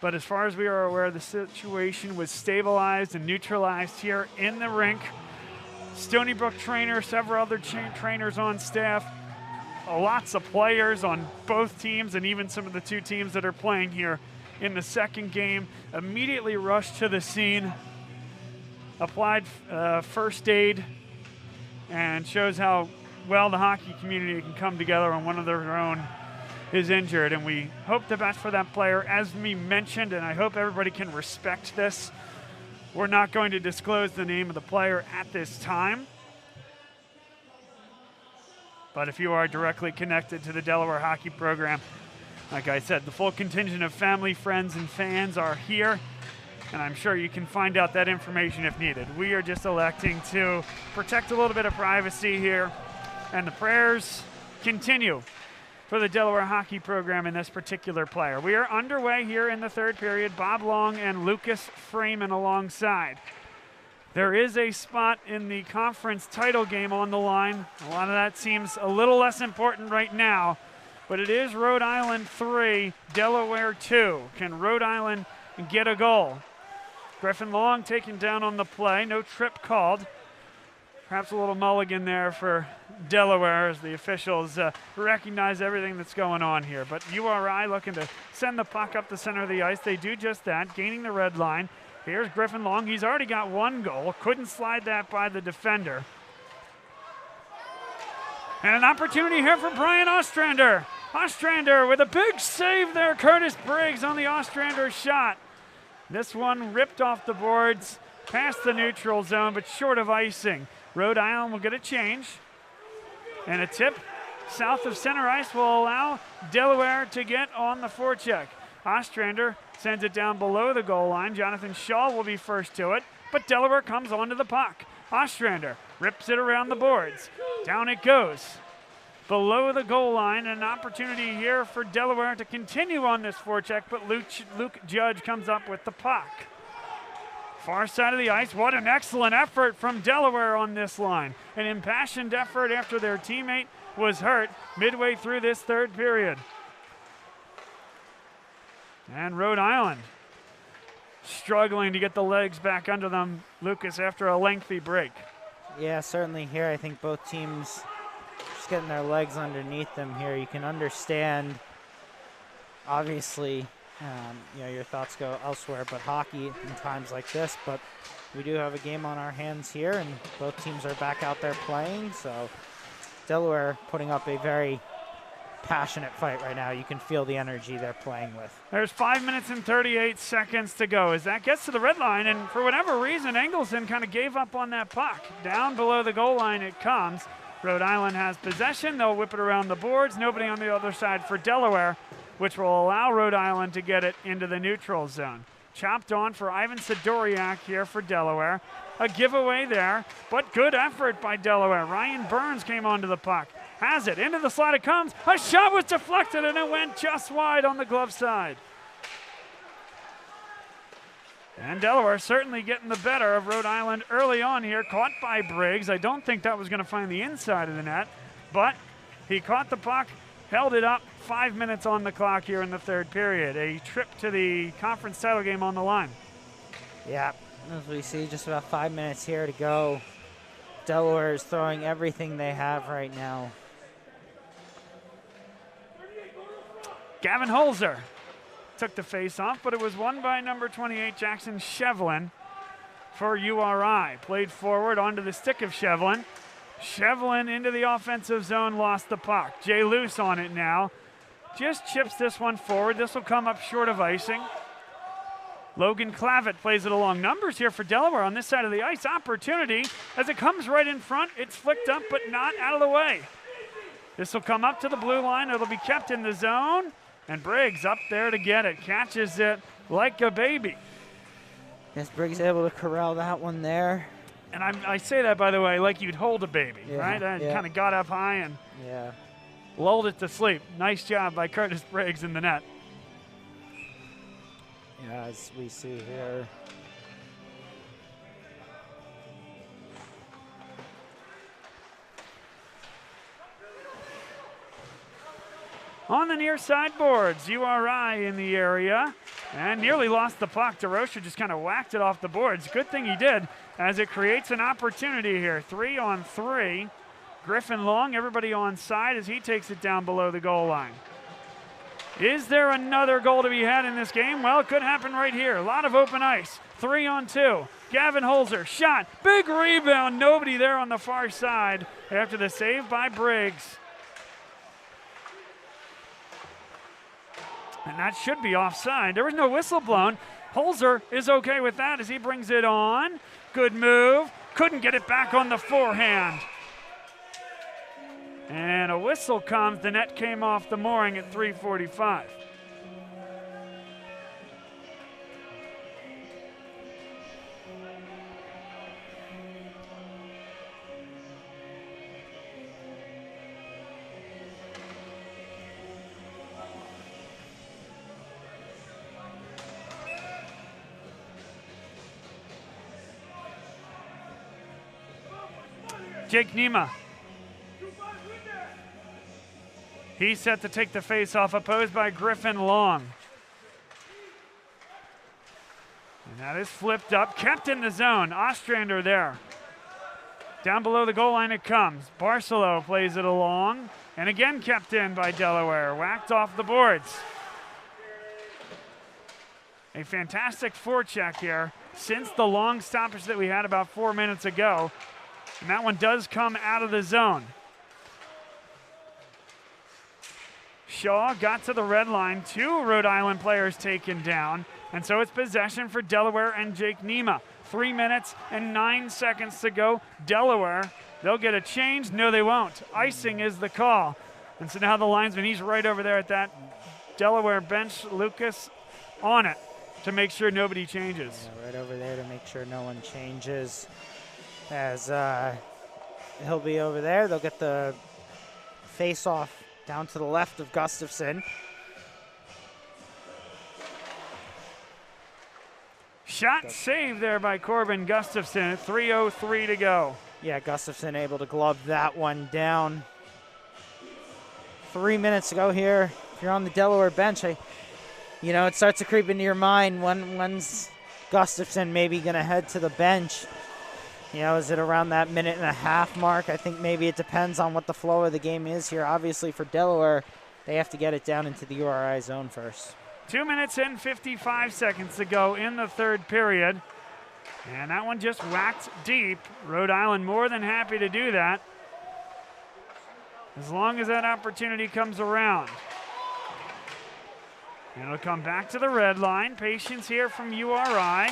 But as far as we are aware, the situation was stabilized and neutralized here in the rink. Stony Brook trainer, several other trainers on staff, lots of players on both teams, and even some of the two teams that are playing here in the second game immediately rushed to the scene, applied first aid, and shows how well the hockey community can come together when one of their own is injured, and we hope the best for that player. As we mentioned, and I hope everybody can respect this, we're not going to disclose the name of the player at this time. But if you are directly connected to the Delaware hockey program, like I said, the full contingent of family, friends, and fans are here, and I'm sure you can find out that information if needed. We are just electing to protect a little bit of privacy here, and the prayers continue for the Delaware hockey program and this particular player. We are underway here in the third period. Bob Long and Lucas Freeman alongside. There is a spot in the conference title game on the line. A lot of that seems a little less important right now, but it is Rhode Island 3, Delaware 2. Can Rhode Island get a goal? Griffin Long taken down on the play. No trip called. Perhaps a little mulligan there for Delaware as the officials recognize everything that's going on here. But URI looking to send the puck up the center of the ice. They do just that, gaining the red line. Here's Griffin Long. He's already got one goal. Couldn't slide that by the defender. And an opportunity here for Brian Ostrander. Ostrander with a big save there. Curtis Briggs on the Ostrander shot. This one ripped off the boards, past the neutral zone, but short of icing. Rhode Island will get a change. And a tip south of center ice will allow Delaware to get on the forecheck. Ostrander sends it down below the goal line. Jonathan Shaw will be first to it, but Delaware comes onto the puck. Ostrander rips it around the boards. Down it goes. Below the goal line, an opportunity here for Delaware to continue on this forecheck, but Luke Judge comes up with the puck. Far side of the ice, what an excellent effort from Delaware on this line. An impassioned effort after their teammate was hurt midway through this third period. And Rhode Island struggling to get the legs back under them, Lucas, after a lengthy break. Yeah, certainly here I think both teams just getting their legs underneath them here. You can understand, obviously, your thoughts go elsewhere, but hockey in times like this. But we do have a game on our hands here, and both teams are back out there playing. So Delaware putting up a very passionate fight right now. You can feel the energy they're playing with. There's 5 minutes and 38 seconds to go as that gets to the red line, and for whatever reason, Engelson kind of gave up on that puck. Down below the goal line it comes. Rhode Island has possession. They'll whip it around the boards. Nobody on the other side for Delaware, which will allow Rhode Island to get it into the neutral zone. Chopped on for Ivan Sidoriak here for Delaware. A giveaway there, but good effort by Delaware. Ryan Burns came onto the puck. Has it, into the slot it comes. A shot was deflected and it went just wide on the glove side. And Delaware certainly getting the better of Rhode Island early on here. Caught by Briggs. I don't think that was going to find the inside of the net, but he caught the puck, held it up. 5 minutes on the clock here in the third period. A trip to the conference title game on the line. Yeah, as we see, just about 5 minutes here to go. Delaware is throwing everything they have right now. Gavin Holzer took the face off, but it was won by number 28, Jackson Shevlin for URI. Played forward onto the stick of Shevlin. Shevlin into the offensive zone, lost the puck. Jay Luce on it now. Just chips this one forward. This will come up short of icing. Logan Clavitt plays it along. Numbers here for Delaware on this side of the ice. Opportunity as it comes right in front. It's flicked up, but not out of the way. This will come up to the blue line. It'll be kept in the zone. And Briggs up there to get it. Catches it like a baby. Yes, Briggs able to corral that one there. And I say that, by the way, like you'd hold a baby, Yeah, right? And yeah. kind of got up high and Yeah. lulled it to sleep. Nice job by Curtis Briggs in the net. Yeah, as we see here. On the near side boards, URI in the area and nearly lost the puck. DeRocher just kind of whacked it off the boards. Good thing he did, as it creates an opportunity here. 3-on-3. Griffin Long, everybody on side as he takes it down below the goal line. Is there another goal to be had in this game? Well, it could happen right here. A lot of open ice. 3-on-2. Gavin Holzer, shot, big rebound. Nobody there on the far side after the save by Briggs. And that should be offside. There was no whistle blown. Holzer is okay with that as he brings it on. Good move. Couldn't get it back on the forehand. And a whistle comes. The net came off the mooring at 3:45. Jake Nema. He's set to take the face-off, opposed by Griffin Long. And that is flipped up, kept in the zone. Ostrander there. Down below the goal line it comes. Barcelo plays it along, and again kept in by Delaware. Whacked off the boards. A fantastic forecheck here since the long stoppage that we had about 4 minutes ago. And that one does come out of the zone. Shaw got to the red line. 2 Rhode Island players taken down. And so it's possession for Delaware and Jake Nema. 3 minutes and 9 seconds to go. Delaware, they'll get a change. No, they won't. Icing is the call. And so now the linesman, he's right over there at that Delaware bench. Lucas on it to make sure nobody changes. Yeah, right over there to make sure no one changes. As he'll be over there. They'll get the face-off down to the left of Gustafson. Shot saved there by Corbin Gustafson. 3:03 to go. Yeah, Gustafson able to glove that one down. 3 minutes to go here. If you're on the Delaware bench, it starts to creep into your mind when's Gustafson maybe going to head to the bench. Is it around that minute and a half mark? I think maybe it depends on what the flow of the game is here. Obviously for Delaware, they have to get it down into the URI zone first. 2 minutes and 55 seconds to go in the third period. And that one just whacked deep. Rhode Island more than happy to do that, as long as that opportunity comes around. And it'll come back to the red line. Patience here from URI.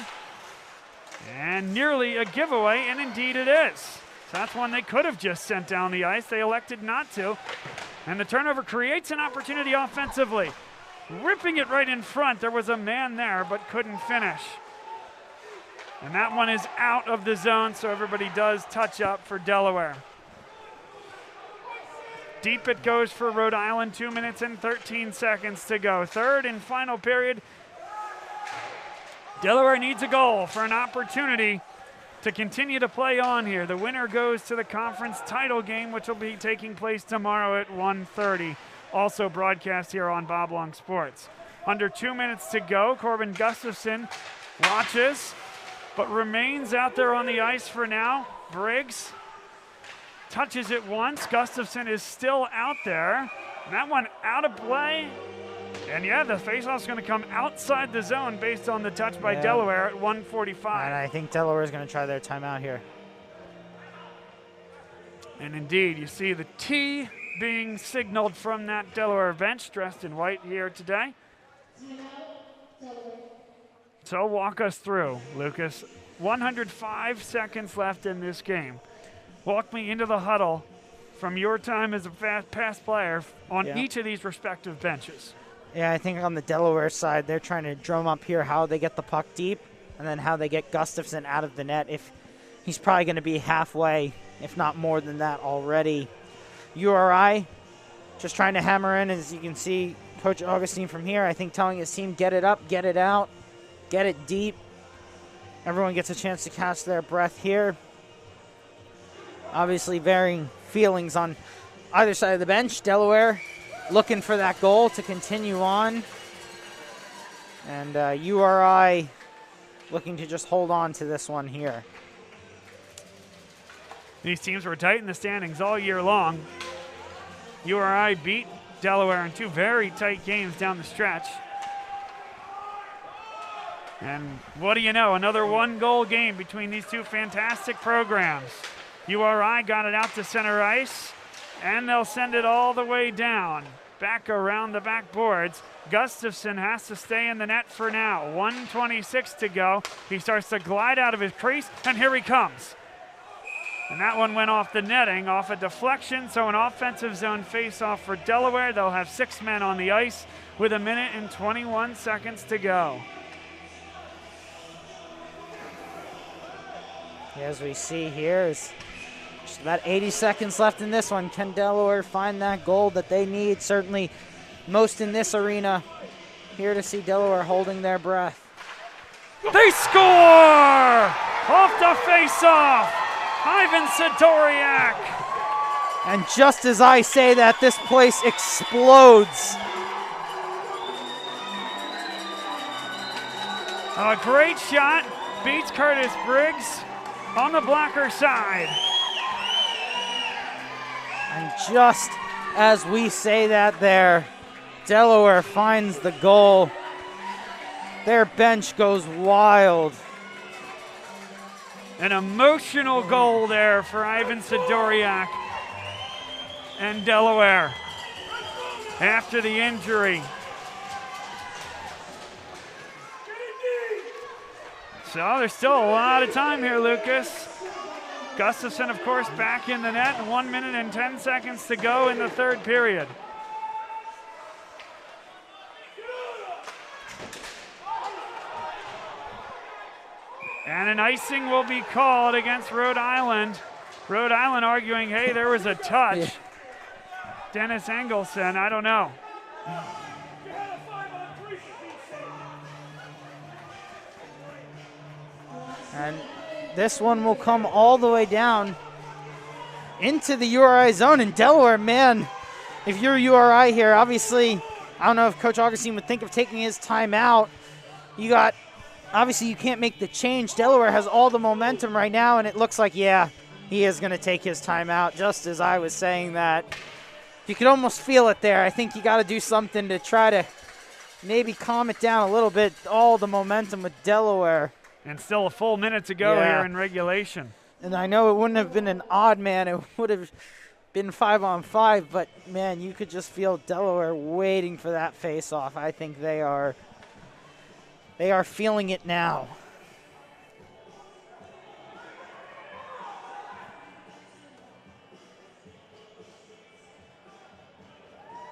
And nearly a giveaway, and indeed it is. So that's one they could have just sent down the ice. They elected not to. And the turnover creates an opportunity offensively. Ripping it right in front. There was a man there, but couldn't finish. And that one is out of the zone, so everybody does touch up for Delaware. Deep it goes for Rhode Island. 2 minutes and 13 seconds to go. Third and final period. Delaware needs a goal for an opportunity to continue to play on here. The winner goes to the conference title game, which will be taking place tomorrow at 1:30. Also broadcast here on Bob Long Sports. Under 2 minutes to go. Corbin Gustafson watches, but remains out there on the ice for now. Briggs touches it once. Gustafson is still out there. And that one out of play. And yeah, the faceoff's going to come outside the zone based on the touch by Delaware at 1:45. And I think Delaware is going to try their timeout here. And indeed, you see the T being signaled from that Delaware bench, dressed in white here today. So walk us through, Lucas. 105 seconds left in this game. Walk me into the huddle from your time as a past player on each of these respective benches. Yeah, I think on the Delaware side, they're trying to drum up here how they get the puck deep and then how they get Gustafson out of the net. If he's probably going to be halfway, if not more than that already. URI just trying to hammer in, as you can see, Coach Augustine from here, I think telling his team, get it up, get it out, get it deep. Everyone gets a chance to catch their breath here. Obviously varying feelings on either side of the bench. Delaware looking for that goal to continue on. And URI looking to just hold on to this one here. These teams were tight in the standings all year long. URI beat Delaware in two very tight games down the stretch. And what do you know, another one-goal game between these two fantastic programs. URI got it out to center ice, and they'll send it all the way down, back around the backboards. Gustafson has to stay in the net for now. 1:26 to go. He starts to glide out of his crease, and here he comes. And that one went off the netting, off a deflection, so an offensive zone face-off for Delaware. They'll have 6 men on the ice with 1 minute and 21 seconds to go. As we see here, is just about 80 seconds left in this one. Can Delaware find that goal that they need? Certainly most in this arena. Here to see Delaware holding their breath. They score! Off the face-off! Ivan Sidoriak. And just as I say that, this place explodes. A great shot, beats Curtis Briggs on the blocker side. And just as we say that there, Delaware finds the goal. Their bench goes wild. An emotional goal there for Ivan Sidoriak and Delaware after the injury. So there's still a lot of time here, Lucas. Gustafson, of course, back in the net, 1 minute and 10 seconds to go in the third period. And an icing will be called against Rhode Island. Rhode Island arguing, hey, there was a touch. Yeah. Dennis Engelson, I don't know. And this one will come all the way down into the URI zone. And Delaware, man, if you're URI here, obviously, I don't know if Coach Augustine would think of taking his time out. You got, obviously you can't make the change. Delaware has all the momentum right now, and it looks like, yeah, he is going to take his time out, just as I was saying that. You could almost feel it there. I think you got to do something to try to maybe calm it down a little bit, all the momentum with Delaware. And still a full minute to go here in regulation. And I know it wouldn't have been an odd man. It would have been 5-on-5, but, man, you could just feel Delaware waiting for that face-off. I think they are feeling it now.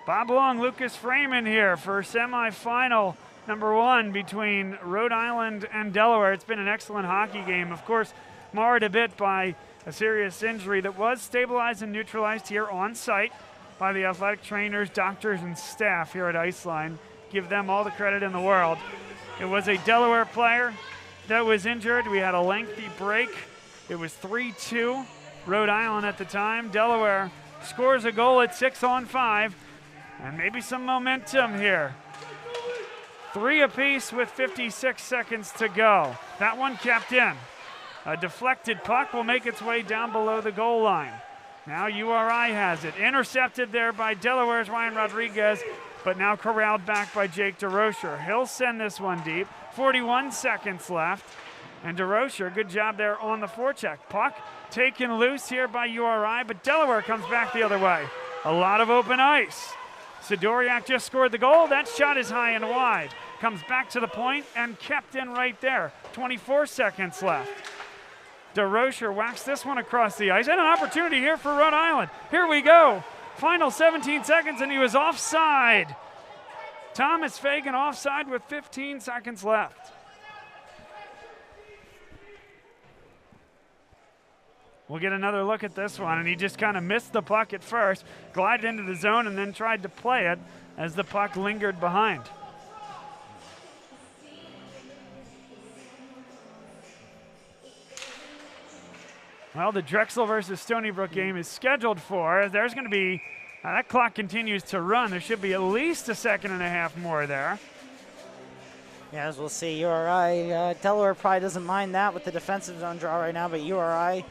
Bob Long, Lucas Freeman here for semifinal number 1 between Rhode Island and Delaware. It's been an excellent hockey game. Of course, marred a bit by a serious injury that was stabilized and neutralized here on site by the athletic trainers, doctors, and staff here at Iceline. Give them all the credit in the world. It was a Delaware player that was injured. We had a lengthy break. It was 3-2 Rhode Island at the time. Delaware scores a goal at 6-on-5, and maybe some momentum here. 3 apiece with 56 seconds to go. That one kept in. A deflected puck will make its way down below the goal line. Now URI has it. Intercepted there by Delaware's Ryan Rodriguez, but now corralled back by Jake DeRocher. He'll send this one deep. 41 seconds left. And DeRocher, good job there on the forecheck. Puck taken loose here by URI, but Delaware comes back the other way. A lot of open ice. Sidoriak just scored the goal. That shot is high and wide. Comes back to the point and kept in right there. 24 seconds left. DeRocher whacks this one across the ice. And an opportunity here for Rhode Island. Here we go. Final 17 seconds, and he was offside. Thomas Fagan offside with 15 seconds left. We'll get another look at this one, and he just kind of missed the puck at first, glided into the zone, and then tried to play it as the puck lingered behind. Well, the Drexel versus Stony Brook game is scheduled for. There's going to be, that clock continues to run. There should be at least a second and a half more there. Yeah, as we'll see, URI, Delaware probably doesn't mind that with the defensive zone draw right now, but URI,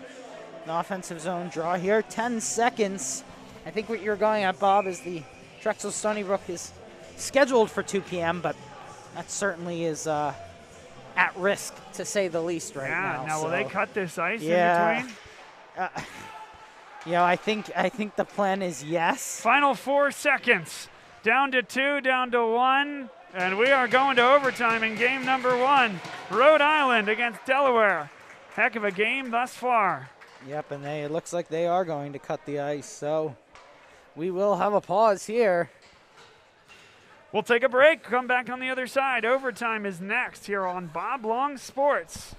the offensive zone draw here, 10 seconds. I think what you're going at, Bob, is the Drexel Stony Brook is scheduled for 2 p.m., but that certainly is at risk, to say the least, right now. Yeah, now will they cut this ice in between? I think the plan is yes. Final 4 seconds. Down to 2, down to 1, and we are going to overtime in game number 1. Rhode Island against Delaware. Heck of a game thus far. Yep, and it looks like they are going to cut the ice, so we will have a pause here. We'll take a break, come back on the other side. Overtime is next here on Bob Long Sports.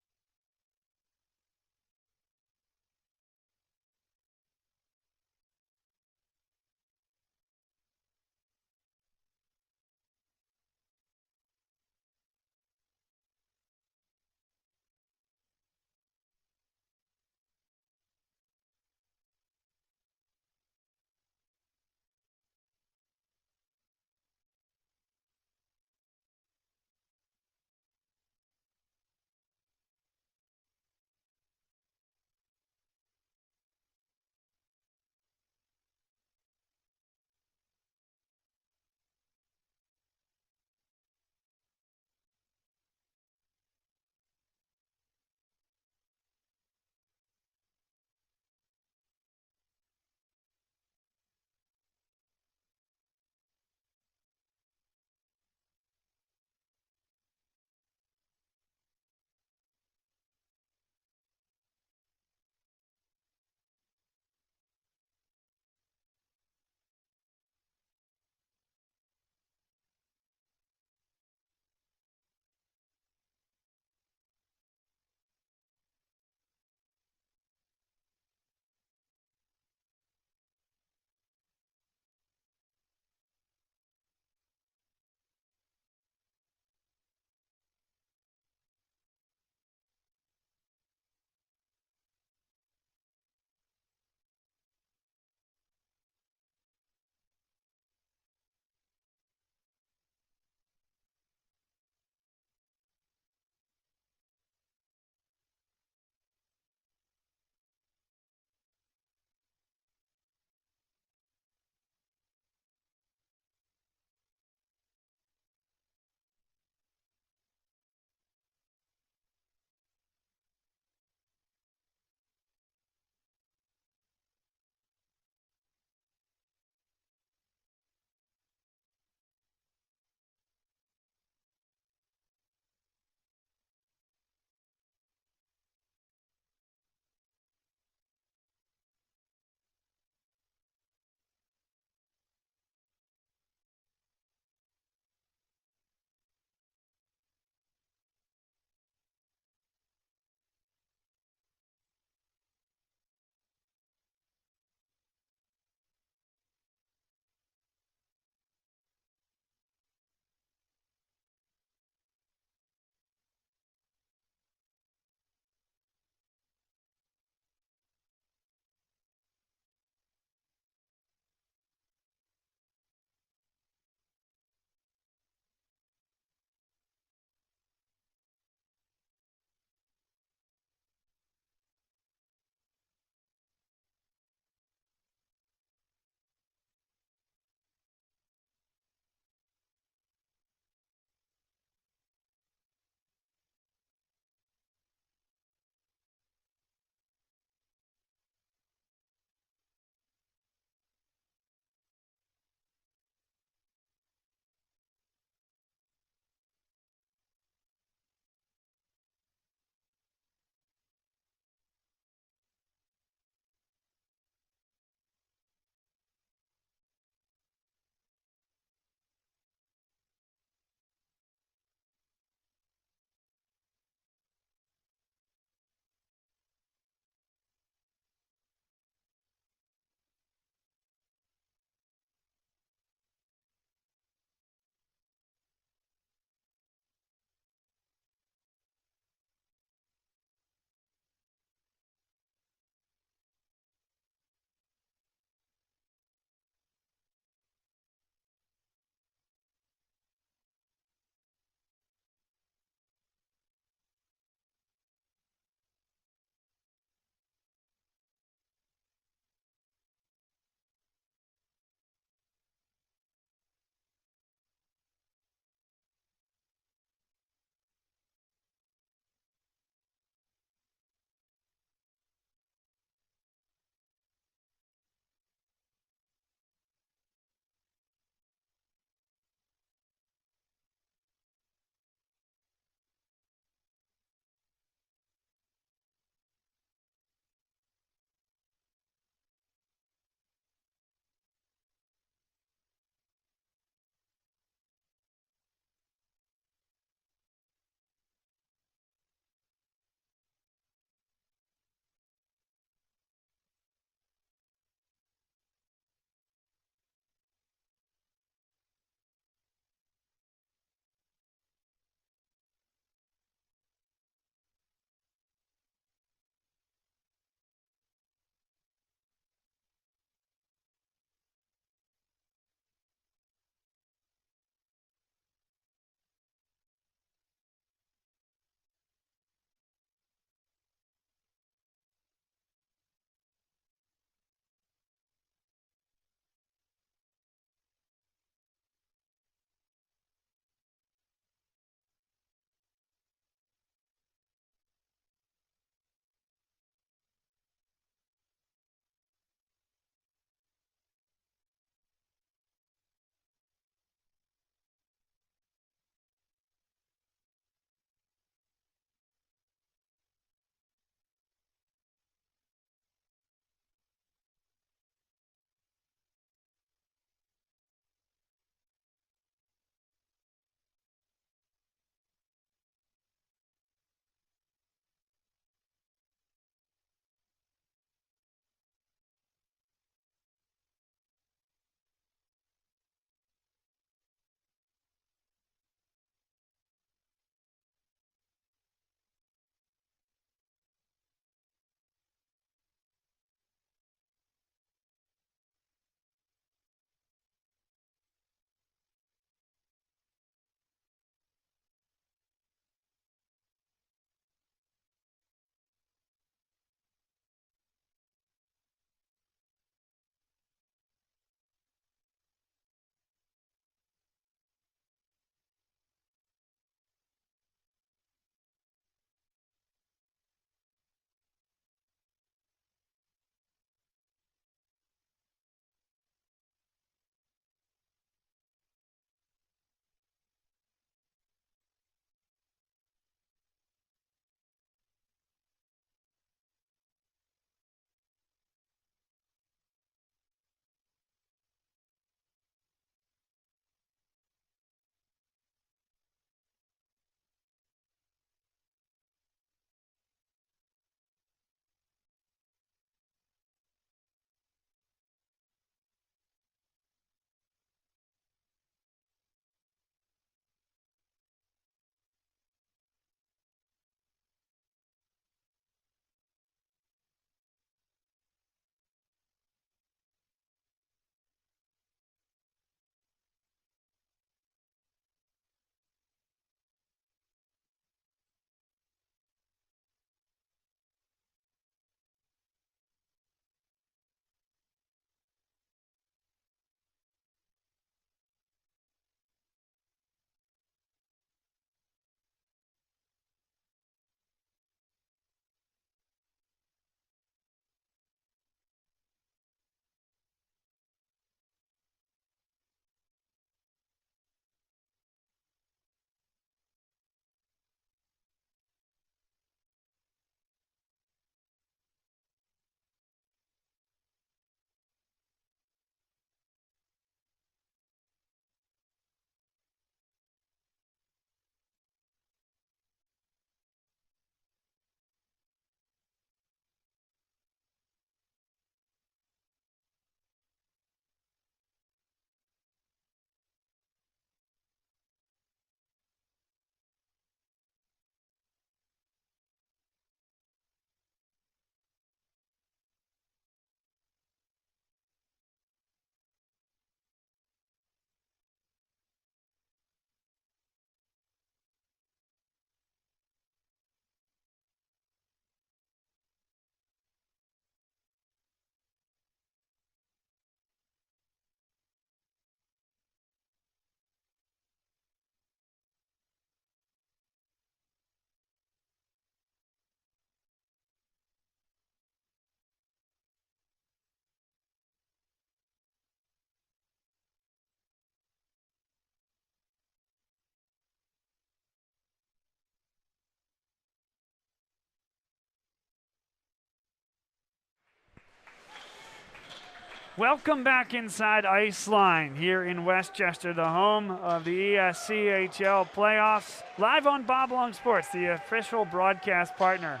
Welcome back inside Iceline here in Westchester, the home of the ESCHL playoffs. Live on Bob Long Sports, the official broadcast partner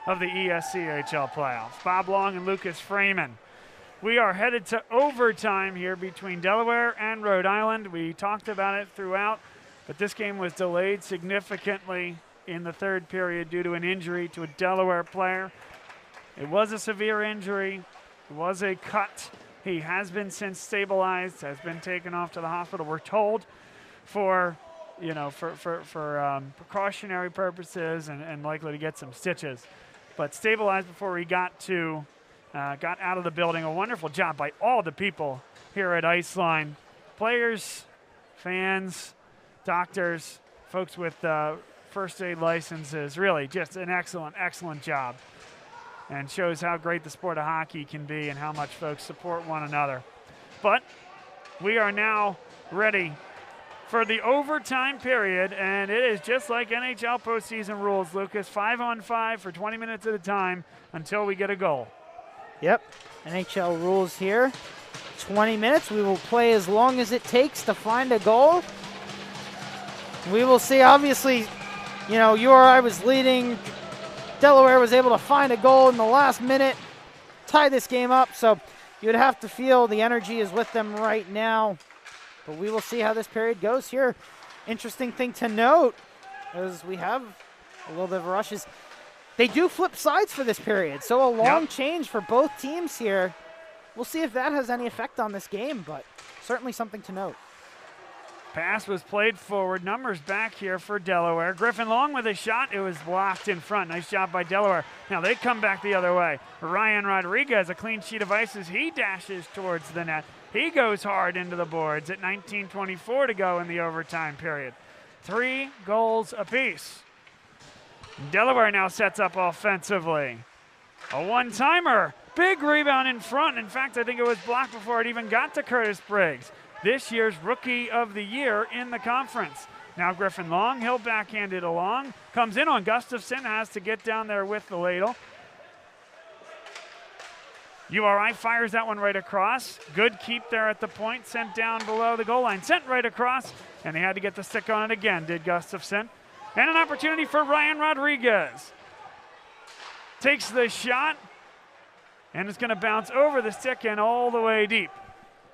of the ESCHL playoffs. Bob Long and Lucas Freeman. We are headed to overtime here between Delaware and Rhode Island. We talked about it throughout, but this game was delayed significantly in the third period due to an injury to a Delaware player. It was a severe injury. It was a cut. He has been since stabilized, has been taken off to the hospital. We're told for precautionary purposes and likely to get some stitches, but stabilized before he got out of the building. A wonderful job by all the people here at Iceline. Players, fans, doctors, folks with first aid licenses. Really just an excellent, excellent job. And shows how great the sport of hockey can be and how much folks support one another. But we are now ready for the overtime period, and it is just like NHL postseason rules, Lucas. 5-on-5 for 20 minutes at a time until we get a goal. Yep, NHL rules here. 20 minutes. We will play as long as it takes to find a goal. We will see, obviously, URI was leading. Delaware was able to find a goal in the last minute, tie this game up, so you would have to feel the energy is with them right now. But we will see how this period goes here. Interesting thing to note is we have a little bit of rushes. They do flip sides for this period, so a long change for both teams here. We'll see if that has any effect on this game, but certainly something to note. Pass was played forward. Numbers back here for Delaware. Griffin Long with a shot. It was blocked in front. Nice job by Delaware. Now they come back the other way. Ryan Rodriguez, a clean sheet of ice as he dashes towards the net. He goes hard into the boards at 19:24 to go in the overtime period. 3 goals apiece. Delaware now sets up offensively. A one-timer. Big rebound in front. In fact, I think it was blocked before it even got to Curtis Briggs, this year's Rookie of the Year in the conference. Now Griffin Long, he'll backhand it along. Comes in on Gustafson, has to get down there with the ladle. URI fires that one right across. Good keep there at the point, sent down below the goal line. Sent right across, and he had to get the stick on it again, did Gustafson. And an opportunity for Ryan Rodriguez. Takes the shot, and it's going to bounce over the stick and all the way deep.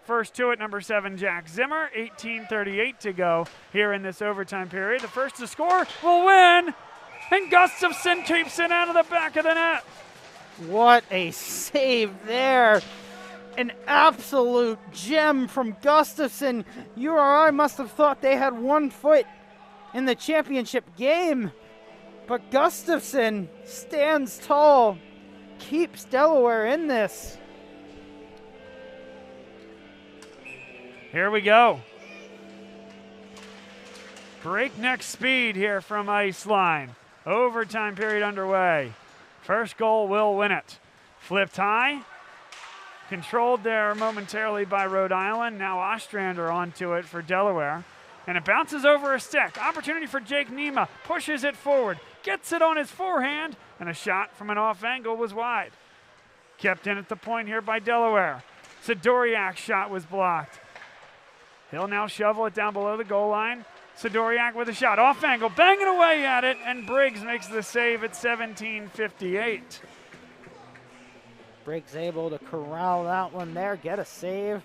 First to it, number 7, Jack Zimmer. 18:38 to go here in this overtime period. The first to score will win, and Gustafson keeps it out of the back of the net. What a save there. An absolute gem from Gustafson. URI must have thought they had 1 foot in the championship game, but Gustafson stands tall, keeps Delaware in this. Here we go. Breakneck speed here from Iceline. Overtime period underway. First goal will win it. Flipped high. Controlled there momentarily by Rhode Island. Now Ostrander onto it for Delaware. And it bounces over a stick. Opportunity for Jake Nema. Pushes it forward. Gets it on his forehand. And a shot from an off angle was wide. Kept in at the point here by Delaware. Sidoriak's shot was blocked. He'll now shovel it down below the goal line. Sidoriak with a shot. Off angle, banging away at it, and Briggs makes the save at 17:58. Briggs able to corral that one there, get a save.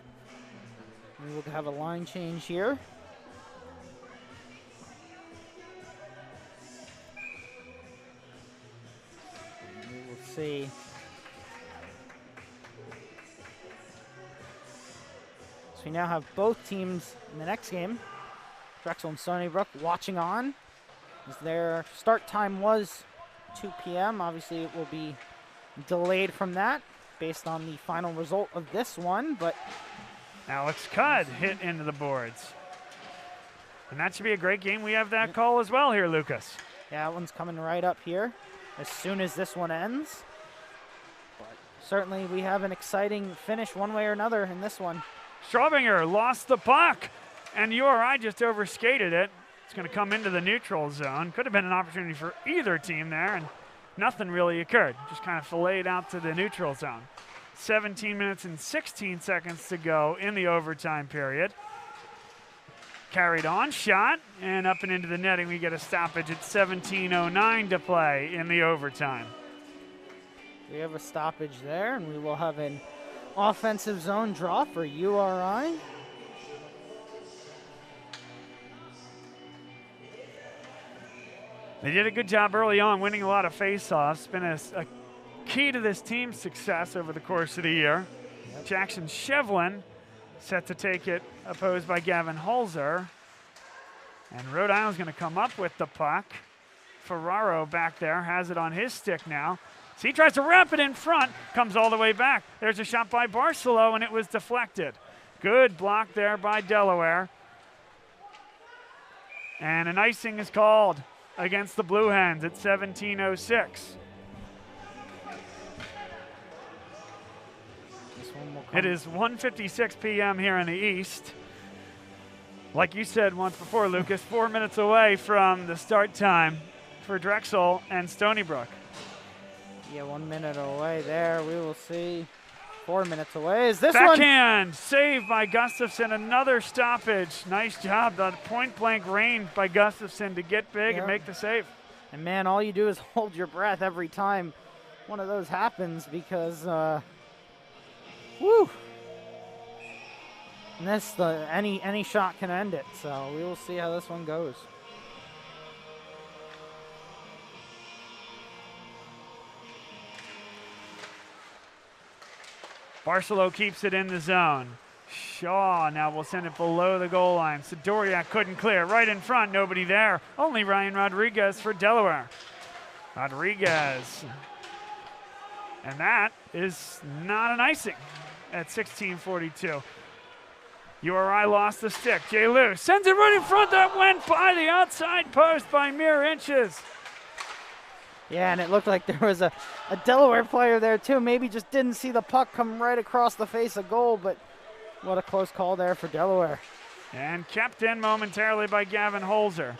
We will have a line change here. We will see. We now have both teams in the next game. Drexel and Stony Brook watching on, as their start time was 2 p.m. Obviously, it will be delayed from that based on the final result of this one, but Alex Cudd hit into the boards. And that should be a great game. We have that call as well here, Lucas. Yeah, that one's coming right up here as soon as this one ends. But certainly we have an exciting finish one way or another in this one. Straubinger lost the puck, and URI just overskated it. It's going to come into the neutral zone. Could have been an opportunity for either team there, and nothing really occurred. Just kind of filleted out to the neutral zone. 17 minutes and 16 seconds to go in the overtime period. Carried on, shot, and up and into the netting. We get a stoppage at 17:09 to play in the overtime. We have a stoppage there, and we will have an offensive zone draw for URI. They did a good job early on, winning a lot of faceoffs. Been a key to this team's success over the course of the year. Yep. Jackson Shevlin set to take it, opposed by Gavin Holzer. And Rhode Island's going to come up with the puck. Ferraro back there has it on his stick now. So he tries to wrap it in front, comes all the way back. There's a shot by Barcelo, and it was deflected. Good block there by Delaware. And an icing is called against the Blue Hens at 17:06. It is 1:56 p.m. here in the East. Like you said once before, Lucas, 4 minutes away from the start time for Drexel and Stony Brook. Yeah, 1 minute away there. We will see. 4 minutes away. Is this backhand saved by Gustafson. Another stoppage. Nice job. The point-blank range by Gustafson to get big and make the save. And, man, all you do is hold your breath every time one of those happens because, woo. And this, any shot can end it. So we will see how this one goes. Barcelo keeps it in the zone. Shaw now will send it below the goal line. Sidoriak couldn't clear. Right in front, nobody there. Only Ryan Rodriguez for Delaware. Rodriguez. And that is not an icing at 16:42. URI lost the stick. Jay Lou sends it right in front. That went by the outside post by mere inches. Yeah, and it looked like there was a Delaware player there too. Maybe just didn't see the puck come right across the face of goal, but what a close call there for Delaware. And kept in momentarily by Gavin Holzer.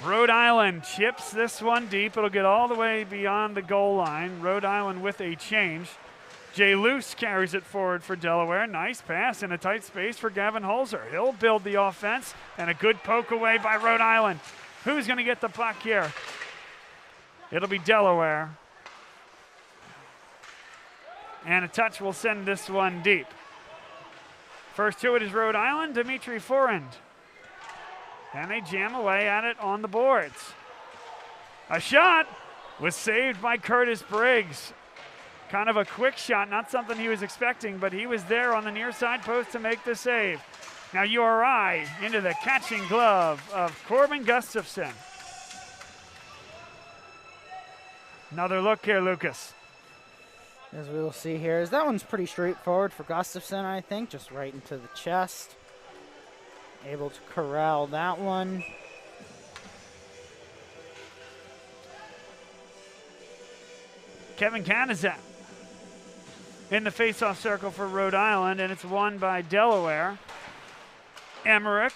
Rhode Island chips this one deep. It'll get all the way beyond the goal line. Rhode Island with a change. Jay Luce carries it forward for Delaware. Nice pass in a tight space for Gavin Holzer. He'll build the offense, and a good poke away by Rhode Island. Who's going to get the puck here? It'll be Delaware. And a touch will send this one deep. First to it is Rhode Island, Dimitri Forend. And they jam away at it on the boards. A shot was saved by Curtis Briggs. Kind of a quick shot, not something he was expecting, but he was there on the near side post to make the save. Now URI into the catching glove of Corbin Gustafson. Another look here, Lucas. As we will see here, that one's pretty straightforward for Gustafson, I think. Just right into the chest. Able to corral that one. Kevin Canizet in the faceoff circle for Rhode Island, and it's won by Delaware. Emmerich,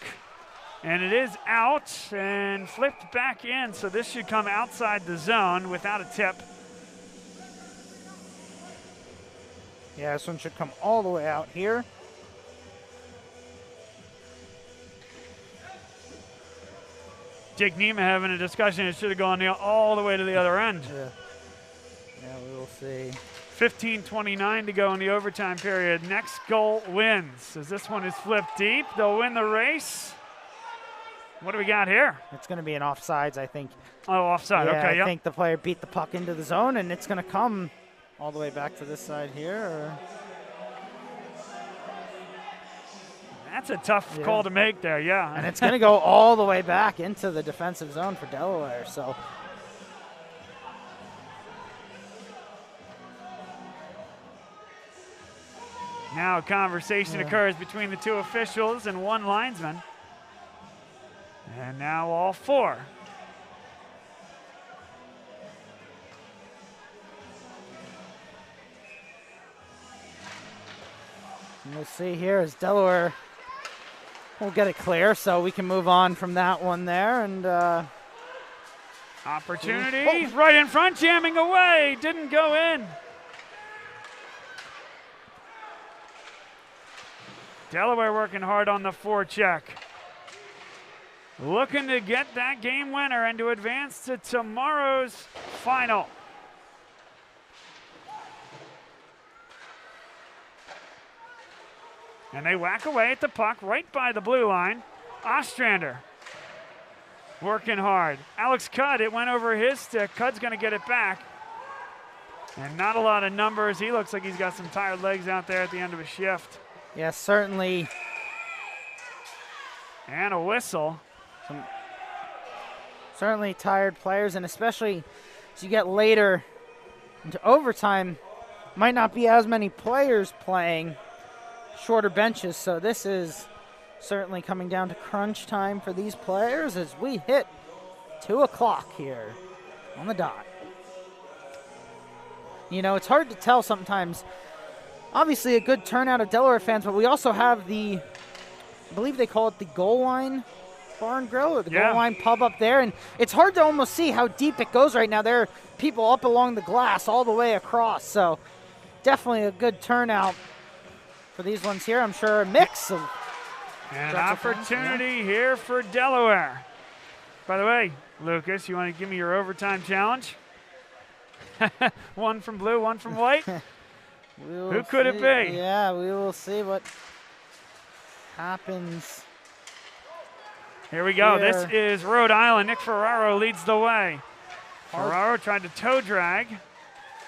and it is out and flipped back in, so this should come outside the zone without a tip. Yeah, this one should come all the way out here. Jake Nima having a discussion. It should have gone all the way to the other end. Yeah, we will see. 15:29 to go in the overtime period. Next goal wins. As this one is flipped deep, they'll win the race. What do we got here? It's going to be an offsides, I think. Oh, offside. Yeah, okay, I think the player beat the puck into the zone, and it's going to come all the way back to this side here. Or... That's a tough call to make there, yeah. And it's going to go all the way back into the defensive zone for Delaware, so... Now a conversation occurs between the two officials and one linesman. And now all four. And we'll see here as Delaware will get it clear, so we can move on from that one there. And opportunity right in front, jamming away. Didn't go in. Delaware working hard on the forecheck. Looking to get that game winner and to advance to tomorrow's final. And they whack away at the puck right by the blue line. Ostrander working hard. Alex Cudd, it went over his stick. Cudd's going to get it back. And not a lot of numbers. He looks like he's got some tired legs out there at the end of a shift. Yes, certainly. And a whistle. Certainly tired players, and especially as you get later into overtime, might not be as many players playing, shorter benches. So this is certainly coming down to crunch time for these players as we hit 2 o'clock here on the dot. You know, it's hard to tell sometimes. Obviously a good turnout of Delaware fans, but we also have the, I believe they call it the goal line bar and grill, or the goal line pub up there, and it's hard to almost see how deep it goes right now. There are people up along the glass all the way across, so definitely a good turnout for these ones here. I'm sure a mix of an opportunity here for Delaware. By the way, Lucas, you want to give me your overtime challenge? One from blue, one from white. Who could it be? Yeah, we will see what happens. Here we go. This is Rhode Island. Nick Ferraro leads the way. Ferraro tried to toe drag.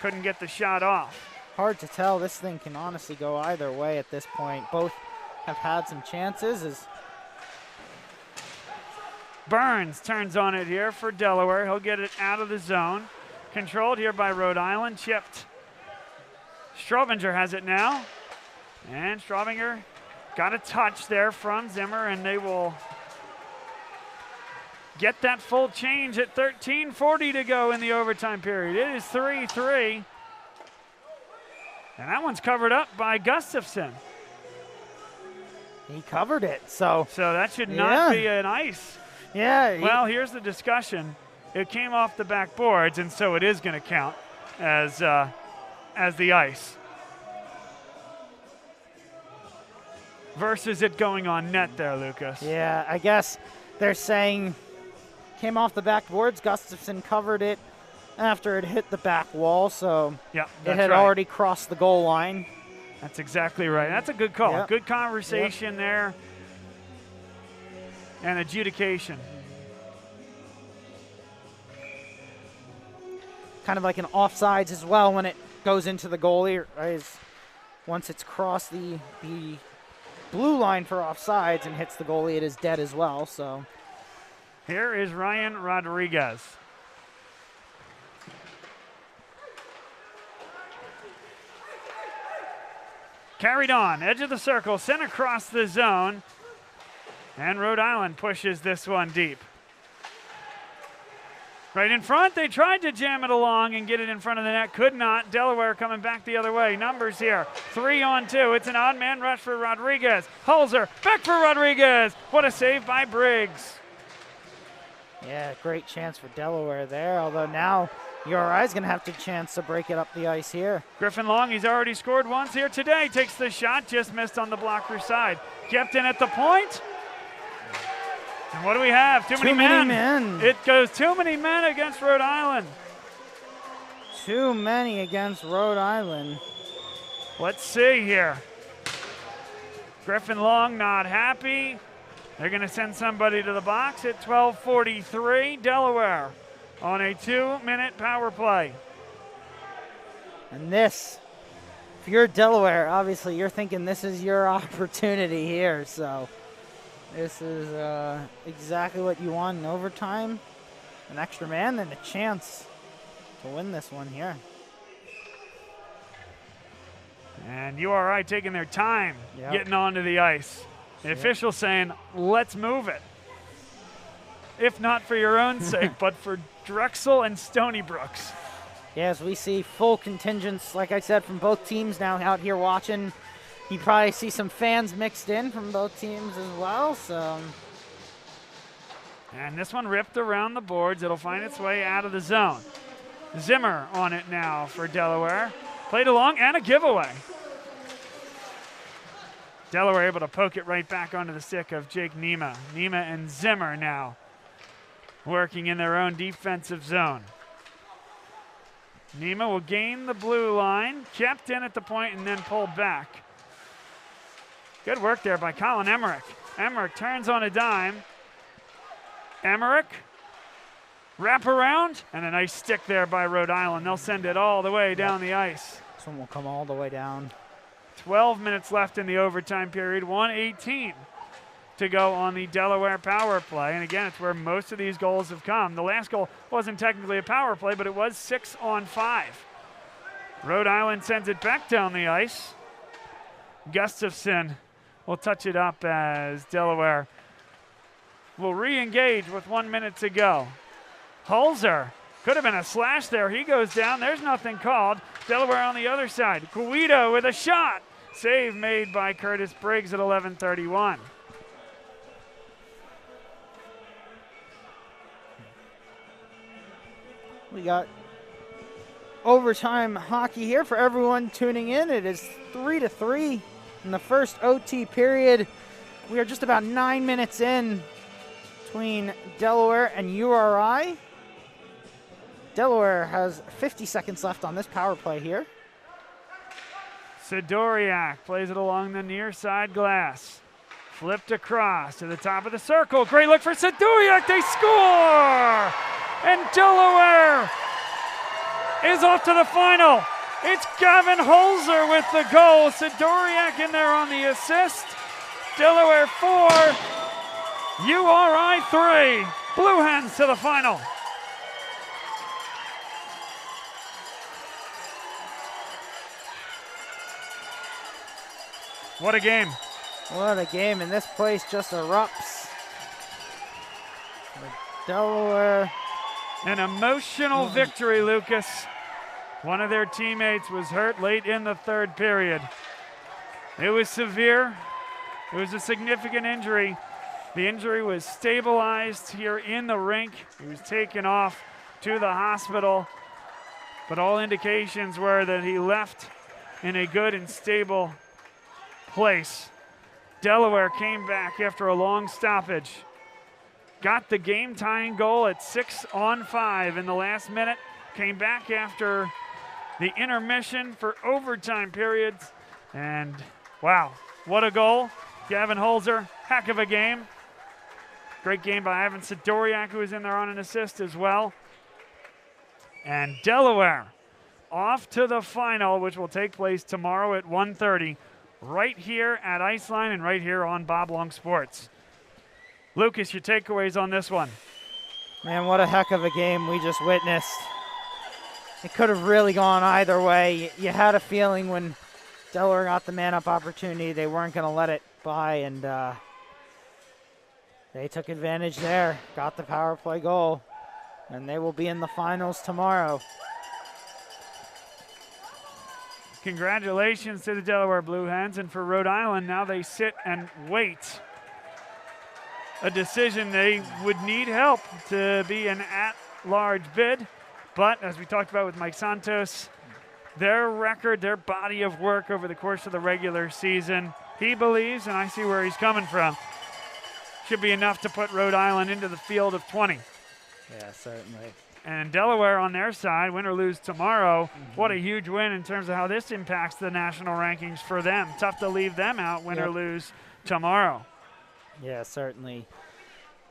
Couldn't get the shot off. Hard to tell. This thing can honestly go either way at this point. Both have had some chances. Burns turns on it here for Delaware. He'll get it out of the zone. Controlled here by Rhode Island. Chipped. Strobinger has it now. And Strobinger got a touch there from Zimmer, and they will get that full change at 13:40 to go in the overtime period. It is 3-3. And that one's covered up by Gustafson. He covered it, so that should not be an ice. Yeah. Well, here's the discussion. It came off the backboards, and so it is going to count as the ice. Versus it going on net there, Lucas. Yeah, I guess they're saying came off the backboards. Gustafson covered it after it hit the back wall, so it had already crossed the goal line. That's exactly right. That's a good call. Yep. Good conversation there and adjudication. Kind of like an offsides as well when it goes into the goalie. Right? Once it's crossed the blue line for offsides and hits the goalie, it is dead as well. So here is Ryan Rodriguez. Carried on, edge of the circle, sent across the zone, and Rhode Island pushes this one deep. Right in front, they tried to jam it along and get it in front of the net, could not. Delaware coming back the other way. Numbers here, 3-on-2. It's an odd man rush for Rodriguez. Hulzer, back for Rodriguez. What a save by Briggs. Yeah, great chance for Delaware there, although now URI's going to have to chance to break it up the ice here. Griffin Long, he's already scored once here today. Takes the shot, just missed on the blocker side. Kept in at the point. And what do we have? Too many men. It goes too many men against Rhode Island. Too many against Rhode Island. Let's see here. Griffin Long not happy. They're going to send somebody to the box at 12:43. Delaware on a 2-minute power play. And this, if you're Delaware, obviously you're thinking this is your opportunity here. So this is exactly what you want in overtime. An extra man and a chance to win this one here. And URI taking their time getting onto the ice. The official saying, let's move it. If not for your own sake, but for Drexel and Stony Brooks. Yes, we see full contingents, like I said, from both teams now out here watching. You probably see some fans mixed in from both teams as well. So, and this one ripped around the boards. It'll find its way out of the zone. Zimmer on it now for Delaware. Played along and a giveaway. Delaware able to poke it right back onto the stick of Jake Nema. Nema and Zimmer now working in their own defensive zone. Nema will gain the blue line, kept in at the point and then pulled back. Good work there by Colin Emmerich. Emmerich turns on a dime. Emmerich, wrap around, and a nice stick there by Rhode Island. They'll send it all the way down the ice. This one will come all the way down. 12 minutes left in the overtime period, 1:18 to go on the Delaware power play. And again, it's where most of these goals have come. The last goal wasn't technically a power play, but it was 6-on-5. Rhode Island sends it back down the ice. Gustafson will touch it up as Delaware will re-engage with 1 minute to go. Holzer, could have been a slash there. He goes down. There's nothing called. Delaware on the other side. Guido with a shot. Save made by Curtis Briggs at 11:31. We got overtime hockey here for everyone tuning in. It is 3-3 in the first OT period. We are just about 9 minutes in between Delaware and URI. Delaware has 50 seconds left on this power play here. Sidoriak plays it along the near side glass. Flipped across to the top of the circle. Great look for Sidoriak. They score! And Delaware is off to the final. It's Gavin Holzer with the goal. Sidoriak in there on the assist. Delaware 4, URI 3. Blue Hens to the final. What a game. What a game, and this place just erupts. Delaware. An emotional victory, Lucas. One of their teammates was hurt late in the third period. It was severe. It was a significant injury. The injury was stabilized here in the rink. He was taken off to the hospital, but all indications were that he left in a good and stable place. Delaware came back after a long stoppage. Got the game-tying goal at 6-on-5 in the last minute. Came back after the intermission for overtime periods. And, wow, what a goal. Gavin Holzer, heck of a game. Great game by Ivan Sidoriak, who was in there on an assist as well. And Delaware off to the final, which will take place tomorrow at 1:30, right here at Iceline and right here on Bob Long Sports. Lucas, your takeaways on this one? Man, what a heck of a game we just witnessed. It could have really gone either way. You had a feeling when Delaware got the man-up opportunity, they weren't going to let it by, and they took advantage there, got the power play goal, and they will be in the finals tomorrow. Congratulations to the Delaware Blue Hens, and for Rhode Island, now they sit and wait. A decision they would need help to be an at-large bid, but as we talked about with Mike Santos, their record, their body of work over the course of the regular season, he believes, and I see where he's coming from, should be enough to put Rhode Island into the field of 20. Yeah, certainly. And Delaware on their side, win or lose tomorrow, what a huge win in terms of how this impacts the national rankings for them. Tough to leave them out, win or lose tomorrow. Yeah, certainly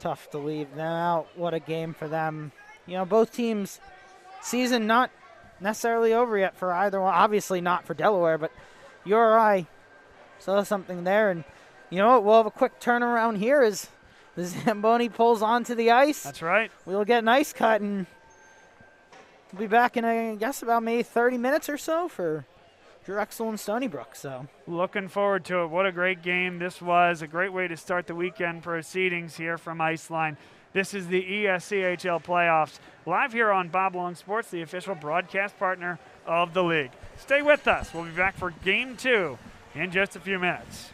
tough to leave them out. What a game for them. You know, both teams' season not necessarily over yet for either one. Obviously not for Delaware, but URI saw something there. And you know what? We'll have a quick turnaround here as the Zamboni pulls onto the ice. That's right. We'll get an ice cut, and we'll be back in, I guess, about maybe 30 minutes or so for Drexel and Stony Brook. So looking forward to it. What a great game this was. A great way to start the weekend proceedings here from Iceline. This is the ESCHL playoffs, live here on Bob Long Sports, the official broadcast partner of the league. Stay with us. We'll be back for Game 2 in just a few minutes.